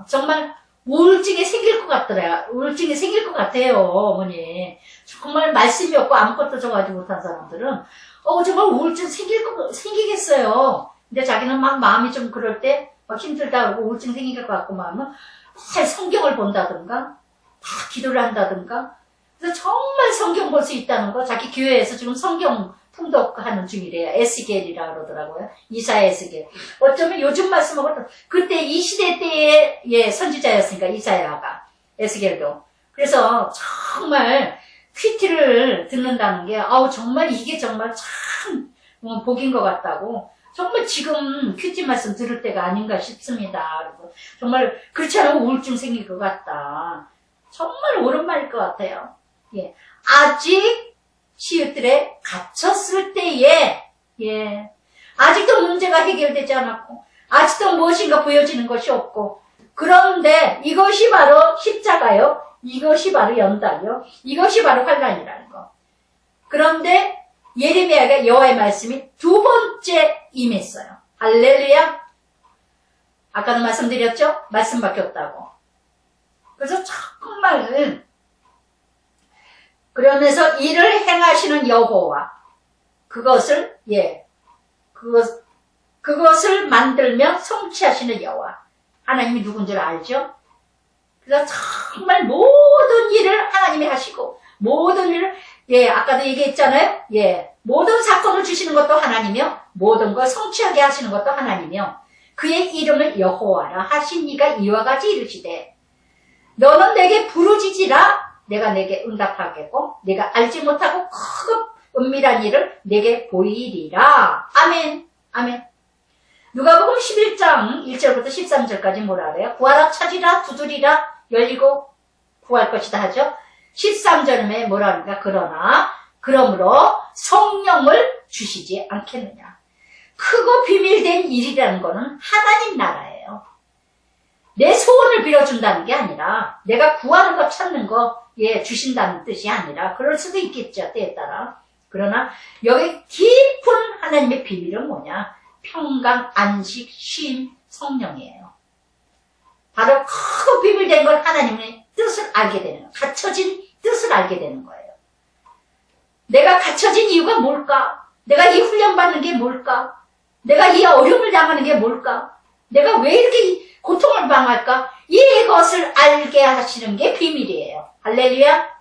정말 우울증이 생길 것 같더라. 우울증이 생길 것 같아요, 어머니. 정말 말씀이 없고 아무것도 정하지 못한 사람들은 정말 우울증 생기겠어요. 근데 자기는 막 마음이 좀 그럴 때 막 힘들다 그러고 우울증 생길 것 같고 마음은 성경을 본다든가 다 기도를 한다든가 그래서 정말 성경 볼 수 있다는 거 자기 교회에서 지금 성경 통독하는 중이래요. 에스겔이라 그러더라고요. 이사야 에스겔. 어쩌면 요즘 말씀하고 그때 이 시대 때의 선지자였으니까 이사야가 에스겔도. 그래서 정말 퀴티를 듣는다는 게 정말 이게 정말 참 복인 것 같다고. 정말 지금 퀴티 말씀 들을 때가 아닌가 싶습니다. 그래서 정말 그렇지 않으면 우울증 생길 것 같다. 정말 옳은 말일 것 같아요. 아직 시옷들에 갇혔을 때에 아직도 문제가 해결되지 않았고 아직도 무엇인가 보여지는 것이 없고 그런데 이것이 바로 십자가요. 이것이 바로 연단이요. 이것이 바로 환난이라는 거. 그런데 예레미야가 여호와의 말씀이 두 번째 임했어요. 할렐루야. 아까도 말씀드렸죠? 말씀밖에 없다고. 그래서 정말 그러면서 이를 행하시는 여호와 그것을 만들며 성취하시는 여호와 하나님이 누군 줄 알죠? 그래서 정말 모든 일을 하나님이 하시고 모든 일을 아까도 얘기했잖아요. 모든 사건을 주시는 것도 하나님이요 모든 걸 성취하게 하시는 것도 하나님이요 그의 이름을 여호와라 하신 이가 이와 같이 이르시되 너는 내게 부르짖으라 내가 내게 응답하겠고 내가 알지 못하고 크고 은밀한 일을 내게 보이리라. 아멘. 누가복음 11장 1절부터 13절까지 뭐라 그래요? 구하라 찾으라 두드리라 열리고 구할 것이다 하죠. 13절에 뭐라 합니까? 그러므로 성령을 주시지 않겠느냐. 크고 비밀된 일이라는 거는 하나님 나라예요. 내 소원을 빌어준다는 게 아니라 내가 구하는 거 찾는 거 주신다는 뜻이 아니라 그럴 수도 있겠죠. 때에 따라. 그러나 여기 깊은 하나님의 비밀은 뭐냐? 평강, 안식, 쉼, 성령이에요. 바로 크고 비밀된 걸 하나님의 뜻을 알게 되는 거예요. 갖춰진 뜻을 알게 되는 거예요. 내가 갖춰진 이유가 뭘까? 내가 이 훈련받는 게 뭘까? 내가 이 어려움을 당하는 게 뭘까? 내가 왜 이렇게 고통을 당할까? 이것을 알게 하시는 게 비밀이에요. 할렐루야.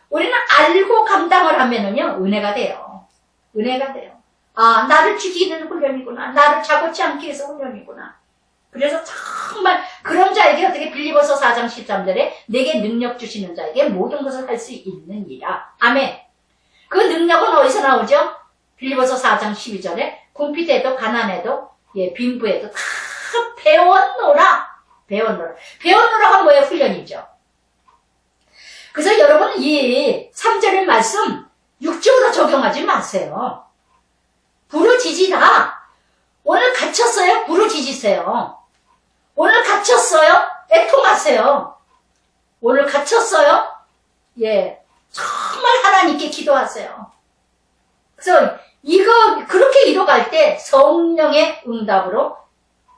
우리는 알고 감당을 하면은요, 은혜가 돼요. 은혜가 돼요. 아, 나를 죽이는 훈련이구나. 나를 자고치 않기 위해서 훈련이구나. 그래서 정말 그런 자에게 어떻게 빌리버서 4장 13절에 내게 능력 주시는 자에게 모든 것을 할 수 있느니라. 아멘. 그 능력은 어디서 나오죠? 빌리버서 4장 12절에 궁핍에도 가난해도 빈부에도 다 배웠노라. 배웠노라. 배웠노라가 뭐예요? 훈련이죠. 그래서 여러분 이 3절의 말씀 육적으로 적용하지 마세요. 부르짖으라. 오늘 갇혔어요? 부르짖으세요. 오늘 갇혔어요? 애통하세요. 오늘 갇혔어요? 정말 하나님께 기도하세요. 그래서 이거 그렇게 이뤄갈 때 성령의 응답으로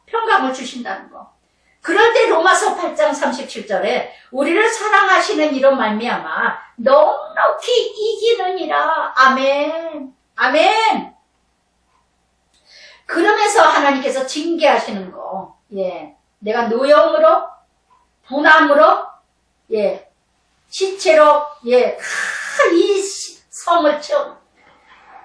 평강을 주신다는 거. 그럴 때 로마서 8장 37절에 우리를 사랑하시는 이로 말미암아 넉넉히 이기느니라. 아멘. 아멘. 그러면서 하나님께서 징계하시는 거. 내가 노염으로 분함으로 시체로 이 성을 채워.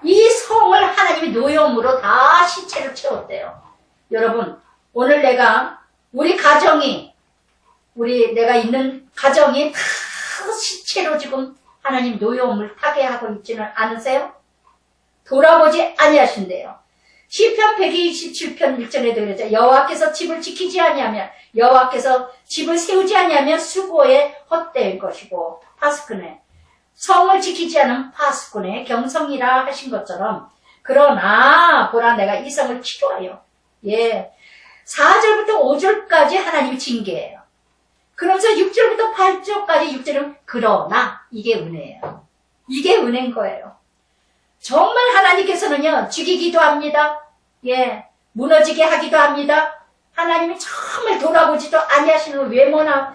이 성을 하나님이 노염으로 다 시체를 채웠대요. 여러분, 오늘 우리 가정이, 내가 있는 가정이 다 시체로 지금 하나님 노여움을 타게 하고 있지는 않으세요? 돌아보지 아니하신대요. 시편 127편 1절에도 그랬죠. 여호와께서 집을 지키지 아니하면, 여호와께서 집을 세우지 아니하면 수고에 헛될 것이고, 파수꾼의 성을 지키지 않은 파수꾼의 경성이라 하신 것처럼, 그러나 보라 내가 이 성을 치료하여 4절부터 5절까지 하나님이 징계해요. 그러면서 6절부터 8절까지 6절은 그러나 이게 은혜예요. 이게 은혜인 거예요. 정말 하나님께서는요, 죽이기도 합니다. 무너지게 하기도 합니다. 하나님이 정말 돌아보지도 아니하시는 외모나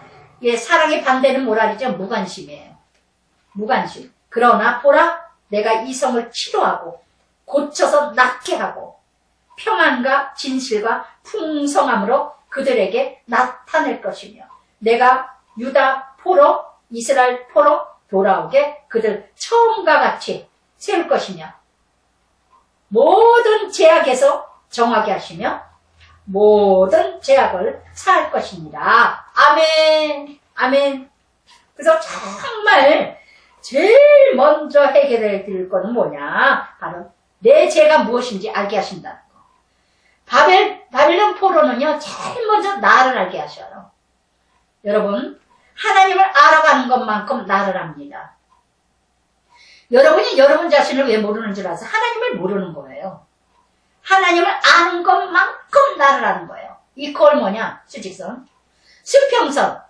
사랑의 반대는 뭐라 그러죠? 무관심이에요. 무관심. 그러나 보라 내가 이 성을 치료하고 고쳐서 낫게 하고 평안과 진실과 풍성함으로 그들에게 나타낼 것이며 내가 유다 포로 이스라엘 포로 돌아오게 그들 처음과 같이 세울 것이며 모든 제약에서 정하게 하시며 모든 제약을 사할 것입니다. 아멘. 아멘. 그래서 정말 제일 먼저 해결해 드릴 거는 뭐냐? 바로 내 죄가 무엇인지 알게 하신다는 거. 바벨론 포로는요, 제일 먼저 나를 알게 하셔요. 여러분, 하나님을 알아가는 것만큼 나를 압니다. 여러분이 여러분 자신을 왜 모르는 줄 아세요? 하나님을 모르는 거예요. 하나님을 아는 것만큼 나를 아는 거예요. 이퀄 뭐냐? 수직선. 수평선.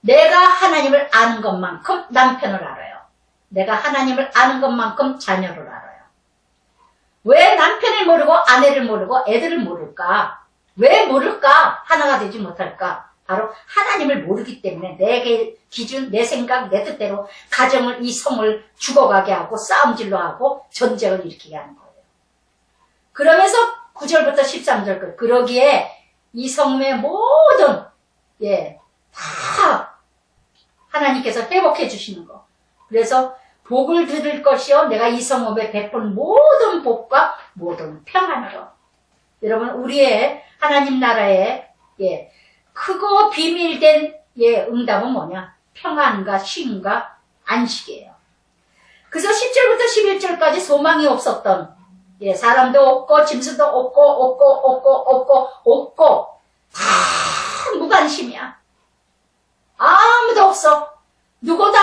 내가 하나님을 아는 것만큼 남편을 알아요. 내가 하나님을 아는 것만큼 자녀를 알아요. 왜 남편을 모르고 아내를 모르고 애들을 모를까? 왜 모를까? 하나가 되지 못할까? 바로 하나님을 모르기 때문에 내 기준, 내 생각, 내 뜻대로 가정을, 이 성을 죽어가게 하고 싸움질로 하고 전쟁을 일으키게 하는 거예요. 그러면서 9절부터 13절까지 그러기에 이 성의 모든 다 하나님께서 회복해 주시는 거. 그래서 복을 들을 것이요 내가 이 성읍에 베푼 모든 복과 모든 평안으로. 여러분 우리의 하나님 나라의 크고 비밀된 응답은 뭐냐? 평안과 쉼과 안식이에요. 그래서 10절부터 11절까지 소망이 없었던 사람도 없고 짐승도 없고 다 무관심이야. 아무도 없어. 누구도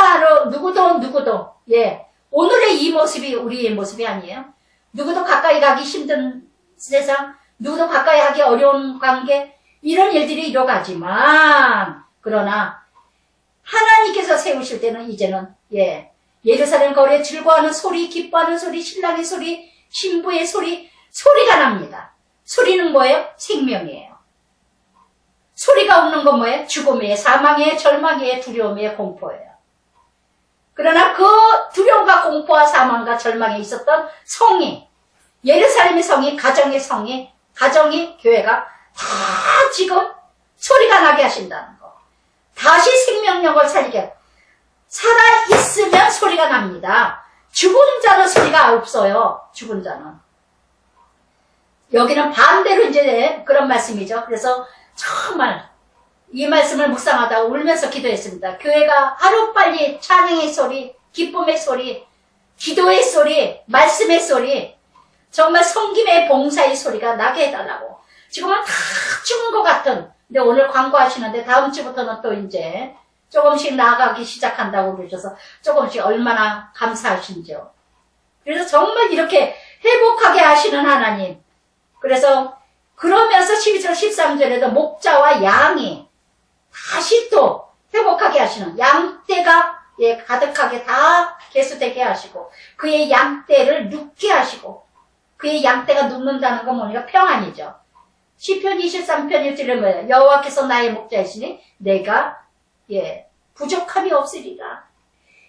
오늘의 이 모습이 우리의 모습이 아니에요. 누구도 가까이 가기 힘든 세상, 누구도 가까이 하기 어려운 관계, 이런 일들이 일어가지만, 그러나 하나님께서 세우실 때는 이제는 예루살렘 거리에 즐거워하는 소리, 기뻐하는 소리, 신랑의 소리, 신부의 소리, 소리가 납니다. 소리는 뭐예요? 생명이에요. 소리가 없는 건 뭐예요? 죽음이에요. 사망이에요. 절망이에요. 두려움이에요. 공포예요. 그러나 그 두려움과 공포와 사망과 절망에 있었던 성이, 예루살렘의 성이, 가정의 성이, 가정이, 교회가 다 지금 소리가 나게 하신다는 거. 다시 생명력을 살리게. 살아있으면 소리가 납니다. 죽은 자는 소리가 없어요. 죽은 자는. 여기는 반대로 이제 그런 말씀이죠. 그래서 정말 이 말씀을 묵상하다가 울면서 기도했습니다. 교회가 하루빨리 찬양의 소리, 기쁨의 소리, 기도의 소리, 말씀의 소리, 정말 섬김의 봉사의 소리가 나게 해달라고. 지금은 다 죽은 것 같은, 근데 오늘 광고하시는데 다음 주부터는 또 이제 조금씩 나아가기 시작한다고 그러셔서 조금씩 얼마나 감사하신지요. 그래서 정말 이렇게 회복하게 하시는 하나님. 그래서 그러면서 12절 13절에도 목자와 양이 다시 또 회복하게 하시는, 양떼가 가득하게 다 개수되게 하시고, 그의 양떼를 눕게 하시고, 그의 양떼가 눕는다는 건 뭐니까 평안이죠. 시편 23편 1절에 뭐예요? 여호와께서 나의 목자이시니 내가 부족함이 없으리라.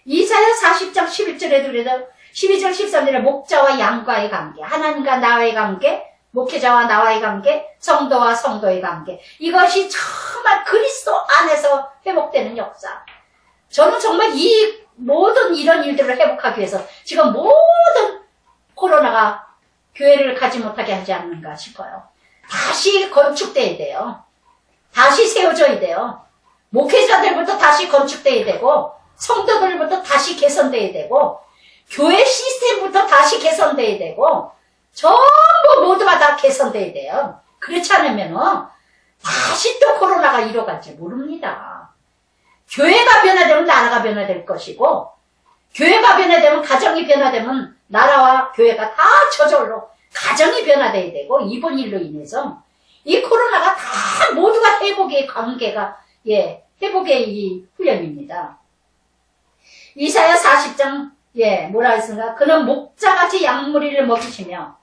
이사야 40장 11절에도 그래도 12절 13절에 목자와 양과의 관계, 하나님과 나와의 관계, 목회자와 나와의 관계, 성도와 성도의 관계, 이것이 정말 그리스도 안에서 회복되는 역사. 저는 정말 이 모든 이런 일들을 회복하기 위해서 지금 모든 코로나가 교회를 가지 못하게 하지 않는가 싶어요. 다시 건축돼야 돼요. 다시 세워져야 돼요. 목회자들부터 다시 건축돼야 되고, 성도들부터 다시 개선돼야 되고, 교회 시스템부터 다시 개선돼야 되고, 전부 모두가 다 개선돼야 돼요. 그렇지 않으면 다시 또 코로나가 일어갈지 모릅니다. 교회가 변화되면 나라가 변화될 것이고, 교회가 변화되면 가정이 변화되면 나라와 교회가 다 저절로 가정이 변화돼야 되고, 이번 일로 인해서 이 코로나가 다 모두가 회복의 관계가 회복의 이 훈련입니다. 이사야 40장 뭐라 했습니까? 그는 목자같이 양무리를 먹이시며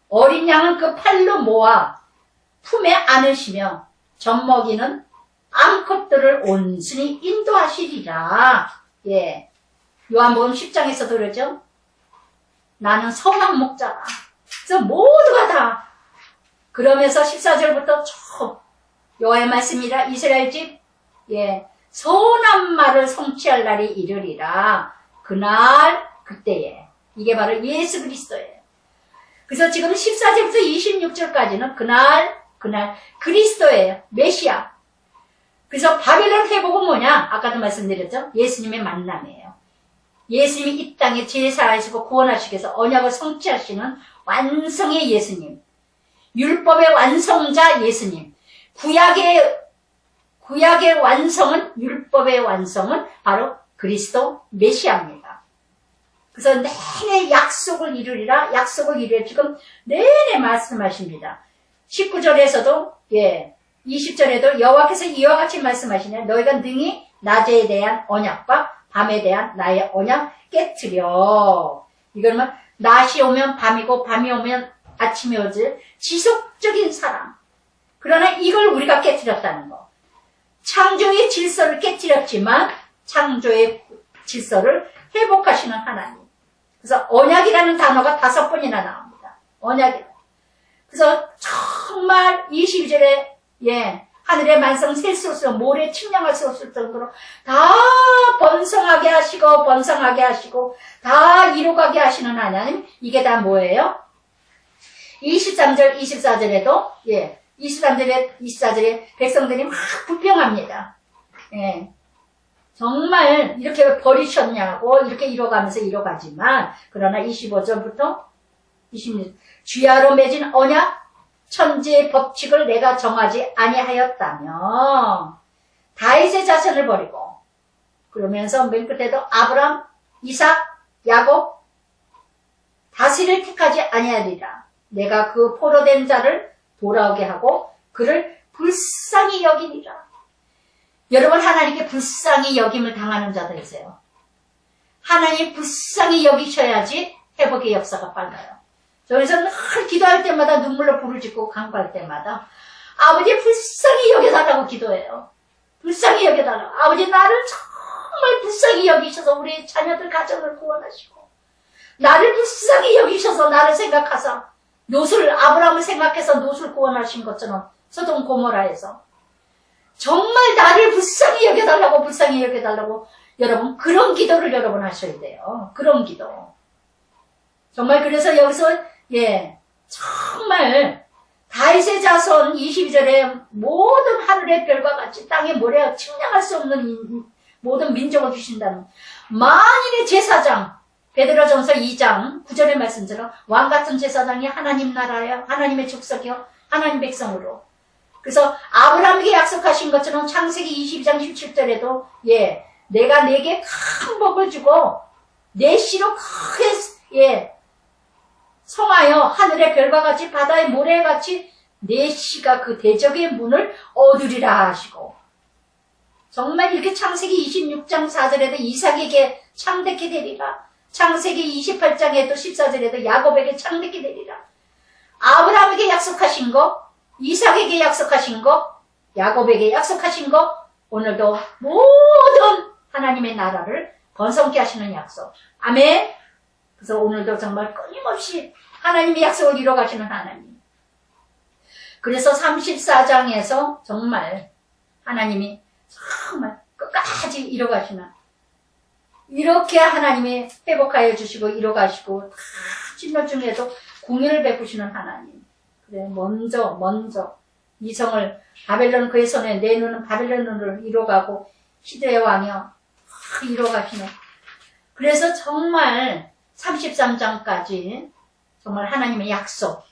어린 양은 그 팔로 모아 품에 안으시며 젖먹이는 암컷들을 온순히 인도하시리라. 요한복음 10장에서도 그러죠. 나는 선한 목자다. 그래서 모두가 다 그러면서 14절부터 쭉 여호와의 말씀이라 이스라엘 집 선한 말을 성취할 날이 이르리라. 그날 그때에 이게 바로 예수 그리스도예요. 그래서 지금 14절부터 26절까지는 그날 그리스도예요. 메시아. 그래서 바벨론 회복은 뭐냐? 아까도 말씀드렸죠. 예수님의 만남이에요. 예수님이 이 땅에 제사하시고 구원하시기 위해서 언약을 성취하시는 완성의 예수님. 율법의 완성자 예수님. 구약의 완성은, 율법의 완성은 바로 그리스도 메시아입니다. 그래서 내내 약속을 이루리라, 약속을 이루려 지금 내내 말씀하십니다. 19절에서도 20절에도 여호와께서 이와 같이 말씀하시네. 너희가 능히 낮에 대한 언약과 밤에 대한 나의 언약 깨트려. 이거는 낮이 오면 밤이고 밤이 오면 아침이 오지. 지속적인 사랑. 그러나 이걸 우리가 깨트렸다는 거. 창조의 질서를 깨트렸지만 창조의 질서를 회복하시는 하나님. 그래서 언약이라는 단어가 5번이나 나옵니다. 언약이라. 그래서 정말 22절에 하늘의 만성 셀 수 없어 모래 측량할 수 없을 정도로 다 번성하게 하시고 다 이루가게 하시는 하나님. 이게 다 뭐예요? 23절 24절에도 24절에 백성들이 막 불평합니다. 정말 이렇게 버리셨냐고 이렇게 이뤄가지만 그러나 25절부터 26절 주야로 맺은 언약 천지의 법칙을 내가 정하지 아니하였다며 다윗의 자손을 버리고 그러면서 맨 끝에도 아브람, 이삭, 야곱 다스릴 택하지 아니하리라. 내가 그 포로된 자를 돌아오게 하고 그를 불쌍히 여기니라. 여러분, 하나님께 불쌍히 여김을 당하는 자들이세요. 하나님 불쌍히 여기셔야지 회복의 역사가 빨라요. 저기서 늘 기도할 때마다 눈물로 부르짖고 간구할 때마다 아버지 불쌍히 여겨달라고 기도해요. 불쌍히 여겨달라고. 아버지 나를 정말 불쌍히 여기셔서 우리 자녀들 가정을 구원하시고 나를 불쌍히 여기셔서 나를 생각하사 롯을 아브라함을 생각해서 롯을 구원하신 것처럼 소돔 고모라에서 정말 나를 불쌍히 여겨달라고 불쌍히 여겨달라고 여러분 그런 기도를 여러분 하셔야 돼요. 그런 기도. 정말 그래서 여기서 정말 다윗의 자손 22절에 모든 하늘의 별과 같이 땅의 모래와 측량할 수 없는 모든 민족을 주신다는 만일의 제사장 베드로전서 2장 9절의 말씀처럼 왕같은 제사장이 하나님 나라여 하나님의 족속이여 하나님 백성으로 그래서 아브라함에게 약속하신 것처럼 창세기 22장 17절에도 내가 네게 큰 복을 주고 내 씨로 크게 성하여 하늘의 별과 같이 바다의 모래와 같이 내 씨가 그 대적의 문을 얻으리라 하시고 정말 이렇게 창세기 26장 4절에도 이삭에게 창대케 되리라. 창세기 28장에도 14절에도 야곱에게 창대케 되리라. 아브라함에게 약속하신 거, 이삭에게 약속하신 거, 야곱에게 약속하신 거, 오늘도 모든 하나님의 나라를 번성케 하시는 약속. 아멘. 그래서 오늘도 정말 끊임없이 하나님의 약속을 이뤄가시는 하나님. 그래서 34장에서 정말 하나님이 정말 끝까지 이뤄가시는 이렇게 하나님이 회복하여 주시고 이뤄가시고 다 진노 중에도 공의를 베푸시는 하나님. 그래 먼저 이성을 바벨론 그의 손에 내놓는 바벨론을 이뤄가고 시대의 왕이여 이뤄가시는. 그래서 정말 33장까지 정말 하나님의 약속.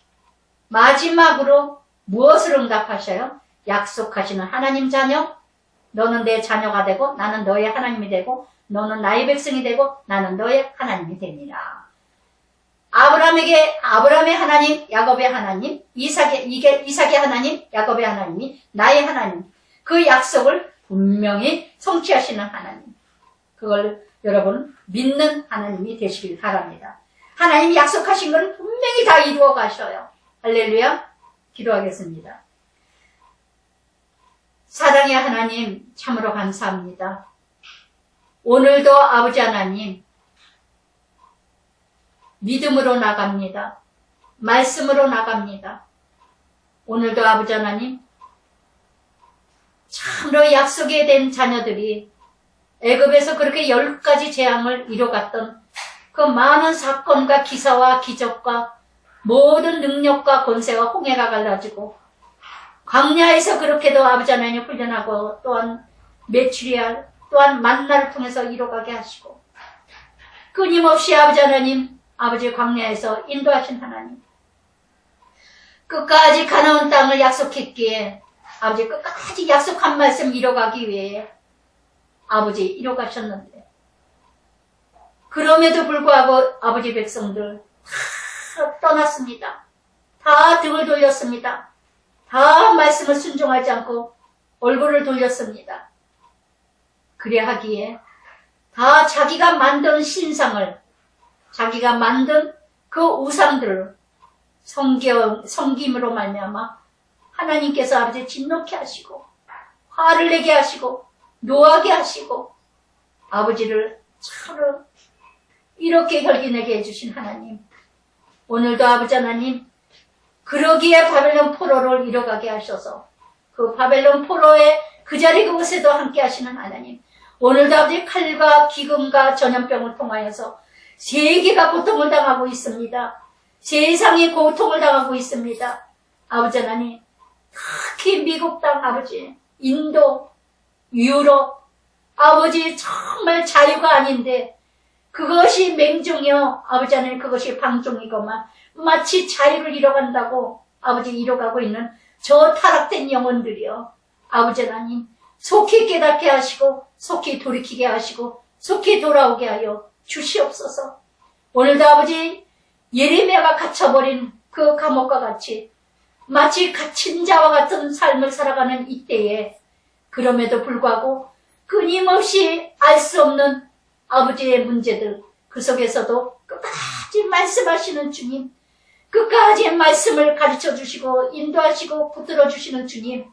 마지막으로 무엇을 응답하셔요? 약속하시는 하나님 자녀. 너는 내 자녀가 되고 나는 너의 하나님이 되고 너는 나의 백성이 되고 나는 너의 하나님이 됩니다. 아브라함의 하나님, 야곱의 하나님, 이삭의 하나님, 야곱의 하나님이 나의 하나님. 그 약속을 분명히 성취하시는 하나님. 그걸 여러분 믿는 하나님이 되시길 바랍니다. 하나님이 약속하신 건 분명히 다 이루어 가셔요. 할렐루야. 기도하겠습니다. 사랑의 하나님 참으로 감사합니다. 오늘도 아버지 하나님 믿음으로 나갑니다. 말씀으로 나갑니다. 오늘도 아버지 하나님 참으로 약속에 된 자녀들이 애굽에서 그렇게 10가지 재앙을 이뤄갔던 그 많은 사건과 기사와 기적과 모든 능력과 권세와 홍해가 갈라지고 광야에서 그렇게도 아버지 하나님 훈련하고 또한 메추리알 또한 만나를 통해서 이뤄가게 하시고 끊임없이 아버지 하나님 아버지 광야에서 인도하신 하나님 끝까지 가나안 땅을 약속했기에 아버지 끝까지 약속한 말씀 이뤄가기 위해 아버지 이뤄가셨는데 그럼에도 불구하고 아버지 백성들 다 떠났습니다. 다 등을 돌렸습니다. 다 말씀을 순종하지 않고 얼굴을 돌렸습니다. 그래 하기에 다 자기가 만든 신상을 자기가 만든 그 우상들을 섬김으로 말미암아 하나님께서 아버지 진노케 하시고 화를 내게 하시고 노하게 하시고 아버지를 차로 이렇게 혈기내게 해주신 하나님 오늘도 아버지 하나님 그러기에 바벨론 포로를 이뤄가게 하셔서 그 바벨론 포로의 그 자리 그곳에도 함께 하시는 하나님 오늘도 아버지 칼과 기근과 전염병을 통하여서 세계가 고통을 당하고 있습니다. 세상이 고통을 당하고 있습니다. 아버지 하나님 특히 미국 땅 아버지 인도 유럽 아버지 정말 자유가 아닌데 그것이 맹종이요 아버지 하나님 그것이 방종이고만 마치 자유를 잃어간다고 아버지 잃어가고 있는 저 타락된 영혼들이요 아버지 하나님 속히 깨닫게 하시고 속히 돌이키게 하시고 속히 돌아오게 하여 주시옵소서. 오늘도 아버지 예레미야가 갇혀버린 그 감옥과 같이 마치 갇힌 자와 같은 삶을 살아가는 이때에 그럼에도 불구하고 끊임없이 알 수 없는 아버지의 문제들 그 속에서도 끝까지 말씀하시는 주님, 끝까지 말씀을 가르쳐 주시고 인도하시고 붙들어 주시는 주님,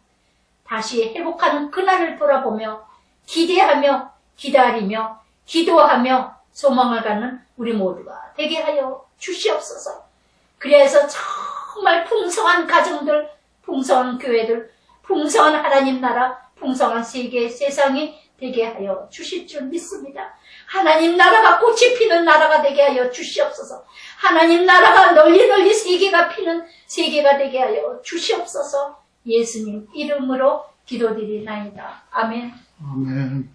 다시 회복하는 그날을 돌아보며 기대하며 기다리며 기도하며 소망을 갖는 우리 모두가 되게 하여 주시옵소서. 그래서 정말 풍성한 가정들, 풍성한 교회들, 풍성한 하나님 나라, 풍성한 세상이 되게 하여 주실 줄 믿습니다. 하나님 나라가 꽃이 피는 나라가 되게 하여 주시옵소서. 하나님 나라가 널리 세계가 피는 세계가 되게 하여 주시옵소서. 예수님 이름으로 기도드리나이다. 아멘. 아멘.